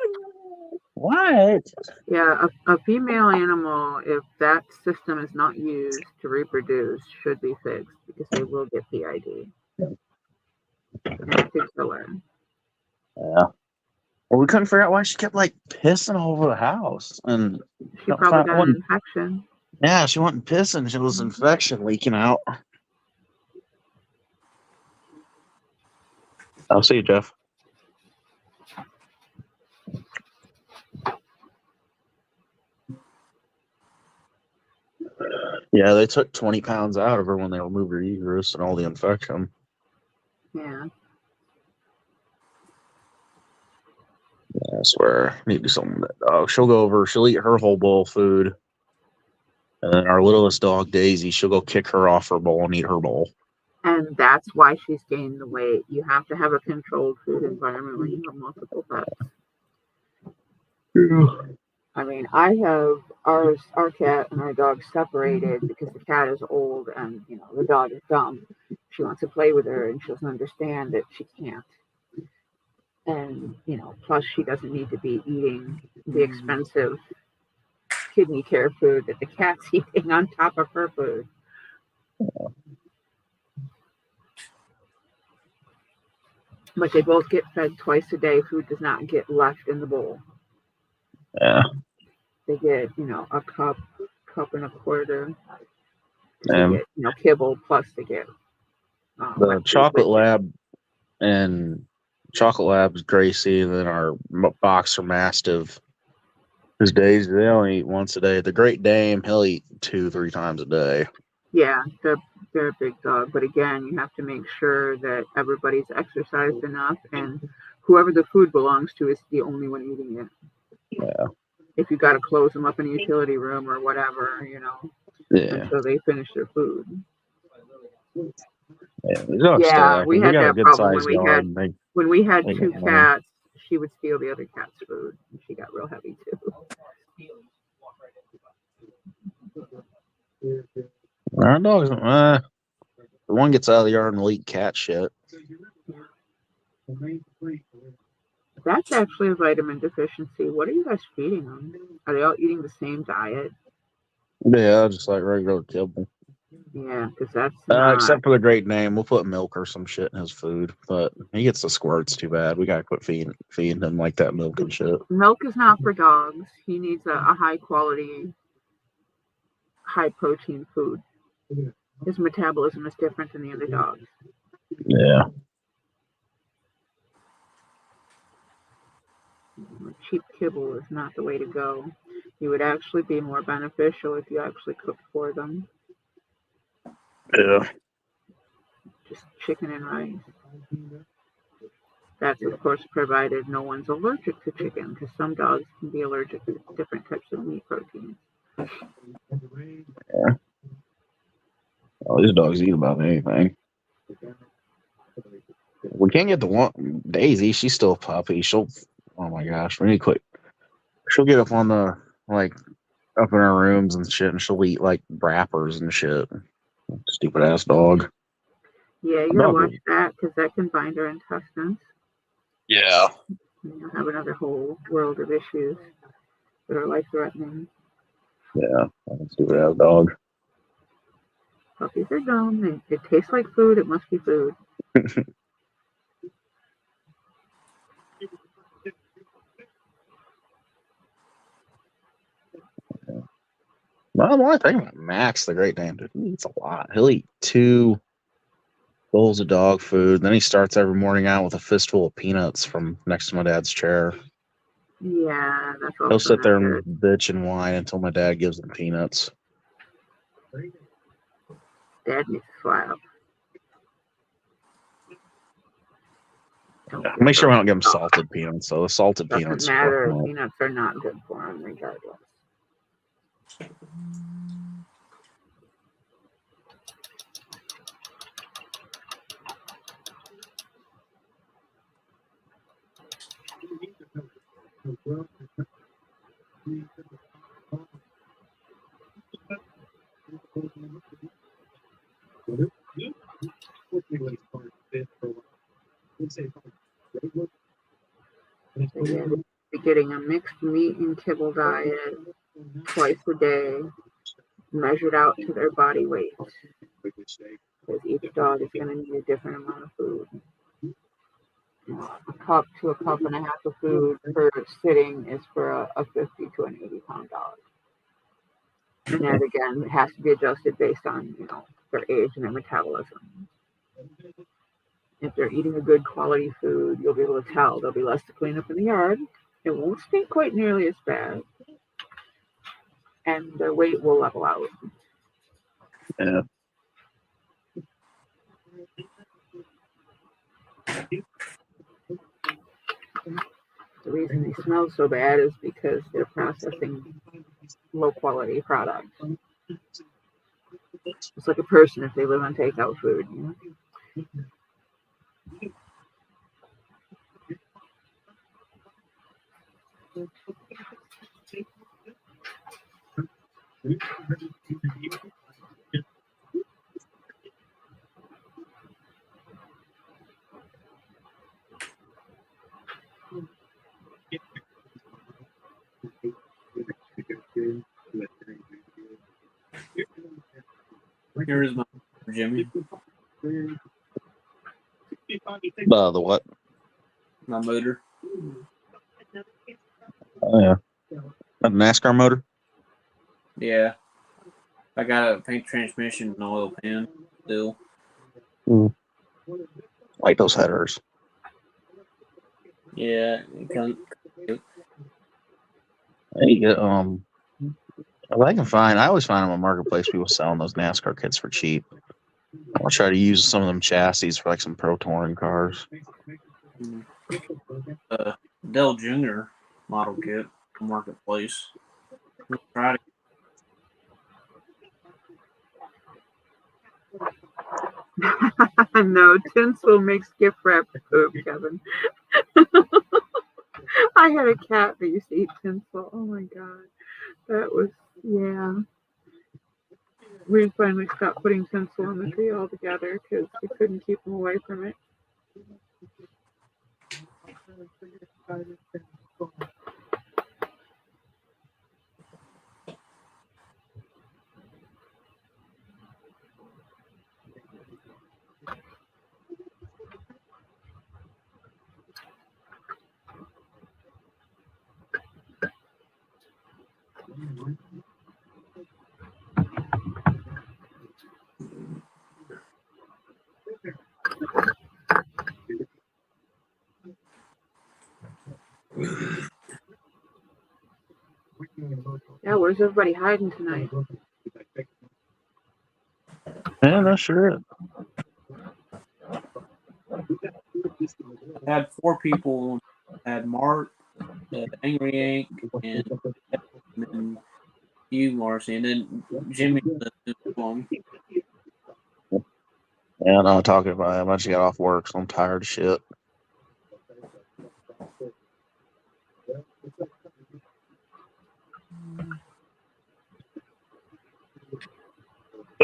[SPEAKER 7] What?
[SPEAKER 6] Yeah, a female animal, if that system is not used to reproduce, should be fixed because they will get PID. And it takes a learn.
[SPEAKER 7] Yeah. Well, we couldn't figure out why she kept like pissing all over the house, and
[SPEAKER 6] She probably got an infection.
[SPEAKER 7] yeah, she wasn't pissing; she was infection leaking out. I'll see you, Jeff. Yeah, they took 20 pounds out of her when they removed her uterus and all the infection.
[SPEAKER 6] Yeah.
[SPEAKER 7] Yeah, I swear, I need to do something with that dog. She'll go over, she'll eat her whole bowl of food. And then our littlest dog, Daisy, she'll go kick her off her bowl and eat her bowl.
[SPEAKER 6] And that's why she's gained the weight. You have to have a controlled food environment when you have multiple pets.
[SPEAKER 7] Yeah.
[SPEAKER 6] I mean, I have our cat and our dog separated because the cat is old and, you know, the dog is dumb. She wants to play with her and she doesn't understand that she can't. And, you know, plus she doesn't need to be eating the expensive kidney care food that the cat's eating on top of her food. But they both get fed twice a day. Food does not get left in the bowl.
[SPEAKER 7] Yeah.
[SPEAKER 6] They get, you know, a cup and a quarter. They
[SPEAKER 7] And
[SPEAKER 6] get, you know, kibble plus they get
[SPEAKER 7] the chocolate lab and chocolate lab's Gracie, and then our boxer mastiff is Daisy. They only eat once a day. The Great Dane, he'll eat 2-3 times a day.
[SPEAKER 6] Yeah, they're a big dog, but again, you have to make sure that everybody's exercised enough, and whoever the food belongs to is the only one eating it.
[SPEAKER 7] Yeah.
[SPEAKER 6] If you got to close them up in a utility room or whatever, you know, until they finish their food.
[SPEAKER 7] Yeah,
[SPEAKER 6] we had that problem when we had
[SPEAKER 7] they
[SPEAKER 6] 2 cats. She would steal the other cat's food, and she got real heavy too.
[SPEAKER 7] Our dogs, the one gets out of the yard and will eat cat shit.
[SPEAKER 6] That's actually a vitamin deficiency. What are you guys feeding them? Are they all eating the same diet?
[SPEAKER 7] Yeah, just like regular kibble.
[SPEAKER 6] Yeah, because that's not...
[SPEAKER 7] except for the Great Dane, we'll put milk or some shit in his food, but he gets the squirts. Too bad. We gotta quit feeding him like that milk and shit.
[SPEAKER 6] Milk is not for dogs. He needs a high quality, high protein food. His metabolism is different than the other dogs.
[SPEAKER 7] Yeah.
[SPEAKER 6] Cheap kibble is not the way to go. It would actually be more beneficial if you actually cooked for them.
[SPEAKER 7] Yeah.
[SPEAKER 6] Just chicken and rice. That's, of course, provided no one's allergic to chicken, because some dogs can be allergic to different types of meat proteins.
[SPEAKER 7] Yeah. Oh, these dogs eat about anything. We can't get the one Daisy. She's still a puppy. Oh my gosh, we need to quit. She'll get up on the up in our rooms and shit, and she'll eat like wrappers and shit. Stupid ass dog.
[SPEAKER 6] Yeah, you gotta watch that because that can bind her intestines.
[SPEAKER 7] Yeah.
[SPEAKER 6] You'll have another whole world of issues that are life threatening.
[SPEAKER 7] Yeah, stupid ass dog.
[SPEAKER 6] Puppies are dumb. It tastes like food. It must be food.
[SPEAKER 7] Well, the only thing about Max, the Great Dane, he eats a lot. He'll eat 2 bowls of dog food. Then he starts every morning out with a fistful of peanuts from next to my dad's chair.
[SPEAKER 6] Yeah, that's all.
[SPEAKER 7] He'll sit there and bitch and whine until my dad gives him peanuts.
[SPEAKER 6] Dad needs to slap.
[SPEAKER 7] Yeah, make sure we don't give him salted peanuts. So the salted peanuts.
[SPEAKER 6] Doesn't matter. Peanuts are not good for him, regardless. So yeah, they'd be getting a mixed meat and kibble diet twice a day, measured out to their body weight. Because each dog is going to need a different amount of food. A cup to a cup and a half of food per sitting is for a 50 to an 80-pound dog. And that again has to be adjusted based on, you know, their age and their metabolism. If they're eating a good quality food, you'll be able to tell. There'll be less to clean up in the yard. It won't stink quite nearly as bad. And their weight will level out.
[SPEAKER 7] Yeah.
[SPEAKER 6] The reason they smell so bad is because they're processing low quality products. It's like a person if they live on takeout food, you know?
[SPEAKER 2] Here's my Jimmy.
[SPEAKER 7] The what?
[SPEAKER 2] My motor.
[SPEAKER 7] Oh yeah. A NASCAR motor?
[SPEAKER 2] Yeah. I got a paint transmission and oil pan still.
[SPEAKER 7] Like those headers.
[SPEAKER 2] Yeah. It comes,
[SPEAKER 7] Hey, if I can find, I always find them on Marketplace people selling those NASCAR kits for cheap. I'll try to use some of them chassis for like some Pro Touring cars.
[SPEAKER 2] Dell Jr. model kit on Marketplace. Try to
[SPEAKER 6] No, tinsel makes gift wrap poop, Kevin. I had a cat that used to eat tinsel. Oh my god. That was, yeah. We finally stopped putting tinsel on the tree altogether because we couldn't keep them away from it. Yeah, where's everybody hiding tonight?
[SPEAKER 7] Yeah, no, sure.
[SPEAKER 2] I had 4 people. I had Mark, Angry Ink, and then you, Marcy, and then Jimmy.
[SPEAKER 7] Yeah, no, I'm talking about him. I just got off work, so I'm tired of shit.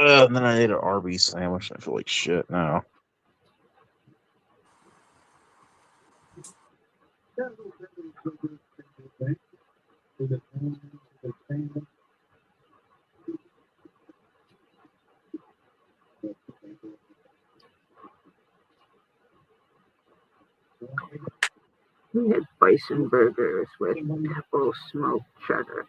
[SPEAKER 7] And then I ate an Arby's sandwich. I feel like shit now.
[SPEAKER 6] We had bison burgers with apple smoked cheddar.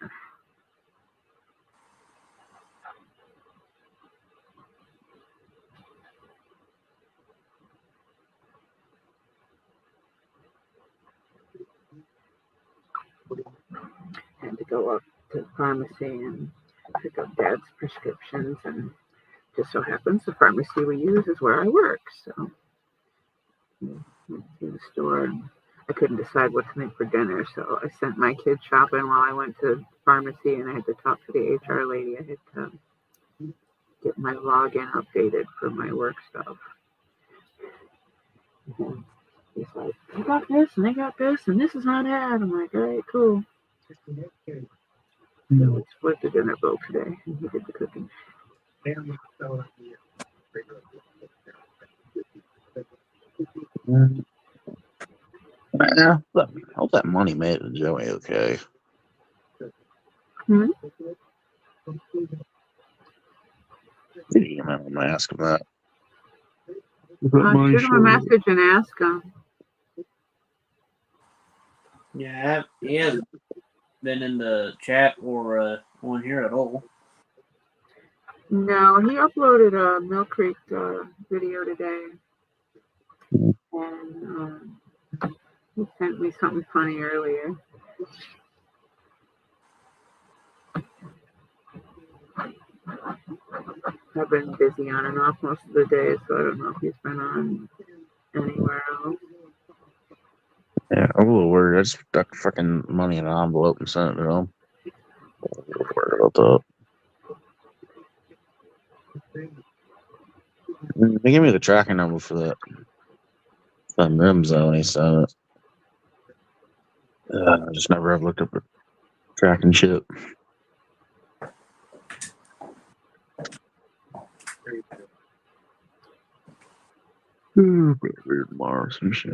[SPEAKER 6] Had to go up to the pharmacy and pick up Dad's prescriptions, and just so happens the pharmacy we use is where I work. So went to the store and I couldn't decide what to make for dinner, so I sent my kids shopping while I went to the pharmacy, and I had to talk to the HR lady. I had to get my login updated for my work stuff. And he's like, I got this and I got this and this is not ad. I'm like, all right, cool. So we split the dinner bill today, and he did the cooking.
[SPEAKER 7] Yeah, I hope that money made it to Joey okay.
[SPEAKER 6] Hmm?
[SPEAKER 7] Did you email him and ask him that?
[SPEAKER 6] Shoot him a message and ask him.
[SPEAKER 2] Yeah, he hasn't been in the chat or on here at all.
[SPEAKER 6] No, he uploaded a Mill Creek video today. And he sent me something funny earlier. I've been busy on and off most of the day, so I don't know if he's been on anywhere else.
[SPEAKER 7] Yeah, I'm a little worried. I just stuck fucking money in an envelope and sent it to him. I'm a little worried about that. They gave me the tracking number for that MIM zone. He sent it. I just never have looked up the tracking shit. Weird Mars and shit.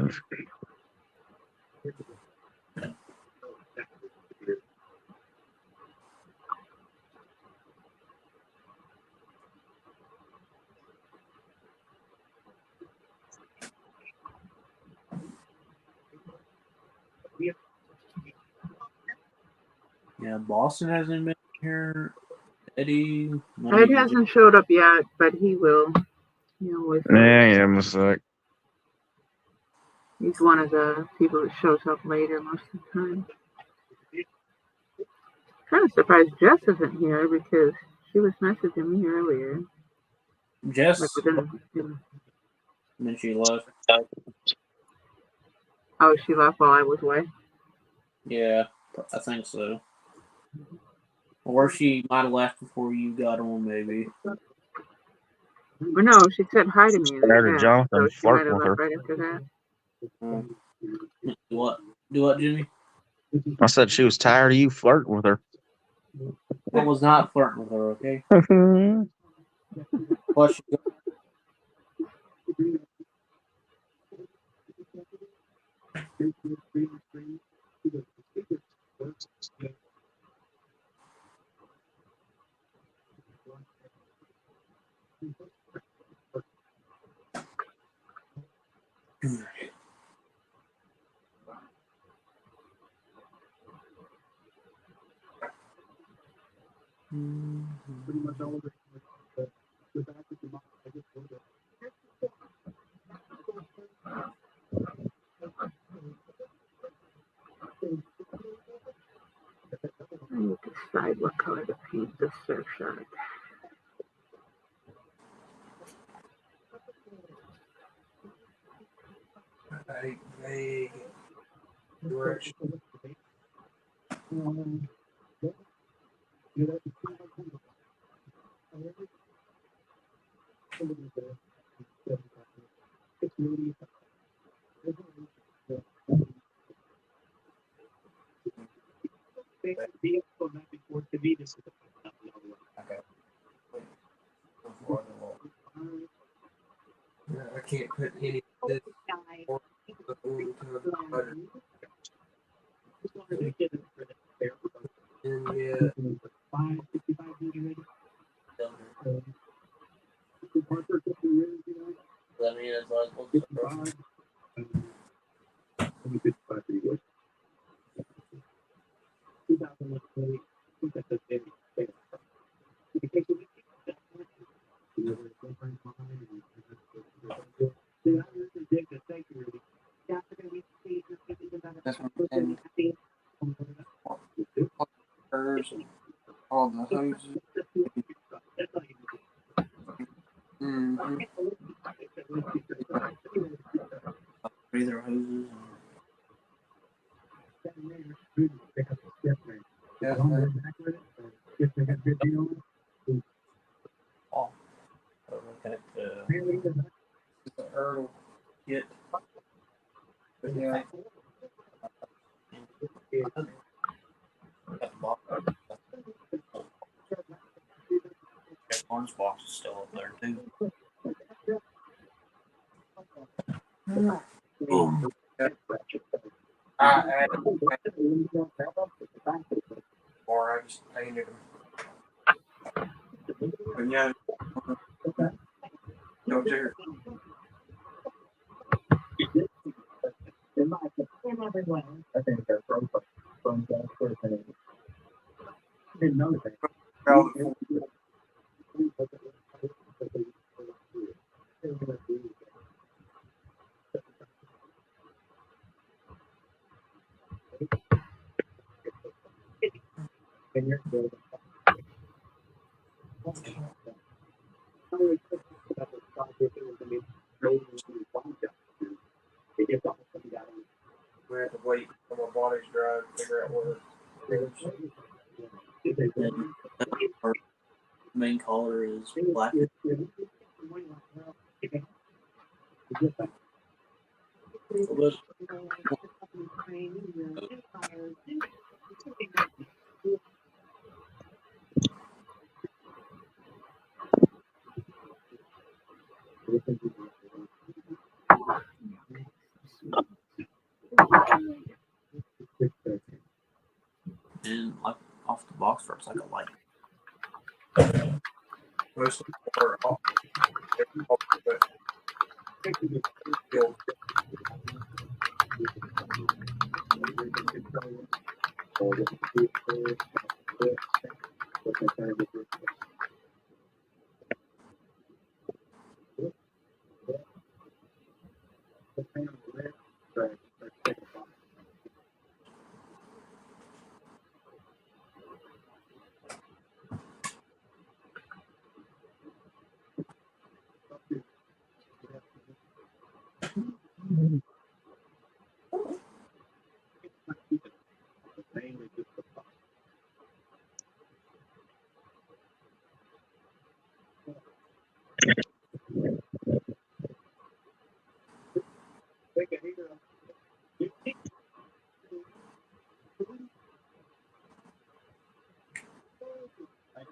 [SPEAKER 2] Yeah, Boston hasn't been here. Eddie.
[SPEAKER 6] Ed hasn't showed up yet, but he will. He always does.
[SPEAKER 7] Yeah, I'm just like,
[SPEAKER 6] He's one of the people that shows up later most of the time. Kind of surprised Jess isn't here because she was messaging me earlier.
[SPEAKER 2] Jess.
[SPEAKER 6] Like within,
[SPEAKER 2] And then she left.
[SPEAKER 6] oh, she left while I was away.
[SPEAKER 2] Yeah, I think so. Or she might have left before you got on, maybe.
[SPEAKER 6] Or no, she said hi to me in
[SPEAKER 7] tired
[SPEAKER 6] the
[SPEAKER 7] of
[SPEAKER 6] chat,
[SPEAKER 7] Jonathan
[SPEAKER 6] so she might
[SPEAKER 7] flirting
[SPEAKER 6] have
[SPEAKER 7] with
[SPEAKER 6] left
[SPEAKER 7] her.
[SPEAKER 6] right after that.
[SPEAKER 2] Do what? Do what, Jimmy?
[SPEAKER 7] I said she was tired of you flirting with her.
[SPEAKER 2] I was not flirting with her, okay? Plus,
[SPEAKER 6] I need to decide what color to paint this surf shirt.
[SPEAKER 1] Vague direction. I can't put any of this or yeah.
[SPEAKER 2] I mean, it's like, what's the problem? That's what I'm saying. Hers and all the hoses. Mm-hmm. Breather hoses. Yeah. Oh. Look at the hurdle kit. But yeah. Got the box. Orange box is still up there too. Boom.
[SPEAKER 1] I or I just painted them. But yeah, no Jared.
[SPEAKER 8] I think they're from that sort of thing. I didn't know that. And you're good.
[SPEAKER 1] We have to wait for my body's dry to figure out what it is.
[SPEAKER 2] And our main color is black. But and like off the box art, it's like a light.
[SPEAKER 1] Most of them are off, but still,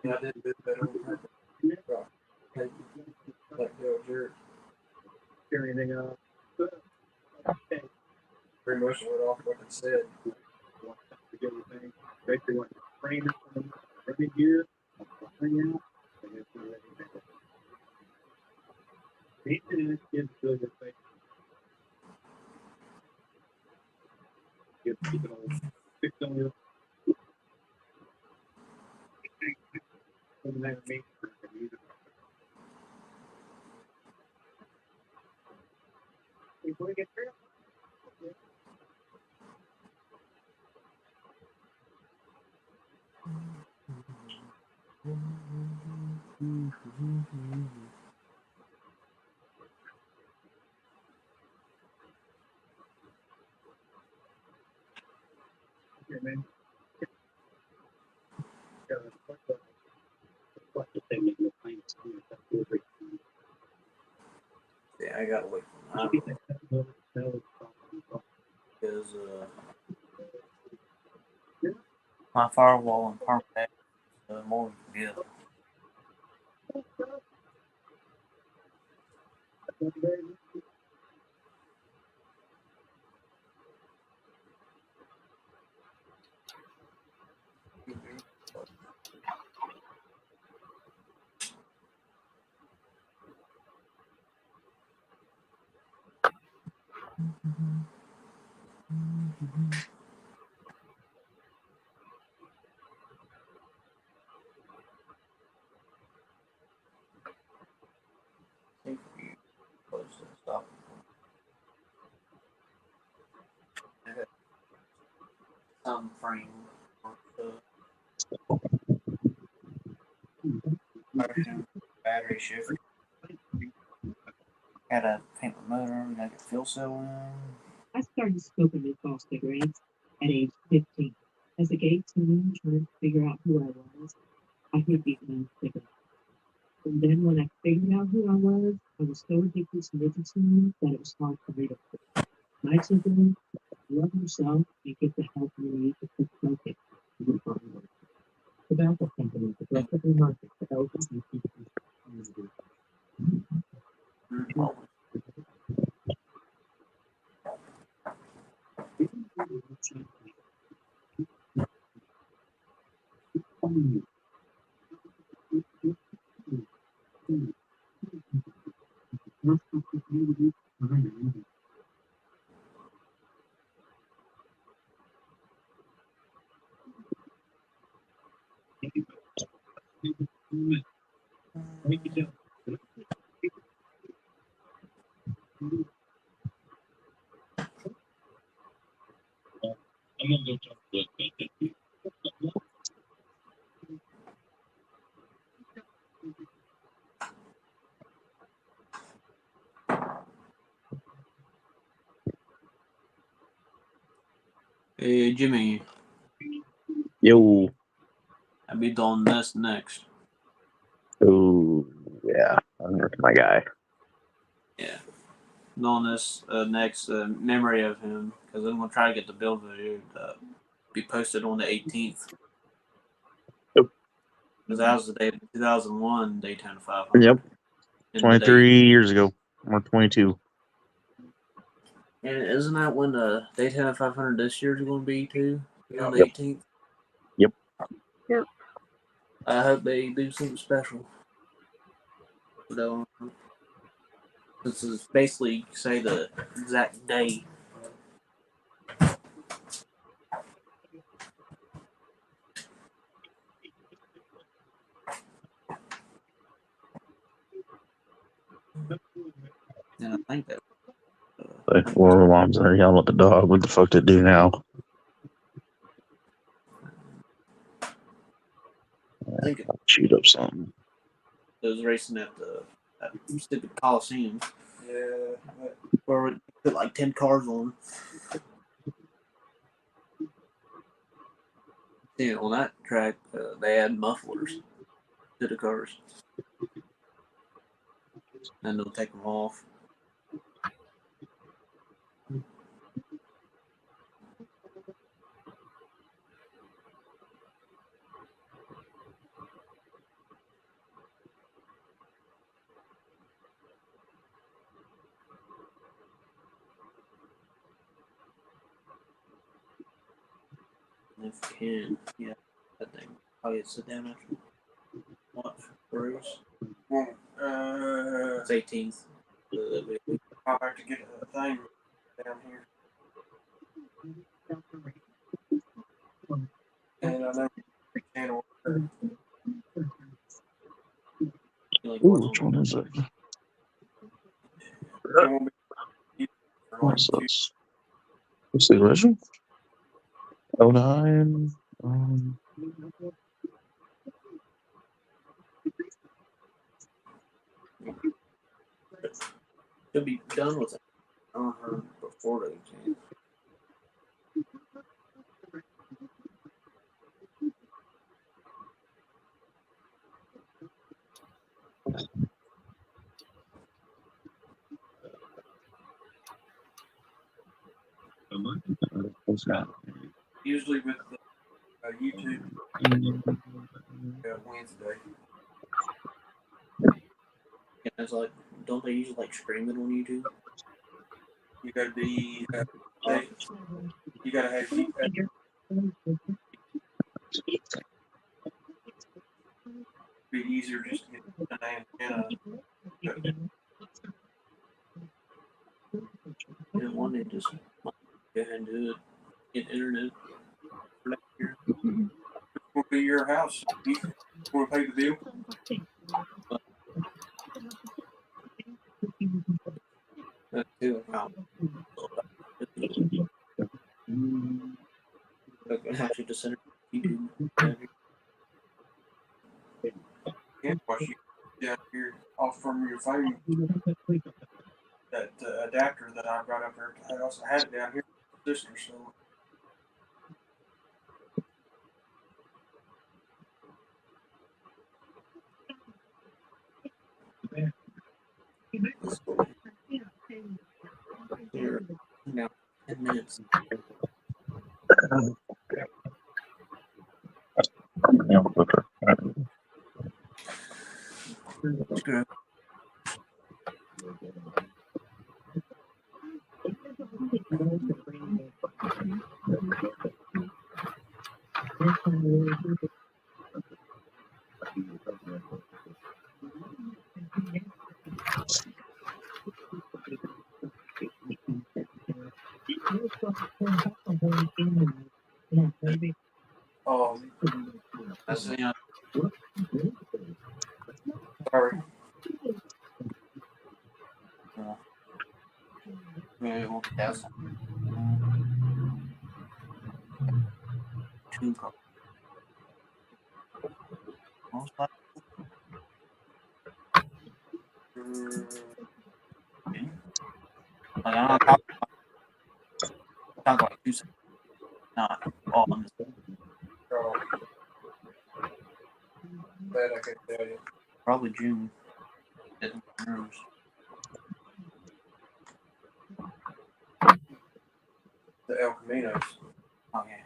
[SPEAKER 1] yeah, I did do that on purpose. Like Dale Jarrett.
[SPEAKER 8] Anything else?
[SPEAKER 1] Pretty much went off what it said.
[SPEAKER 8] Basically, what frame it every year, bring out, and it's not anything. Maintenance is good to say. Keep it on, fix on you. Doesn't matter to me. Before we get through. Okay, man. What the thing in the plane is that delivery.
[SPEAKER 2] Yeah, I gotta wait for
[SPEAKER 8] Should
[SPEAKER 2] that
[SPEAKER 8] be that
[SPEAKER 2] because my firewall and permanent more together. I think you close to stop. Some frame battery shift. Gotta paint the motor, gotta get fuel cell in.
[SPEAKER 9] I started smoking menthol cigarettes at age 15. As the gay teen trying to figure out who I was, I hid behind cigarettes. And then when I figured out who I was so addicted to nicotine that it was hard for me to quit. My takeaway, love yourself and get the help you need to quit smoking. You will find one. Tobacco companies aggressively market to LGBT community.
[SPEAKER 2] Hey, Jimmy,
[SPEAKER 7] Yo.
[SPEAKER 2] I'll be doing this next.
[SPEAKER 7] Oh, yeah. That's my guy.
[SPEAKER 2] Yeah. Doing this next memory of him because I'm going to try to get the build video to be posted on the 18th.
[SPEAKER 7] Yep.
[SPEAKER 2] Because that was the day of 2001 Daytona 500.
[SPEAKER 7] Yep.
[SPEAKER 2] And
[SPEAKER 7] 23 years ago. Or 22.
[SPEAKER 2] And isn't that when the Daytona 500 this year is going to be too? On the
[SPEAKER 7] Yep.
[SPEAKER 2] 18th?
[SPEAKER 7] Yep.
[SPEAKER 6] Yep.
[SPEAKER 2] I hope they do something special. So, this is basically say the exact day. And I think that.
[SPEAKER 7] Like, Laura mom's in there yelling at the dog. What the fuck did it do now?
[SPEAKER 2] I think it
[SPEAKER 7] Shoot up something.
[SPEAKER 2] was racing at the stupid Coliseum.
[SPEAKER 1] Yeah.
[SPEAKER 2] Where we put like 10 cars on. Yeah, on that track, they had mufflers to the cars. And they'll take them off. And if you can, yeah, that thing. Probably sit down after watch the race.
[SPEAKER 1] Well,
[SPEAKER 2] It's 18th.
[SPEAKER 1] I'll have to get a thing down here. And I know channel.
[SPEAKER 2] Like,
[SPEAKER 7] Ooh, which one is it?
[SPEAKER 1] It won't be for like
[SPEAKER 7] What's this? What's the original? 09.
[SPEAKER 2] Should be done with it on her before the 18th.
[SPEAKER 7] What's that?
[SPEAKER 1] Usually with the YouTube Wednesday.
[SPEAKER 2] Yeah, it's like, don't they usually like stream it on YouTube?
[SPEAKER 1] You gotta be. You gotta have. Be easier just to get an antenna.
[SPEAKER 2] You know, one day just go ahead and do it. Get internet for next year.
[SPEAKER 1] Will be your house. You want to pay the bill?
[SPEAKER 2] That too. Wow. Actually, just send it to YouTube.
[SPEAKER 1] Yeah, watch you down here off from your phone. That adapter that I've got up there at the house. I had it down here. Sister stole
[SPEAKER 2] Here, now 10 minutes. Screw.
[SPEAKER 9] it.
[SPEAKER 2] Oh, that's the sorry. Maybe we'll guess. Two cards. Most likely. Okay. Like I'm not talking like 2 seconds. Not all in this.
[SPEAKER 1] Oh, that I can tell you.
[SPEAKER 2] Probably June. Didn't nerves.
[SPEAKER 1] The El Caminos.
[SPEAKER 2] Oh yeah.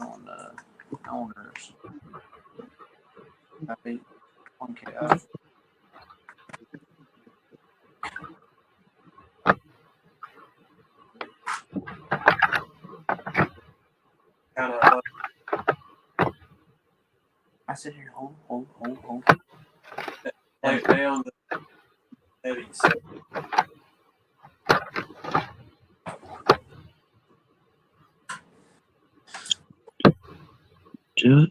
[SPEAKER 2] On the owners. I beat 1K.
[SPEAKER 1] Kind of
[SPEAKER 2] I sit here, hold.
[SPEAKER 1] like down the heavy. So
[SPEAKER 7] Do it.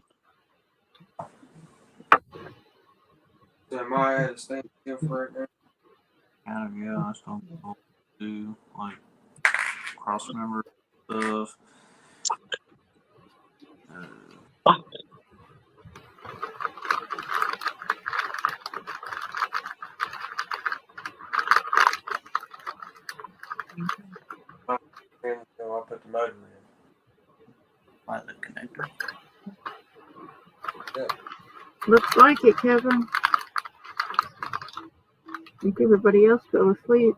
[SPEAKER 1] am I at a standstill for right now?
[SPEAKER 2] Kind of, yeah. I still do like cross member stuff.
[SPEAKER 1] And so I put the motor in.
[SPEAKER 2] Pilot connector.
[SPEAKER 6] Looks like it, Kevin. I think everybody else fell asleep.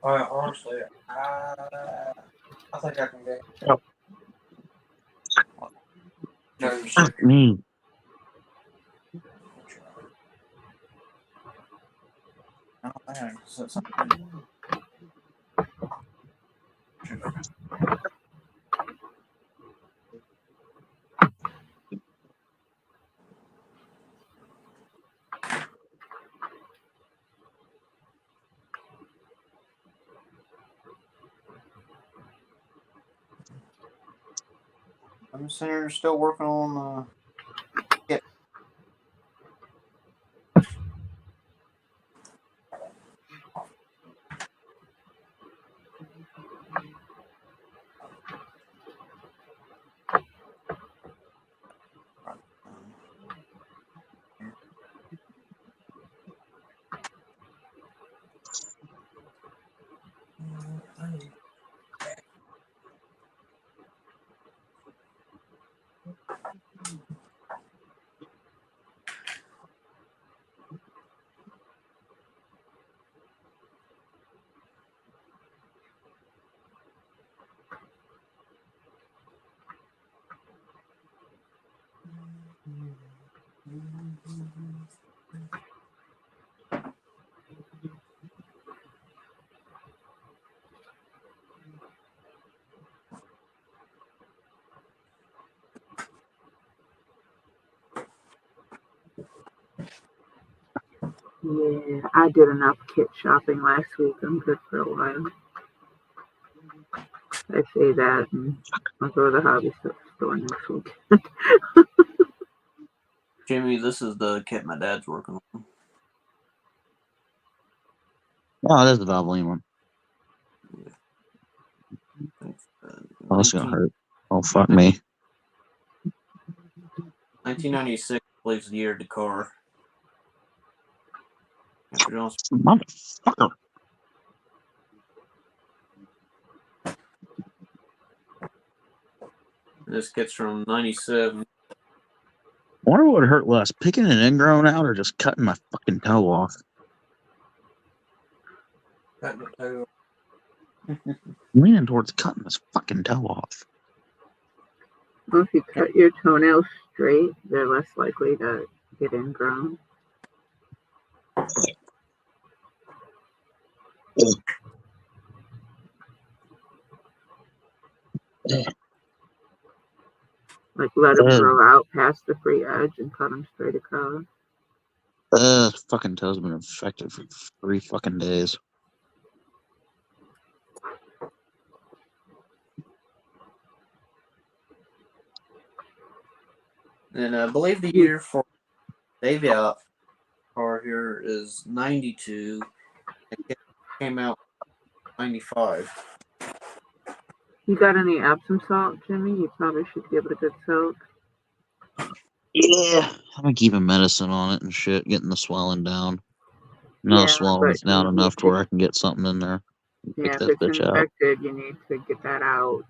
[SPEAKER 1] Honestly, I think I can get.
[SPEAKER 7] Oh.
[SPEAKER 1] No, you should.
[SPEAKER 7] Fuck me.
[SPEAKER 2] I don't think I said something. I'm sitting here still working on the.
[SPEAKER 6] Yeah, I did enough kit shopping last week. I'm good for a while. I say that, and I'll go to the hobby store next week.
[SPEAKER 2] Jimmy, this is the kit my dad's working on.
[SPEAKER 7] Oh, that's the Valvoline one. Oh, that's gonna hurt. Oh, fuck me.
[SPEAKER 2] 1996, I believe, is the year of the car.
[SPEAKER 7] Motherfucker.
[SPEAKER 2] This kit's from 97.
[SPEAKER 7] I wonder what would hurt less, picking an ingrown out or just cutting my fucking toe off.
[SPEAKER 1] Cutting the toe.
[SPEAKER 7] Leaning towards cutting this fucking toe off.
[SPEAKER 6] Well, if you cut your toenails straight, they're less likely to get ingrown. Like let them grow out past the free edge and cut them straight across.
[SPEAKER 7] Fucking toe's been infected for 3 fucking days.
[SPEAKER 2] And I believe the year for Davey out car here is 92. It came out 95.
[SPEAKER 6] You got any Epsom salt, Jimmy? You probably should give it a good soak.
[SPEAKER 7] Yeah, I've been keeping medicine on it and shit, getting the swelling down. Now
[SPEAKER 6] Yeah,
[SPEAKER 7] swelling's
[SPEAKER 6] but
[SPEAKER 7] down
[SPEAKER 6] you
[SPEAKER 7] enough
[SPEAKER 6] need
[SPEAKER 7] to where I can get something in there.
[SPEAKER 6] Yeah,
[SPEAKER 7] Pick
[SPEAKER 6] if
[SPEAKER 7] that
[SPEAKER 6] it's
[SPEAKER 7] bitch out.
[SPEAKER 6] infected, you need to get that out.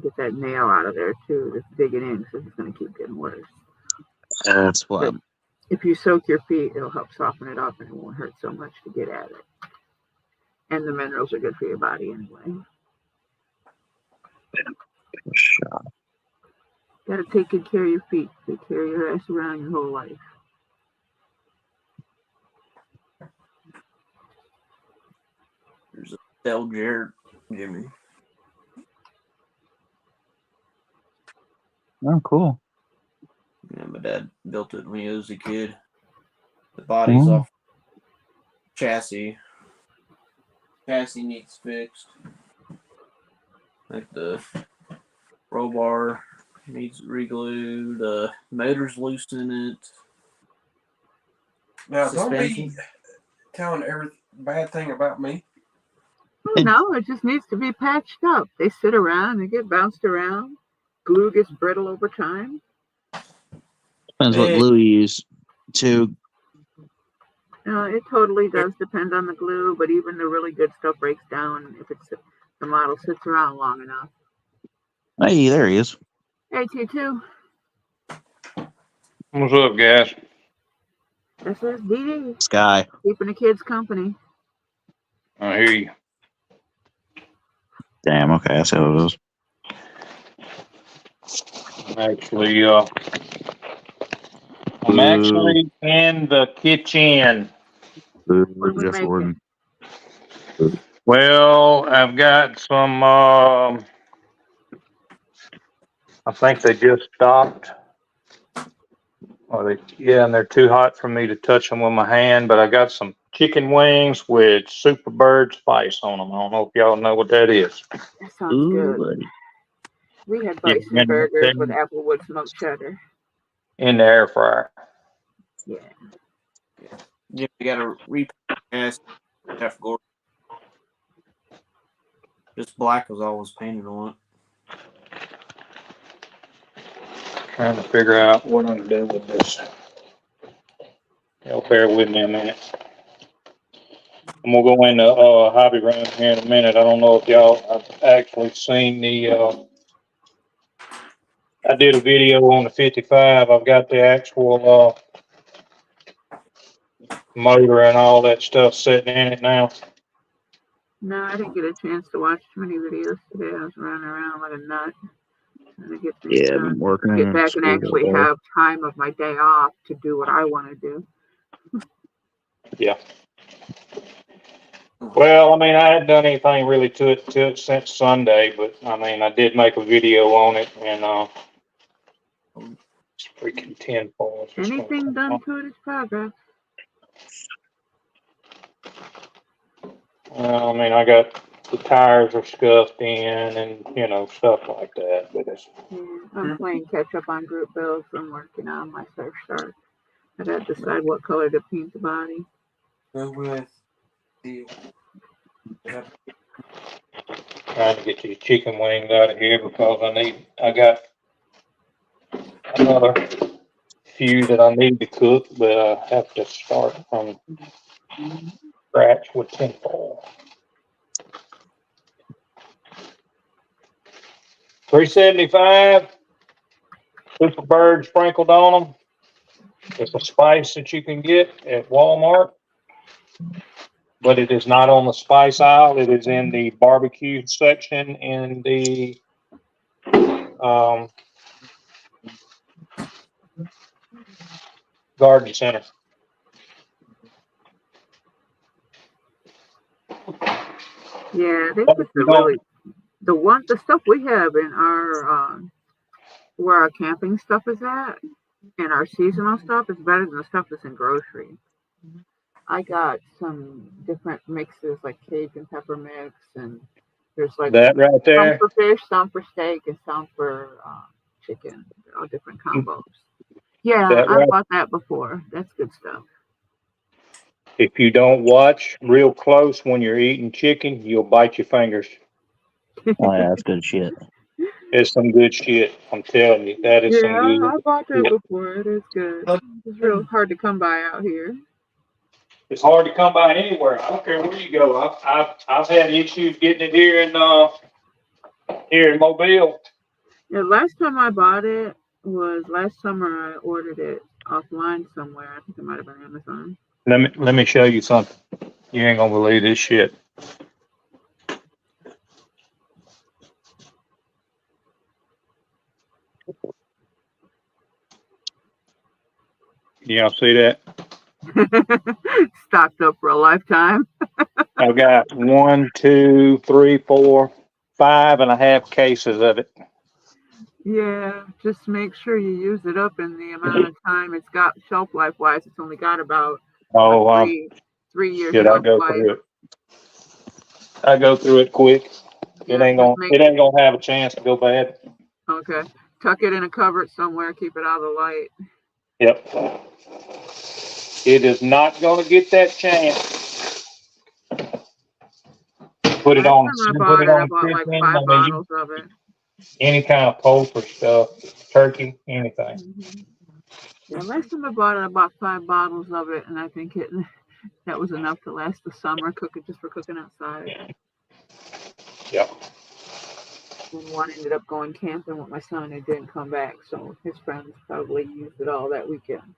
[SPEAKER 6] Get that nail out of there too. Just dig it in because it's going to keep getting worse.
[SPEAKER 7] That's why.
[SPEAKER 6] But if you soak your feet, it'll help soften it up and it won't hurt so much to get at it. And the minerals are good for your body anyway.
[SPEAKER 7] Shot.
[SPEAKER 6] Got to take good care of your feet. Take care of your ass around your whole life.
[SPEAKER 2] There's a Del Jared Jimmy.
[SPEAKER 7] Oh, cool.
[SPEAKER 2] Yeah, my dad built it when he was a kid. The body's off chassis. Chassis needs fixed. Like the roll bar needs re-glued. Motor's loose in it.
[SPEAKER 1] Now, don't be
[SPEAKER 2] Suspension.
[SPEAKER 1] telling every bad thing about me.
[SPEAKER 6] Oh, no, it just needs to be patched up. They sit around, they get bounced around. Glue gets brittle over time.
[SPEAKER 7] Depends what glue you use, too.
[SPEAKER 6] It totally does depend on the glue, but even the really good stuff breaks down if the model sits around long enough.
[SPEAKER 7] Hey, there he is.
[SPEAKER 6] Hey, T2.
[SPEAKER 10] What's up, guys?
[SPEAKER 6] This is DD.
[SPEAKER 7] Sky.
[SPEAKER 6] Keeping the kids company.
[SPEAKER 10] I hear you.
[SPEAKER 7] Damn, okay, that's how it is.
[SPEAKER 10] Actually, I'm actually in the kitchen.
[SPEAKER 6] What are we making?
[SPEAKER 10] Well, I've got some, I think they just stopped. And they're too hot for me to touch them with my hand, but I got some chicken wings with Superbird spice on them. I don't know if y'all know what that is.
[SPEAKER 6] That sounds good.
[SPEAKER 7] Buddy.
[SPEAKER 6] We had bison burgers with applewood smoked cheddar.
[SPEAKER 10] In the air fryer.
[SPEAKER 6] Yeah.
[SPEAKER 2] You got to repaint Jeff Gordon. Just black was always painted on it.
[SPEAKER 10] Trying to figure out what I'm going to do with this. Y'all bear with me a minute. I'm going to go in the hobby room here in a minute. I don't know if y'all have actually seen the, I did a video on the 55. I've got the actual motor and all that stuff sitting in it now.
[SPEAKER 6] No, I didn't get a chance to watch too many videos today. I was running around like a nut. Trying to get things
[SPEAKER 7] Yeah, I've
[SPEAKER 6] done.
[SPEAKER 7] been working.
[SPEAKER 6] Get back and actually have time of my day off to do what I want to do.
[SPEAKER 10] Yeah. Well, I mean, I hadn't done anything really to it since Sunday, but I mean, I did make a video on it, and it's freaking 10 points.
[SPEAKER 6] Anything done to it is progress.
[SPEAKER 10] I mean, I got the tires are scuffed in, and stuff like that. But it's
[SPEAKER 6] I'm playing catch up on group builds. I'm working on my Surf Shark. I got to decide what color to paint the body.
[SPEAKER 1] Go with the.
[SPEAKER 10] trying to get these chicken wings out of here because I got another few that I need to cook, but I have to start from scratch with tinfoil. 375 Superbird sprinkled on them. It's a spice that you can get at Walmart. but it is not on the spice aisle. It is in the barbecue section in the garden center.
[SPEAKER 6] Yeah, they
[SPEAKER 10] But
[SPEAKER 6] put
[SPEAKER 10] if you
[SPEAKER 6] the
[SPEAKER 10] don't,
[SPEAKER 6] really the stuff we have in our where our camping stuff is at and our seasonal stuff is better than the stuff that's in grocery. I got some different mixes like Cajun pepper mix, and there's like
[SPEAKER 10] that right
[SPEAKER 6] some
[SPEAKER 10] there,
[SPEAKER 6] for fish, some for steak, and some for chicken. They're all different combos. Yeah,
[SPEAKER 10] that
[SPEAKER 6] I
[SPEAKER 10] right.
[SPEAKER 6] bought that before. That's good stuff.
[SPEAKER 10] If you don't watch real close when you're eating chicken, you'll bite your fingers.
[SPEAKER 7] Oh yeah, that's good shit.
[SPEAKER 10] It's some good shit. I'm telling you, that is some
[SPEAKER 6] Yeah, I
[SPEAKER 10] good
[SPEAKER 6] bought that
[SPEAKER 10] shit.
[SPEAKER 6] before. It is good. It's real hard to come by out here.
[SPEAKER 10] It's hard to come by anywhere. I don't care where you go. I've had issues getting it here in Mobile.
[SPEAKER 6] Yeah, last time I bought it was last summer. I ordered it offline somewhere. I think it might have been Amazon.
[SPEAKER 10] Let me show you something. You ain't gonna believe this shit. Y'all see that?
[SPEAKER 6] Stocked up for a lifetime.
[SPEAKER 10] I've got 1, 2, 3, 4, 5.5 cases of it.
[SPEAKER 6] Yeah, just make sure you use it up in the amount of time it's got shelf life wise. It's only got about
[SPEAKER 10] Oh,
[SPEAKER 6] three years
[SPEAKER 10] shit! I
[SPEAKER 6] shelf
[SPEAKER 10] go
[SPEAKER 6] life.
[SPEAKER 10] through it. I go through it quick.
[SPEAKER 6] Yeah,
[SPEAKER 10] It ain't gonna have a chance to go bad.
[SPEAKER 6] Okay. Tuck it in a cupboard somewhere. Keep it out of the light.
[SPEAKER 10] Yep. It is not gonna get that chance. Put it
[SPEAKER 6] Last
[SPEAKER 10] on.
[SPEAKER 6] time I
[SPEAKER 10] Put
[SPEAKER 6] bought
[SPEAKER 10] it
[SPEAKER 6] it, I
[SPEAKER 10] on
[SPEAKER 6] bought like
[SPEAKER 10] chicken.
[SPEAKER 6] 5 bottles of it.
[SPEAKER 10] Any kind of poultry stuff, turkey, anything.
[SPEAKER 6] Mm-hmm. Yeah, last time I bought it, I bought 5 bottles of it, and I think that was enough to last the summer. Cook it just for cooking outside.
[SPEAKER 10] Yep.
[SPEAKER 6] And one ended up going camping with my son and didn't come back, so his friends probably used it all that weekend.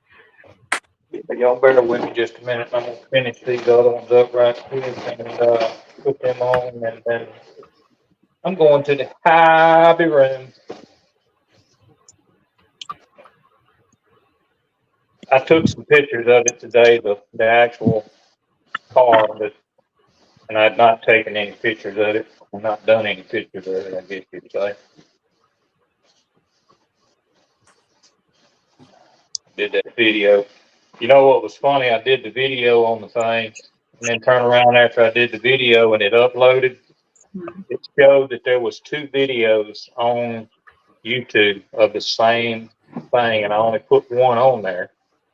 [SPEAKER 10] But y'all bear with me just a minute. I'm gonna finish these other ones up right quick and put them on, and then I'm going to the hobby room. I took some pictures of it today, the actual car, and I've not taken any pictures of it. I've not done any pictures of it, I guess you'd say. Did that video. You know what was funny? I did the video on the thing, and then turn around after I did the video and it uploaded. It showed that there was 2 videos on YouTube of the same thing, and I only put one on there.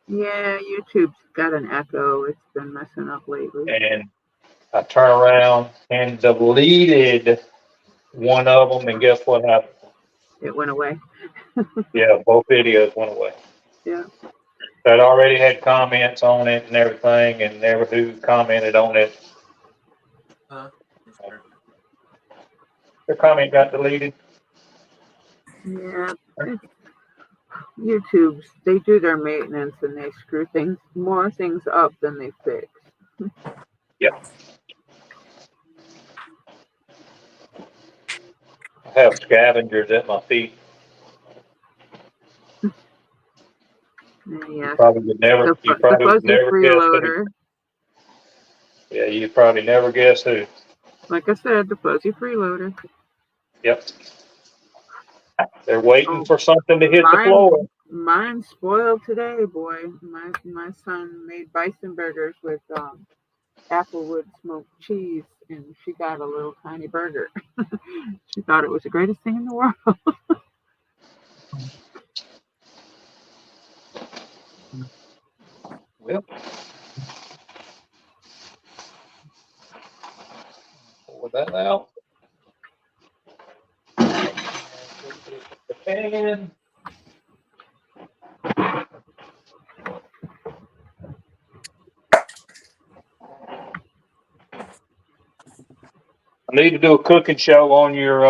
[SPEAKER 6] Yeah, YouTube's got an echo. It's been messing up lately.
[SPEAKER 10] And I turned around and deleted one of them, and guess what happened?
[SPEAKER 6] It went away.
[SPEAKER 10] Yeah, both videos went away.
[SPEAKER 6] Yeah.
[SPEAKER 10] That already had comments on it and everything, and never who commented on it. Their comment got deleted.
[SPEAKER 6] Yeah. YouTube's, they do their maintenance and they screw more things up than they fix.
[SPEAKER 10] Yep. I have scavengers at my feet.
[SPEAKER 6] Yeah.
[SPEAKER 10] You probably would never
[SPEAKER 6] the fuzzy
[SPEAKER 10] guess
[SPEAKER 6] freeloader.
[SPEAKER 10] who. Yeah, you probably never guess who.
[SPEAKER 6] Like I said, the fuzzy freeloader.
[SPEAKER 10] Yep. They're waiting for something to hit the floor.
[SPEAKER 6] Mine's spoiled today, boy. My son made bison burgers with applewood smoked cheese, and she got a little tiny burger. She thought it was the greatest thing in the world.
[SPEAKER 10] Well, pull that out. The pan. I need to do a cooking show on your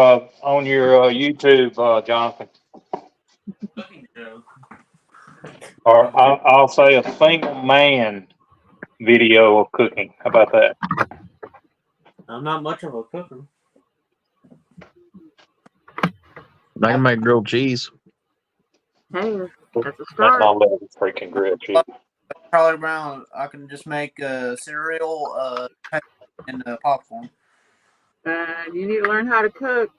[SPEAKER 10] YouTube, Jonathan. Or I'll say a single man video of cooking. How about that?
[SPEAKER 2] I'm not much of a cooker.
[SPEAKER 7] I can make grilled cheese.
[SPEAKER 6] Hey, that's a
[SPEAKER 10] That's
[SPEAKER 6] start.
[SPEAKER 10] my level freaking grilled cheese.
[SPEAKER 2] Charlie Brown, I can just make cereal, and popcorn.
[SPEAKER 6] You need to learn how to cook.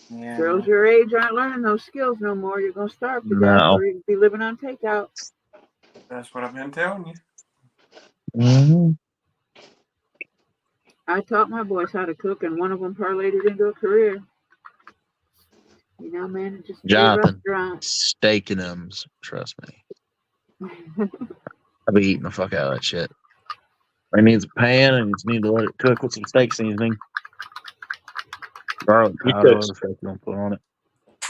[SPEAKER 2] Yeah.
[SPEAKER 6] Girls your age aren't learning those skills no more. You're gonna starve to death,
[SPEAKER 7] No.
[SPEAKER 6] or you'll be living on takeout.
[SPEAKER 1] That's what I've been telling you.
[SPEAKER 7] Mm-hmm.
[SPEAKER 6] I taught my boys how to cook, and one of them parlayed it into a career. He now manages a
[SPEAKER 7] Jonathan,
[SPEAKER 6] restaurant.
[SPEAKER 7] steak and M's. Trust me. I'll be eating the fuck out of that shit. It needs a pan and you just need to let it cook with some steak seasoning. Garlic powder, whatever the fuck you want to put on it.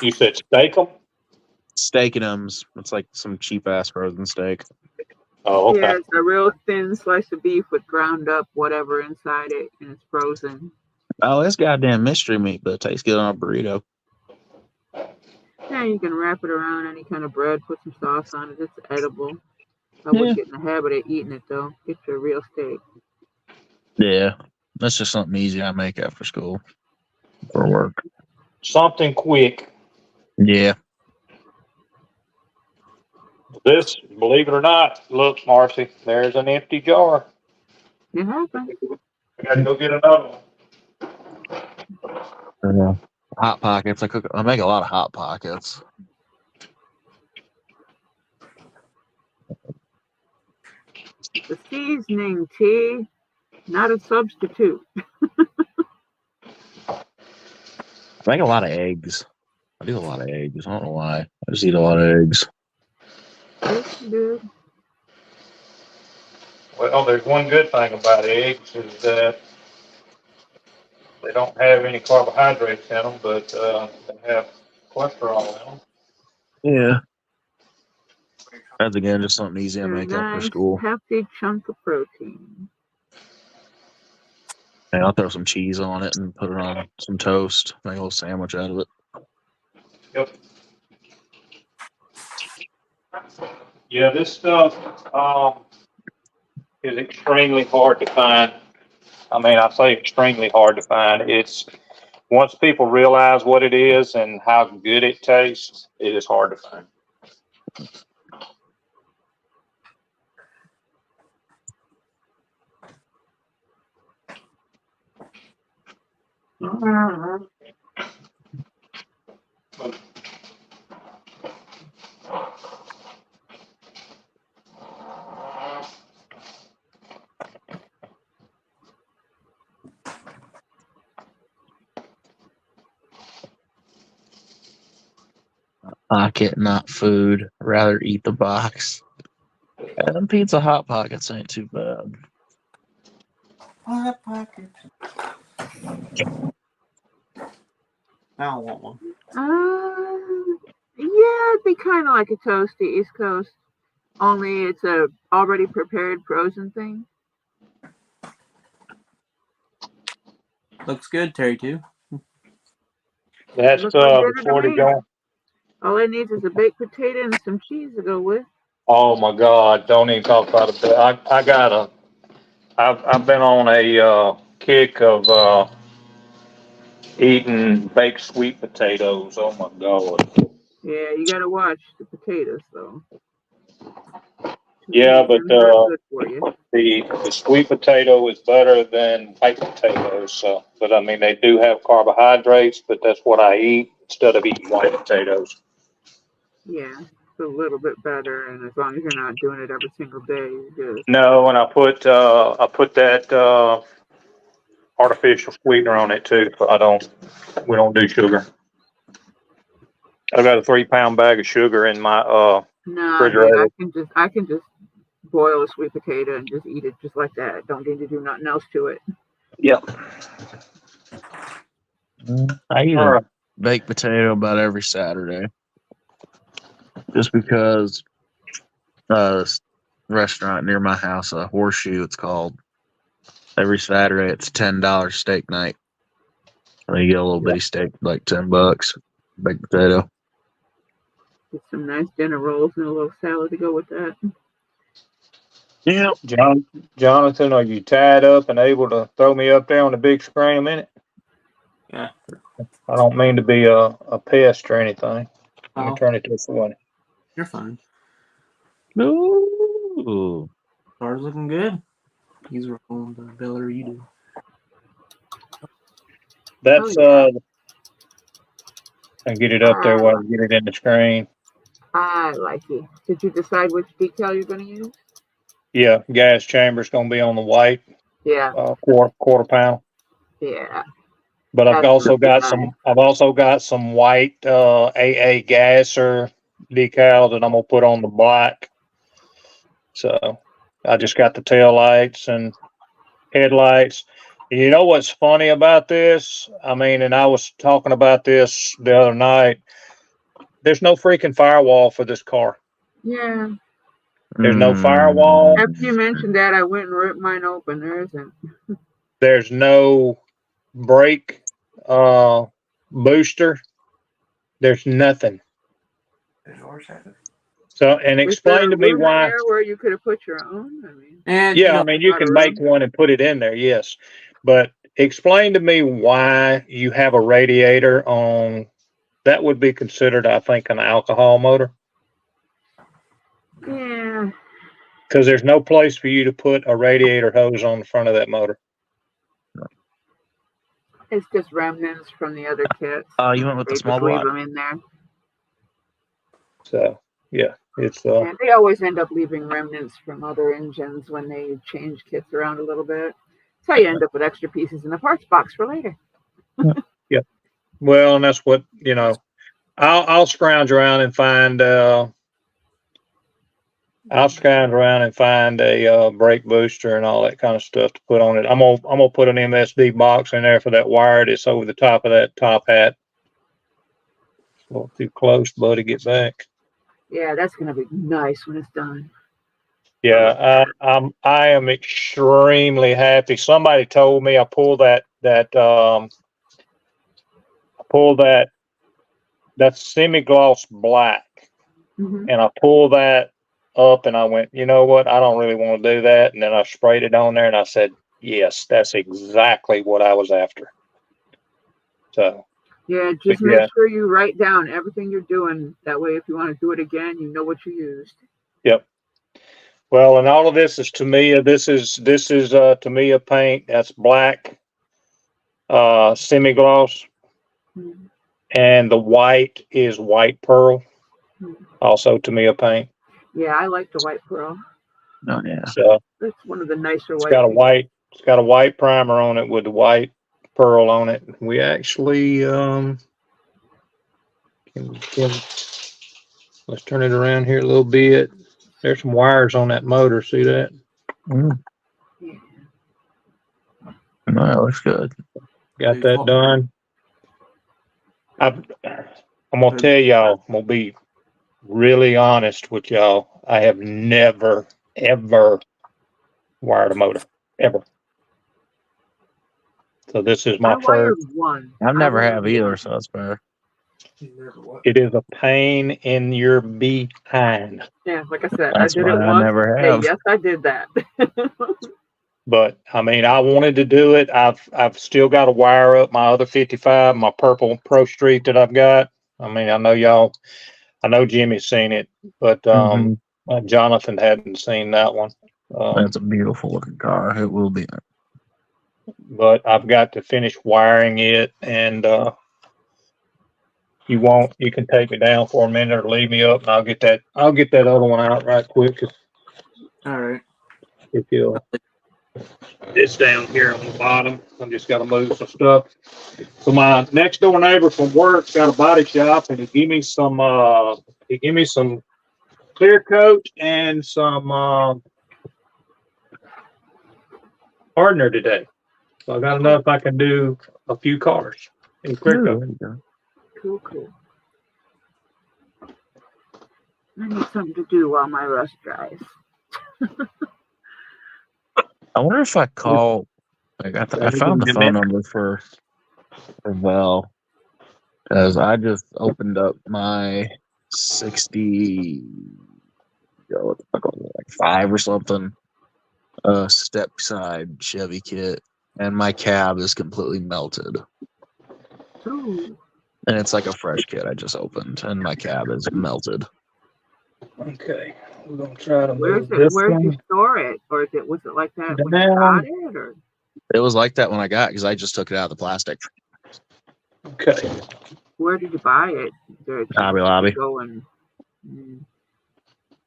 [SPEAKER 10] You said steak them?
[SPEAKER 7] Steak and M's. It's like some cheap ass frozen steak.
[SPEAKER 10] Oh, okay.
[SPEAKER 6] Yeah, it's a real thin slice of beef with ground up whatever inside it, and it's frozen.
[SPEAKER 7] Oh, it's goddamn mystery meat, but it tastes good on a burrito.
[SPEAKER 6] Yeah, you can wrap it around any kind of bread, put some sauce on it. It's edible. I wouldn't get in the habit of eating it though. Get your real steak.
[SPEAKER 7] Yeah, that's just something easy I make after school for work.
[SPEAKER 10] Something quick.
[SPEAKER 7] Yeah.
[SPEAKER 10] This, believe it or not, look, Marcy, there's an empty jar.
[SPEAKER 6] It happens.
[SPEAKER 10] I gotta go get another one.
[SPEAKER 7] Hot pockets. I make a lot of hot pockets.
[SPEAKER 6] The seasoning, T, not a substitute.
[SPEAKER 7] I make a lot of eggs. I do a lot of eggs. I don't know why. I just eat a lot of eggs.
[SPEAKER 6] Yes, you do.
[SPEAKER 10] Well, there's one good thing about eggs is that they don't have any carbohydrates in them, but they have cholesterol in them.
[SPEAKER 7] Yeah. That's again just something easy I
[SPEAKER 6] They're
[SPEAKER 7] make
[SPEAKER 6] a
[SPEAKER 7] after
[SPEAKER 6] nice,
[SPEAKER 7] school.
[SPEAKER 6] hefty chunk of protein.
[SPEAKER 7] And I'll throw some cheese on it and put it on some toast. Make a little sandwich out of it.
[SPEAKER 10] Yep. Yeah, this stuff is extremely hard to find. I mean, I say extremely hard to find. It's once people realize what it is and how good it tastes, it is hard to find.
[SPEAKER 7] Pocket, not food. Rather eat the box. And them pizza hot pockets ain't too bad.
[SPEAKER 2] Hot pocket. I don't want one.
[SPEAKER 6] Yeah, it'd be kind of like a toasty East Coast, only it's a already prepared frozen thing.
[SPEAKER 2] Looks good, Terry, too.
[SPEAKER 10] That's
[SPEAKER 6] Looks like dinner to
[SPEAKER 10] before they
[SPEAKER 6] me.
[SPEAKER 10] go.
[SPEAKER 6] All it needs is a baked potato and some cheese to go with.
[SPEAKER 10] Oh my God! Don't even talk about it. I've been on a kick of eating baked sweet potatoes. Oh my God!
[SPEAKER 6] Yeah, you gotta watch the potatoes though.
[SPEAKER 10] Yeah, but
[SPEAKER 6] They're not good for you.
[SPEAKER 10] the sweet potato is better than baked potatoes. So, but I mean, they do have carbohydrates, but that's what I eat instead of eating white potatoes.
[SPEAKER 6] Yeah, it's a little bit better, and as long as you're not doing it every single day, you're good.
[SPEAKER 10] No, and I put that artificial sweetener on it too. So we don't do sugar. I've got a 3-pound bag of sugar in my
[SPEAKER 6] No,
[SPEAKER 10] refrigerator.
[SPEAKER 6] I can just boil a sweet potato and just eat it just like that. Don't need to do nothing else to it.
[SPEAKER 10] Yep.
[SPEAKER 7] I eat
[SPEAKER 10] All
[SPEAKER 7] a
[SPEAKER 10] right.
[SPEAKER 7] baked potato about every Saturday. Just because this restaurant near my house, a Horseshoe it's called, every Saturday it's $10 steak night. And you get a little bitty steak, like $10, baked potato.
[SPEAKER 6] Get some nice dinner rolls and a little salad to go with that.
[SPEAKER 7] Yeah.
[SPEAKER 10] Jonathan, are you tied up and able to throw me up there on the big screen a minute?
[SPEAKER 2] Yeah.
[SPEAKER 10] I don't mean to be a pest or anything. Let me
[SPEAKER 2] Oh,
[SPEAKER 10] turn it this way.
[SPEAKER 2] you're fine.
[SPEAKER 7] Ooh.
[SPEAKER 2] Car's looking good. He's rolling the better you do.
[SPEAKER 10] That's
[SPEAKER 6] Oh,
[SPEAKER 10] I get it up there while I get it in the screen.
[SPEAKER 6] I like it. Did you decide which decal you're going to use?
[SPEAKER 10] Yeah, gas chamber's gonna be on the white
[SPEAKER 6] Yeah,
[SPEAKER 10] quarter panel.
[SPEAKER 6] yeah.
[SPEAKER 10] But I've
[SPEAKER 6] That's
[SPEAKER 10] also
[SPEAKER 6] gonna be
[SPEAKER 10] got
[SPEAKER 6] nice.
[SPEAKER 10] some white AA gasser decal that I'm gonna put on the black. So I just got the tail lights and headlights. You know what's funny about this? I mean, and I was talking about this the other night. There's no freaking firewall for this car.
[SPEAKER 6] Yeah.
[SPEAKER 10] There's no firewall.
[SPEAKER 6] After you mentioned that, I went and ripped mine open. There isn't.
[SPEAKER 10] There's no brake booster. There's nothing.
[SPEAKER 1] There's ours have it.
[SPEAKER 10] So, and
[SPEAKER 6] Was there
[SPEAKER 10] explain to me
[SPEAKER 6] room in
[SPEAKER 10] why.
[SPEAKER 6] there where you could have put your own? I mean,
[SPEAKER 2] And
[SPEAKER 10] Yeah, I mean, you
[SPEAKER 6] Not a
[SPEAKER 10] can make
[SPEAKER 6] room?
[SPEAKER 10] one and put it in there, yes. But explain to me why you have a radiator on, that would be considered, I think, an alcohol motor.
[SPEAKER 6] Yeah.
[SPEAKER 10] Because there's no place for you to put a radiator hose on the front of that motor.
[SPEAKER 6] It's just remnants from the other kits.
[SPEAKER 7] You went with the
[SPEAKER 6] They
[SPEAKER 7] small
[SPEAKER 6] just leave
[SPEAKER 7] block.
[SPEAKER 6] them in there.
[SPEAKER 10] So, yeah, it's,
[SPEAKER 6] And they always end up leaving remnants from other engines when they change kits around a little bit. So you end up with extra pieces in the parts box for later.
[SPEAKER 10] yeah. Well, and that's what, I'll scrounge around and find, a brake booster and all that kind of stuff to put on it. I'm gonna put an MSD box in there for that wire that's over the top of that top hat. Go too close, buddy. Get back.
[SPEAKER 6] Yeah, that's gonna be nice when it's done.
[SPEAKER 10] Yeah, I am extremely happy. Somebody told me I pulled that semi-gloss black,
[SPEAKER 6] Mhm.
[SPEAKER 10] and I pulled that up and I went, you know what? I don't really want to do that. And then I sprayed it on there and I said, yes, that's exactly what I was after. So,
[SPEAKER 6] Yeah,
[SPEAKER 10] but
[SPEAKER 6] just
[SPEAKER 10] yeah,
[SPEAKER 6] make sure you write down everything you're doing. That way, if you want to do it again, you know what you used.
[SPEAKER 10] yep. Well, and all of this is Tamiya. This is Tamiya paint. That's black, semi-gloss,
[SPEAKER 6] Mhm.
[SPEAKER 10] and the white is white pearl,
[SPEAKER 6] Mhm.
[SPEAKER 10] also Tamiya paint.
[SPEAKER 6] Yeah, I like the white pearl.
[SPEAKER 7] Oh yeah.
[SPEAKER 10] So
[SPEAKER 6] That's one of the nicer
[SPEAKER 10] it's
[SPEAKER 6] white
[SPEAKER 10] got a
[SPEAKER 6] paints.
[SPEAKER 10] white, primer on it with the white pearl on it. We actually, let's turn it around here a little bit. There's some wires on that motor. See that?
[SPEAKER 7] Mm.
[SPEAKER 6] Yeah.
[SPEAKER 7] No, that looks good.
[SPEAKER 10] Got that done. I'm gonna tell y'all, I'm gonna be really honest with y'all. I have never, ever wired a motor. Ever. So this is my
[SPEAKER 6] I wired
[SPEAKER 10] first.
[SPEAKER 6] one.
[SPEAKER 7] I've
[SPEAKER 6] I
[SPEAKER 7] never
[SPEAKER 6] wired
[SPEAKER 7] have either,
[SPEAKER 6] one.
[SPEAKER 7] so that's better.
[SPEAKER 10] It is a pain in your behind.
[SPEAKER 6] Yeah, like I said, I
[SPEAKER 7] That's
[SPEAKER 6] did
[SPEAKER 7] why
[SPEAKER 6] it
[SPEAKER 7] I
[SPEAKER 6] once.
[SPEAKER 7] never
[SPEAKER 6] Hey,
[SPEAKER 7] have.
[SPEAKER 6] yes, I did that.
[SPEAKER 10] But I mean, I wanted to do it. I've still got to wire up my other 55, my purple Pro Street that I've got. I mean, I know Jimmy's seen it, but
[SPEAKER 7] Mhm.
[SPEAKER 10] Jonathan hadn't seen that one.
[SPEAKER 7] That's a beautiful looking car. It will be.
[SPEAKER 10] But I've got to finish wiring it, and you can take me down for a minute or leave me up, and I'll get that other one out right quick
[SPEAKER 2] all right.
[SPEAKER 10] if you'll. It's down here on the bottom. I've just got to move some stuff. So my next door neighbor from work's got a body shop, and he gave me some clear coat and some hardener today. So I got enough. I can do a few cars in clear
[SPEAKER 7] Ooh,
[SPEAKER 10] coat.
[SPEAKER 7] there you go.
[SPEAKER 6] Cool. I need something to do while my rust dries.
[SPEAKER 7] I wonder if I call. I found the phone number for Val because I just opened up my 60. What the fuck was it, like 5 or something a step side Chevy kit, and my cab is completely melted.
[SPEAKER 6] Ooh.
[SPEAKER 7] And it's like a fresh kit I just opened, and my cab is melted.
[SPEAKER 10] Okay, we're gonna try to
[SPEAKER 6] Where's
[SPEAKER 10] move
[SPEAKER 6] it?
[SPEAKER 10] this
[SPEAKER 6] Where'd you
[SPEAKER 10] one
[SPEAKER 6] store it, or was it like that when you
[SPEAKER 10] down.
[SPEAKER 6] got it, or?
[SPEAKER 7] It was like that when I got it because I just took it out of the plastic.
[SPEAKER 10] Okay.
[SPEAKER 6] Where did you buy it? There,
[SPEAKER 7] Hobby Lobby.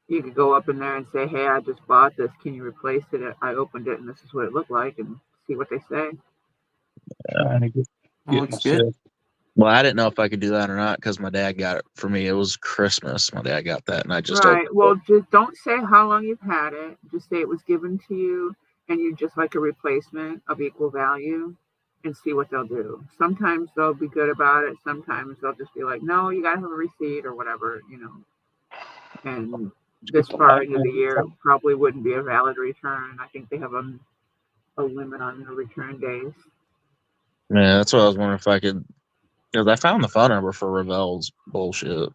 [SPEAKER 6] You could go up in there and say, "Hey, I just bought this. Can you replace it? I opened it, and this is what it looked like," and see what they say.
[SPEAKER 10] Trying to get
[SPEAKER 2] Looks good.
[SPEAKER 10] myself.
[SPEAKER 7] Well, I didn't know if I could do that or not because my dad got it for me. It was Christmas. My dad got that, and I just
[SPEAKER 6] Right.
[SPEAKER 7] opened it.
[SPEAKER 6] Well, just don't say how long you've had it. Just say it was given to you, and you just like a replacement of equal value, and see what they'll do. Sometimes they'll be good about it. Sometimes they'll just be like, "No, you gotta have a receipt or whatever," you know. And this far into the year, it probably wouldn't be a valid return. I think they have a limit on the return days.
[SPEAKER 7] Yeah, that's what I was wondering if I could. Because I found the phone number for Revel's bullshit.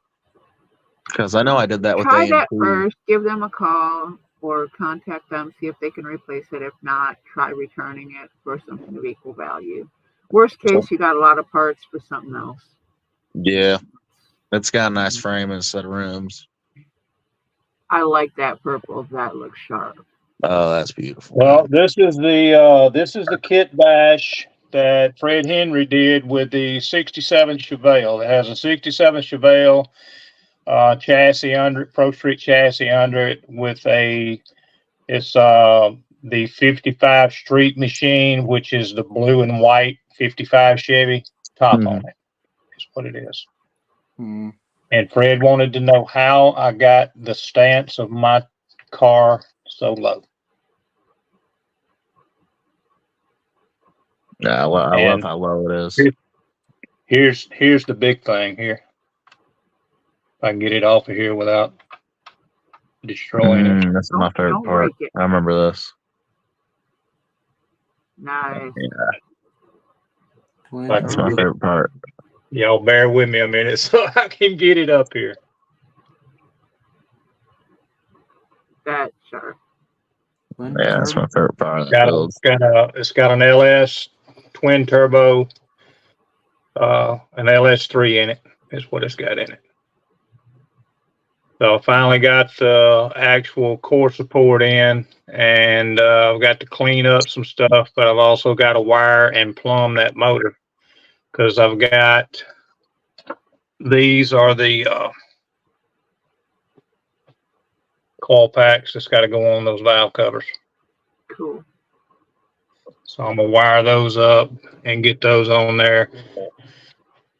[SPEAKER 7] Because I know I did that with
[SPEAKER 6] Try
[SPEAKER 7] AMP.
[SPEAKER 6] that first. Give them a call or contact them. See if they can replace it. If not, try returning it for something of equal value. Worst case, you got a lot of parts for something else.
[SPEAKER 7] Yeah, it's got a nice frame and a set of rooms.
[SPEAKER 6] I like that purple. That looks sharp.
[SPEAKER 7] Oh, that's beautiful.
[SPEAKER 10] Well, this is the kit bash that Fred Henry did with the '67 Chevelle. It has a '67 Chevelle chassis under it, Pro Street chassis under it, with it's the 55 Street Machine, which is the blue and white 55 Chevy top on it. Is what it is.
[SPEAKER 2] Hmm.
[SPEAKER 10] And Fred wanted to know how I got the stance of my car so low.
[SPEAKER 7] Yeah, I love how low it is.
[SPEAKER 10] Here's the big thing here. If I can get it off of here without destroying it.
[SPEAKER 7] That's my favorite
[SPEAKER 6] Don't
[SPEAKER 7] part.
[SPEAKER 6] break it.
[SPEAKER 7] I remember this.
[SPEAKER 6] Nice.
[SPEAKER 2] Twin
[SPEAKER 10] Like,
[SPEAKER 7] That's my
[SPEAKER 2] turbo.
[SPEAKER 7] favorite part.
[SPEAKER 10] Y'all bear with me a minute so I can get it up here.
[SPEAKER 6] That's sharp.
[SPEAKER 2] Twin
[SPEAKER 7] Yeah, that's
[SPEAKER 2] turbo.
[SPEAKER 7] my favorite part of the build.
[SPEAKER 10] It's got an LS twin turbo, an LS3 in it is what it's got in it. So I finally got the actual core support in, and I've got to clean up some stuff, but I've also got to wire and plumb that motor because I've got, these are the coil packs that's got to go on those valve covers.
[SPEAKER 6] Cool.
[SPEAKER 10] So I'm gonna wire those up and get those on there.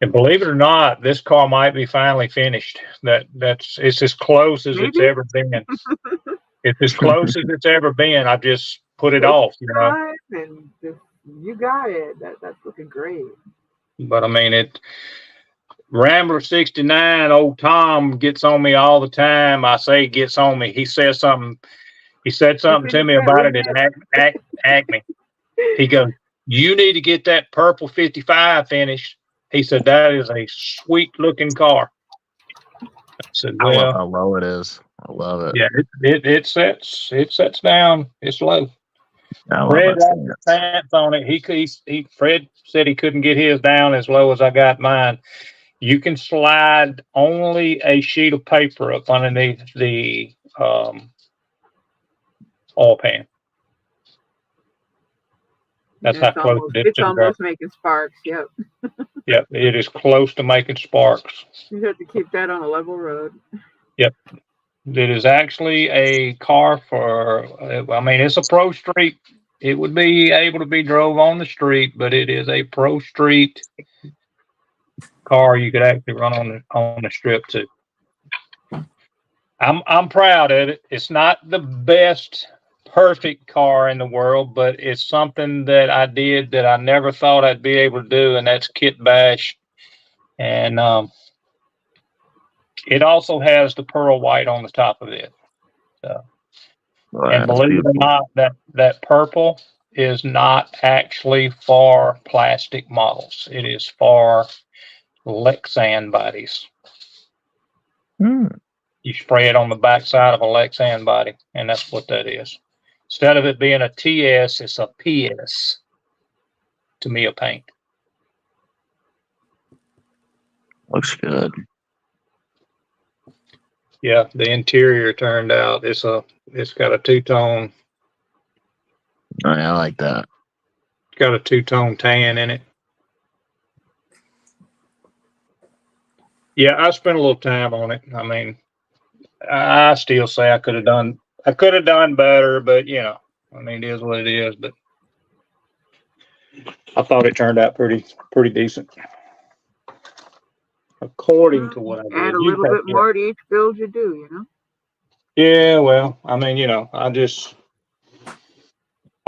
[SPEAKER 10] And believe it or not, this car might be finally finished. It's as close as it's ever been. It's as close as it's ever been. I just put it off, you know.
[SPEAKER 6] And you got it. That's looking great.
[SPEAKER 10] But I mean, Rambler 69, old Tom gets on me all the time. I say gets on me. He said something to me about it at Acme. He goes, "You need to get that purple 55 finished." He said, "That is a sweet looking car." I said,
[SPEAKER 7] I love how low it is. I love it.
[SPEAKER 10] Yeah, it sets down. It's low.
[SPEAKER 7] that
[SPEAKER 10] Fred likes the stance on it. Fred said he couldn't get his down as low as I got mine. You can slide only a sheet of paper up underneath the oil pan. That's how close it is.
[SPEAKER 6] It's almost making sparks. Yep.
[SPEAKER 10] Yep, it is close to making sparks.
[SPEAKER 6] You have to keep that on a level road.
[SPEAKER 10] Yep. It is actually a car it's a Pro Street. It would be able to be drove on the street, but it is a Pro Street car you could actually run on the strip too. I'm proud of it. It's not the best perfect car in the world, but it's something that I did that I never thought I'd be able to do, and that's kit bash. And it also has the pearl white on the top of it. So, and believe it or not, that purple is not actually for plastic models. It is for Lexan bodies. You spray it on the backside of a Lexan body, and that's what that is. Instead of it being a TS, it's a PS. Tamiya paint.
[SPEAKER 7] Looks good.
[SPEAKER 10] Yeah, the interior turned out. It's got a two-tone.
[SPEAKER 7] Oh, yeah, I like that.
[SPEAKER 10] Got a two-tone tan in it. Yeah, I spent a little time on it. I mean, I still say I could have done better, but you know, I mean, it is what it is. But I thought it turned out pretty decent, according to what I
[SPEAKER 6] Add
[SPEAKER 10] did.
[SPEAKER 6] a little bit more to each build you do, you know.
[SPEAKER 10] Yeah, well, I mean, you know, I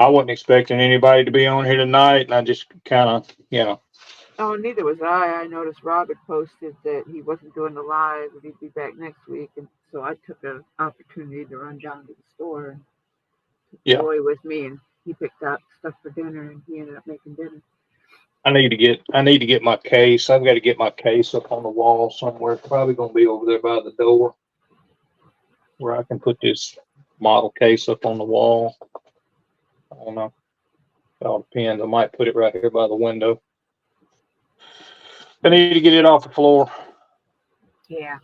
[SPEAKER 10] wasn't expecting anybody to be on here tonight, and I just kind of, you know.
[SPEAKER 6] Oh, neither was I. I noticed Robert posted that he wasn't doing the live and he'd be back next week, and so I took an opportunity to run down to the store and
[SPEAKER 10] Yeah.
[SPEAKER 6] Joy with me, and he picked up stuff for dinner, and he ended up making dinner.
[SPEAKER 10] I need to get my case. I've got to get my case up on the wall somewhere. It's probably going to be over there by the door, where I can put this model case up on the wall. I don't know. It all depends. I might put it right here by the window. I need to get it off the floor.
[SPEAKER 6] Yeah,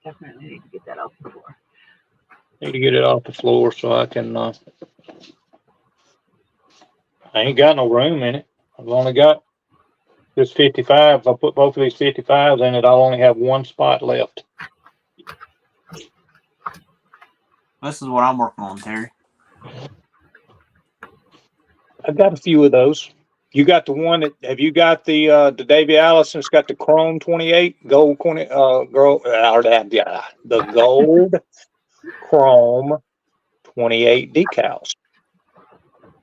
[SPEAKER 6] definitely need to get that off the floor.
[SPEAKER 10] Need to get it off the floor so I can. I ain't got no room in it. I've only got this 55. If I put both of these 55s in it, I'll only have one spot left.
[SPEAKER 2] This is what I'm working on, Terry.
[SPEAKER 10] I've got a few of those. You got the one that, have you got the Davey Allison's got the chrome 28 gold 20 the gold chrome 28 decals?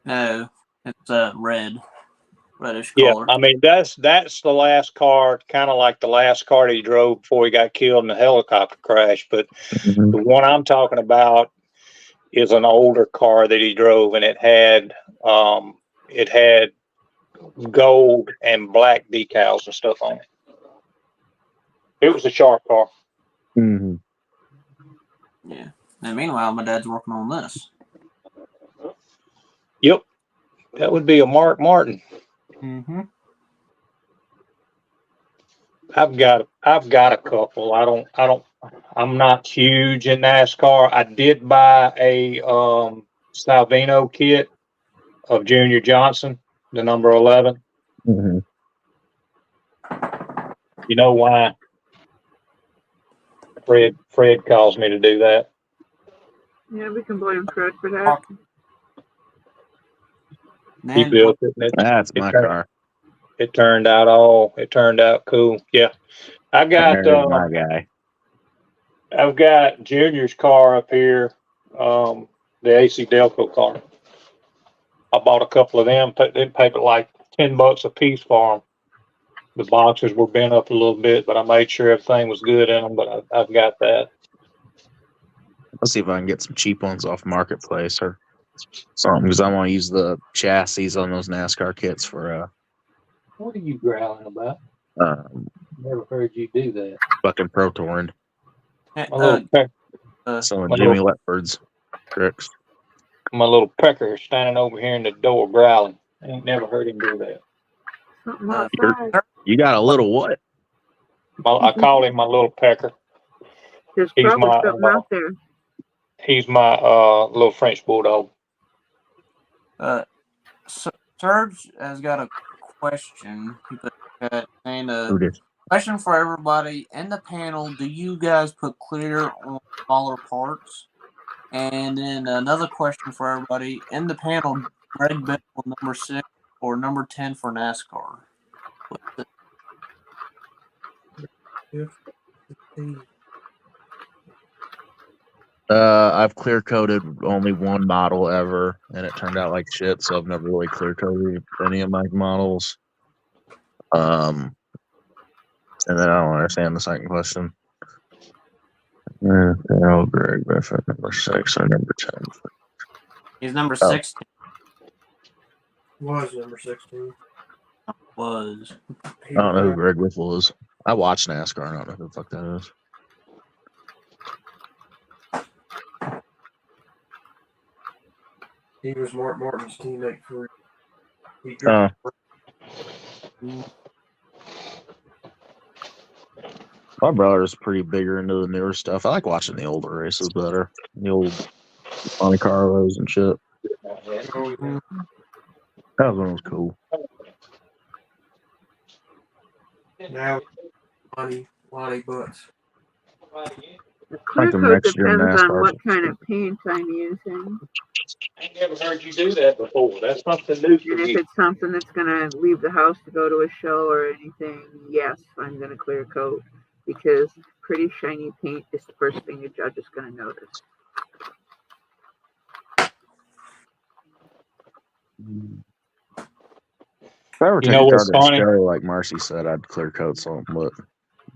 [SPEAKER 2] No, it's reddish
[SPEAKER 10] Yeah,
[SPEAKER 2] color.
[SPEAKER 10] I mean that's the last car, kind of like the last car that he drove before he got killed in the helicopter crash. But the one I'm talking about is an older car that he drove, and it had gold and black decals and stuff on it. It was a sharp car.
[SPEAKER 7] Mm-hmm.
[SPEAKER 2] Yeah. And meanwhile, my dad's working on this.
[SPEAKER 10] Yep, that would be a Mark Martin.
[SPEAKER 2] Mm-hmm.
[SPEAKER 10] I've got a couple. I'm not huge in NASCAR. I did buy a Salvino kit of Junior Johnson, the number 11.
[SPEAKER 7] Mm-hmm.
[SPEAKER 10] You know why? Fred calls me to do that.
[SPEAKER 6] Yeah, we can blame Fred for that.
[SPEAKER 10] He built it.
[SPEAKER 7] That's my car.
[SPEAKER 10] It turned out cool. Yeah, I've got
[SPEAKER 7] my guy.
[SPEAKER 10] I've got Junior's car up here, the AC Delco car. I bought a couple of them. They paid like $10 a piece for them. The boxes were bent up a little bit, but I made sure everything was good in them. But I've got that.
[SPEAKER 7] Let's see if I can get some cheap ones off Marketplace or something, because I want to use the chassis on those NASCAR kits for
[SPEAKER 10] What are you growling about? Never heard you do that.
[SPEAKER 7] fucking Pro Touring. So Jimmy Lepford's tricks.
[SPEAKER 10] My little pecker standing over here in the door growling. I ain't never heard him do that.
[SPEAKER 7] You got a little what?
[SPEAKER 10] I call him my little pecker.
[SPEAKER 6] There's probably something out there.
[SPEAKER 10] He's my little French bulldog.
[SPEAKER 2] Serge has got a question. He put saying question for everybody in the panel. Do you guys put clear on smaller parts? And then another question for everybody in the panel: Greg Biffle, number 6 or number 10 for NASCAR?
[SPEAKER 7] I've clear coated only one model ever, and it turned out like shit. So I've never really clear coated any of my models. And then I don't understand the second question. Greg Biffle, number 6 or number 10.
[SPEAKER 2] He's number 16.
[SPEAKER 1] Was number 16.
[SPEAKER 2] Was.
[SPEAKER 7] I don't know who Greg Biffle is. I watch NASCAR. I don't know who the fuck that is.
[SPEAKER 1] He was Mark Martin's teammate for. He drove.
[SPEAKER 7] My brother's pretty bigger into the newer stuff. I like watching the older races better. The old Monte Carlos and shit.
[SPEAKER 1] Oh, yeah.
[SPEAKER 7] That was when it was cool.
[SPEAKER 1] Now, Lonnie Butts.
[SPEAKER 6] The clear
[SPEAKER 7] Like the
[SPEAKER 6] coat
[SPEAKER 7] next gen
[SPEAKER 6] depends on
[SPEAKER 7] NASCAR.
[SPEAKER 6] what kind of paint I'm using.
[SPEAKER 10] I ain't never heard you do that before. That's something new for
[SPEAKER 6] And if
[SPEAKER 10] you.
[SPEAKER 6] it's something that's gonna leave the house to go to a show or anything, yes, I'm gonna clear coat because pretty shiny paint is the first thing the judge is gonna notice.
[SPEAKER 7] If I ever
[SPEAKER 10] You
[SPEAKER 7] take
[SPEAKER 10] know
[SPEAKER 7] a car
[SPEAKER 10] what's
[SPEAKER 7] to a
[SPEAKER 10] funny?
[SPEAKER 7] show, like Marcy said, I'd clear coat something, but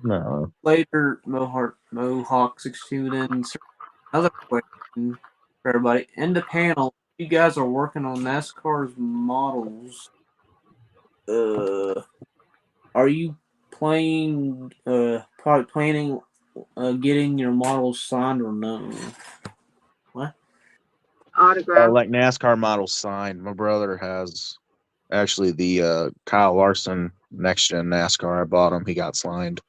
[SPEAKER 7] no.
[SPEAKER 2] Later, Mohawk 62. Then another question for everybody in the panel. You guys are working on NASCAR's models. Are you probably planning getting your models signed or no? What?
[SPEAKER 6] Autograph.
[SPEAKER 7] Like NASCAR models signed. My brother has actually the Kyle Larson next gen NASCAR. I bought him. He got signed.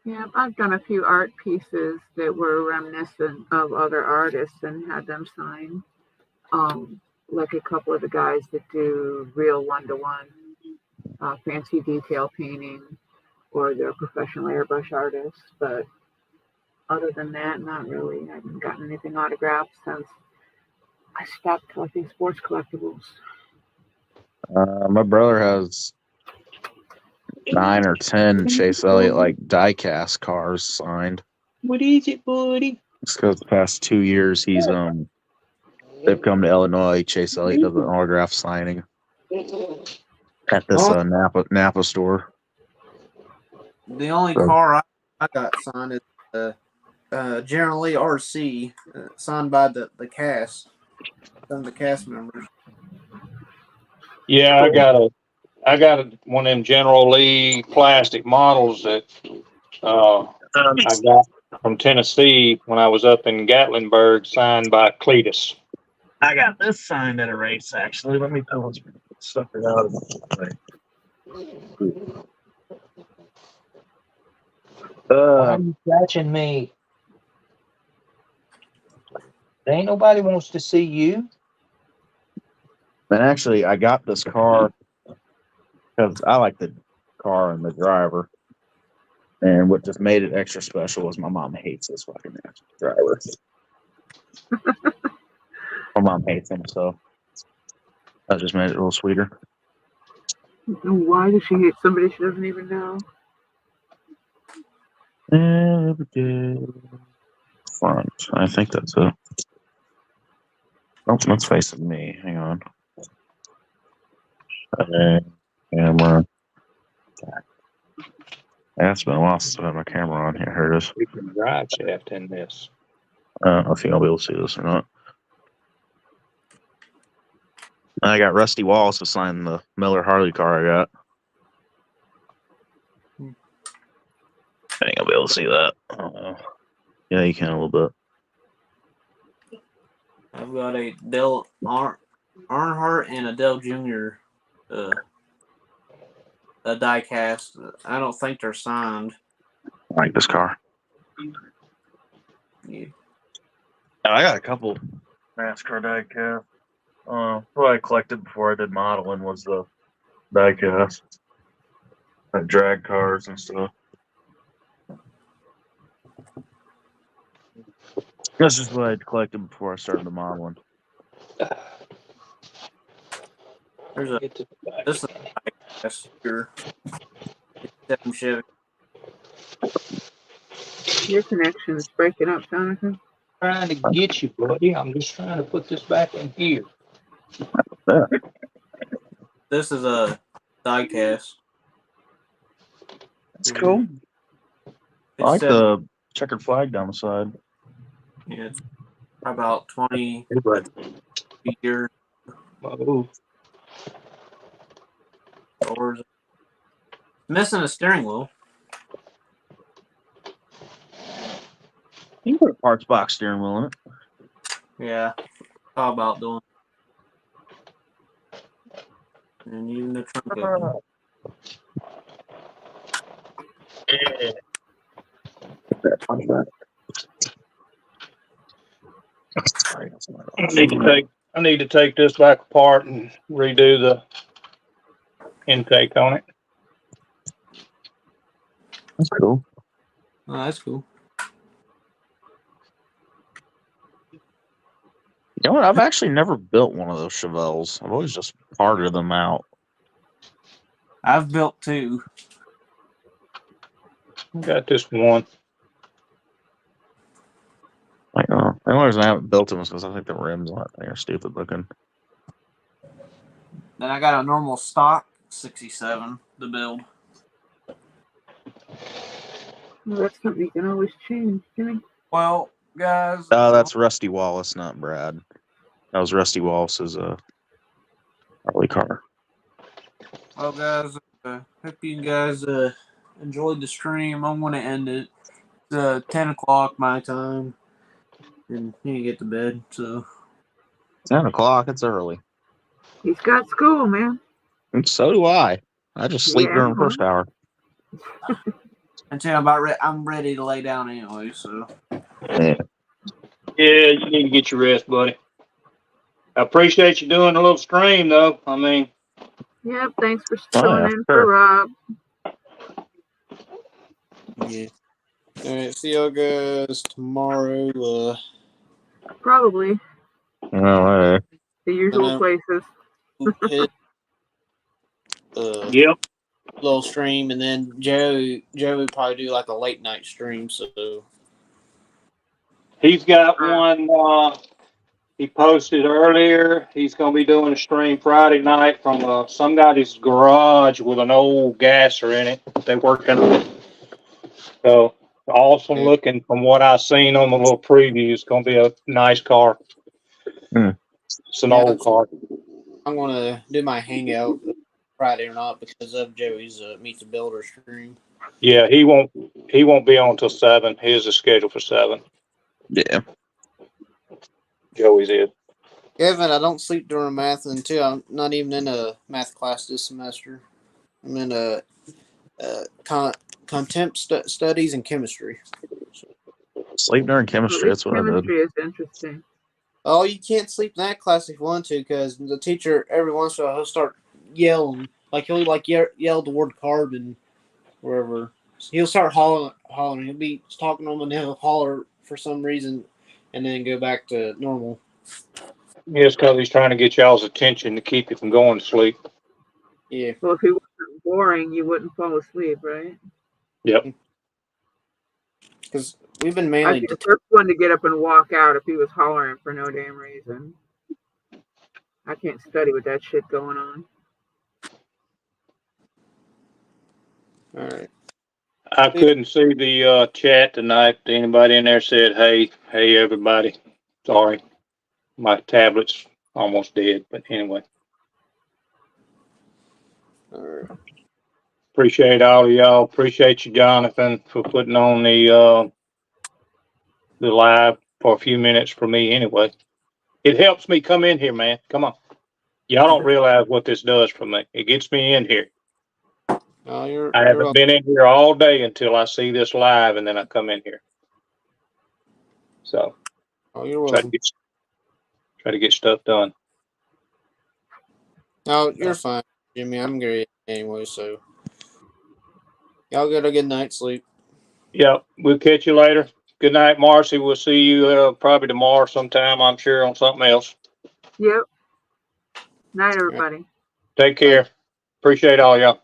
[SPEAKER 6] Yeah, I've done a few art pieces that were reminiscent of other artists and had them signed. Like a couple of the guys that do real one-to-one fancy detail painting, or they're professional airbrush artists. But other than that, not really. I haven't gotten anything autographed since I stopped collecting sports collectibles.
[SPEAKER 7] My brother has 9 or 10 Chase Elliott like diecast cars signed.
[SPEAKER 10] What is it, buddy?
[SPEAKER 7] It's because the past 2 years they've come to Illinois. Chase Elliott does an autograph signing at this Napa store.
[SPEAKER 2] The only car I got signed is General Lee RC, signed by the cast, some of the cast members.
[SPEAKER 10] Yeah, I got one of them General Lee plastic models that I got from Tennessee when I was up in Gatlinburg, signed by Cletus.
[SPEAKER 7] I got this signed at a race, actually. Let me pull this stuff out.
[SPEAKER 10] Why are you scratching me? Ain't nobody wants to see you.
[SPEAKER 7] And actually, I got this car because I like the car and the driver. And what just made it extra special was my mom hates this fucking driver. My mom hates him, so that just made it a little sweeter.
[SPEAKER 6] Why does she hate somebody she doesn't even know?
[SPEAKER 7] Every day. Front. I think that's it. Oh, that's facing me. Hang on. Camera. Yeah, it's been a while since I've had my camera on here. Here it is.
[SPEAKER 10] We can drive shaft in this.
[SPEAKER 7] I don't know if you'll be able to see this or not. I got Rusty Wallace to sign the Miller Harley car I got. I think I'll be able to see that. I don't know. Yeah, you can a little bit.
[SPEAKER 2] I've got a Dale Earnhardt and a Dale Jr. A die cast. I don't think they're signed.
[SPEAKER 7] I like this car.
[SPEAKER 2] Yeah.
[SPEAKER 7] I got a couple NASCAR die cast. What I collected before I did modeling was the die cast. Drag cars and stuff. That's just what I collected before I started the modeling.
[SPEAKER 2] There's a this is a die cast here. It's Chevy.
[SPEAKER 6] Your connection is breaking up, Jonathan.
[SPEAKER 10] Trying to get you, buddy. I'm just trying to put this back in here.
[SPEAKER 7] Yeah.
[SPEAKER 2] This is a die cast.
[SPEAKER 7] It's cool. I like the checkered flag down the side.
[SPEAKER 2] Yeah, it's about 20 years.
[SPEAKER 10] Oh.
[SPEAKER 2] Or missing a steering wheel.
[SPEAKER 7] You can put a parts box steering wheel in it.
[SPEAKER 2] Yeah. How about doing? And even the trunk open.
[SPEAKER 10] I need to take this back apart and redo the intake on it.
[SPEAKER 7] That's cool.
[SPEAKER 2] Oh, that's cool.
[SPEAKER 7] You know what? I've actually never built one of those Chevelles. I've always just parted them out.
[SPEAKER 2] I've built 2.
[SPEAKER 10] Got this one.
[SPEAKER 7] Like, the only reason I haven't built them is because I think the rims on it are stupid looking.
[SPEAKER 2] Then I got a normal stock 67 to build.
[SPEAKER 6] Well, that's something you can always change, Jimmy.
[SPEAKER 2] Well, guys.
[SPEAKER 7] Oh, that's Rusty Wallace, not Brad. That was Rusty Wallace's Harley car.
[SPEAKER 2] Well, guys, hope you guys enjoyed the stream. I'm going to end it. It's 10 o'clock my time. And you can get to bed, so.
[SPEAKER 7] 10 o'clock, it's early.
[SPEAKER 6] He's got school, man.
[SPEAKER 7] And so do I. I just sleep
[SPEAKER 6] Yeah.
[SPEAKER 7] during the first hour.
[SPEAKER 2] Until I'm ready to lay down anyway, so.
[SPEAKER 7] Yeah.
[SPEAKER 10] Yeah, you need to get your rest, buddy. I appreciate you doing a little stream, though. I mean,
[SPEAKER 6] Yep, thanks for
[SPEAKER 7] Oh,
[SPEAKER 6] filling
[SPEAKER 7] yeah,
[SPEAKER 6] in
[SPEAKER 7] sure.
[SPEAKER 6] for Rob.
[SPEAKER 2] Yeah. Alright, see y'all guys tomorrow.
[SPEAKER 6] Probably
[SPEAKER 7] No way.
[SPEAKER 6] the usual
[SPEAKER 2] know.
[SPEAKER 6] places.
[SPEAKER 2] Hit,
[SPEAKER 10] yep.
[SPEAKER 2] little stream, and then Joe would probably do like a late night stream, so.
[SPEAKER 10] He's got one he posted earlier. He's going to be doing a stream Friday night from some guy's garage with an old gasser in it. They're working on it. So, awesome looking from what I've seen on the little preview. It's going to be a nice car. It's an old car.
[SPEAKER 2] I'm going to do my hangout Friday or not because of Joey's Meet the Builder stream.
[SPEAKER 10] Yeah, he won't be on till 7. His is scheduled for 7.
[SPEAKER 7] Yeah.
[SPEAKER 10] Joey's is.
[SPEAKER 2] Kevin, I don't sleep during math until I'm not even in a math class this semester. I'm in a contempt studies and chemistry.
[SPEAKER 7] Sleep during chemistry. That's what I did.
[SPEAKER 6] Chemistry is interesting.
[SPEAKER 2] Oh, you can't sleep in that class if you want to because the teacher every once in a while he'll start yelling. Like he'll yell the word carbon wherever. He'll start hollering. He'll be talking to them and he'll holler for some reason and then go back to normal.
[SPEAKER 10] Yes, because he's trying to get y'all's attention to keep you from going to sleep.
[SPEAKER 2] Yeah.
[SPEAKER 6] Well, if he wasn't boring, you wouldn't fall asleep, right?
[SPEAKER 10] Yep.
[SPEAKER 2] Because we've been
[SPEAKER 6] I'd
[SPEAKER 2] mainly
[SPEAKER 6] be the first one to get up and walk out if he was hollering for no damn reason. I can't study with that shit going on.
[SPEAKER 2] all right.
[SPEAKER 10] I couldn't see the chat tonight. Anybody in there said, hey, everybody. Sorry. My tablet's almost dead, but anyway.
[SPEAKER 2] All right.
[SPEAKER 10] Appreciate all of y'all. Appreciate you, Jonathan, for putting on the live for a few minutes for me anyway. It helps me come in here, man. Come on. Y'all don't realize what this does for me. It gets me in here.
[SPEAKER 2] Oh,
[SPEAKER 10] I haven't been in here all day until I see this live, and then I come in here. So,
[SPEAKER 2] you're
[SPEAKER 10] try
[SPEAKER 2] welcome.
[SPEAKER 10] to get stuff done.
[SPEAKER 2] No, you're fine, Jimmy. I'm great anyway, so y'all get a good night's sleep.
[SPEAKER 10] Yep, we'll catch you later. Good night, Marcy. We'll see you probably tomorrow sometime, I'm sure, on something else.
[SPEAKER 6] Yep. Night, everybody.
[SPEAKER 10] Take care. Appreciate all y'all.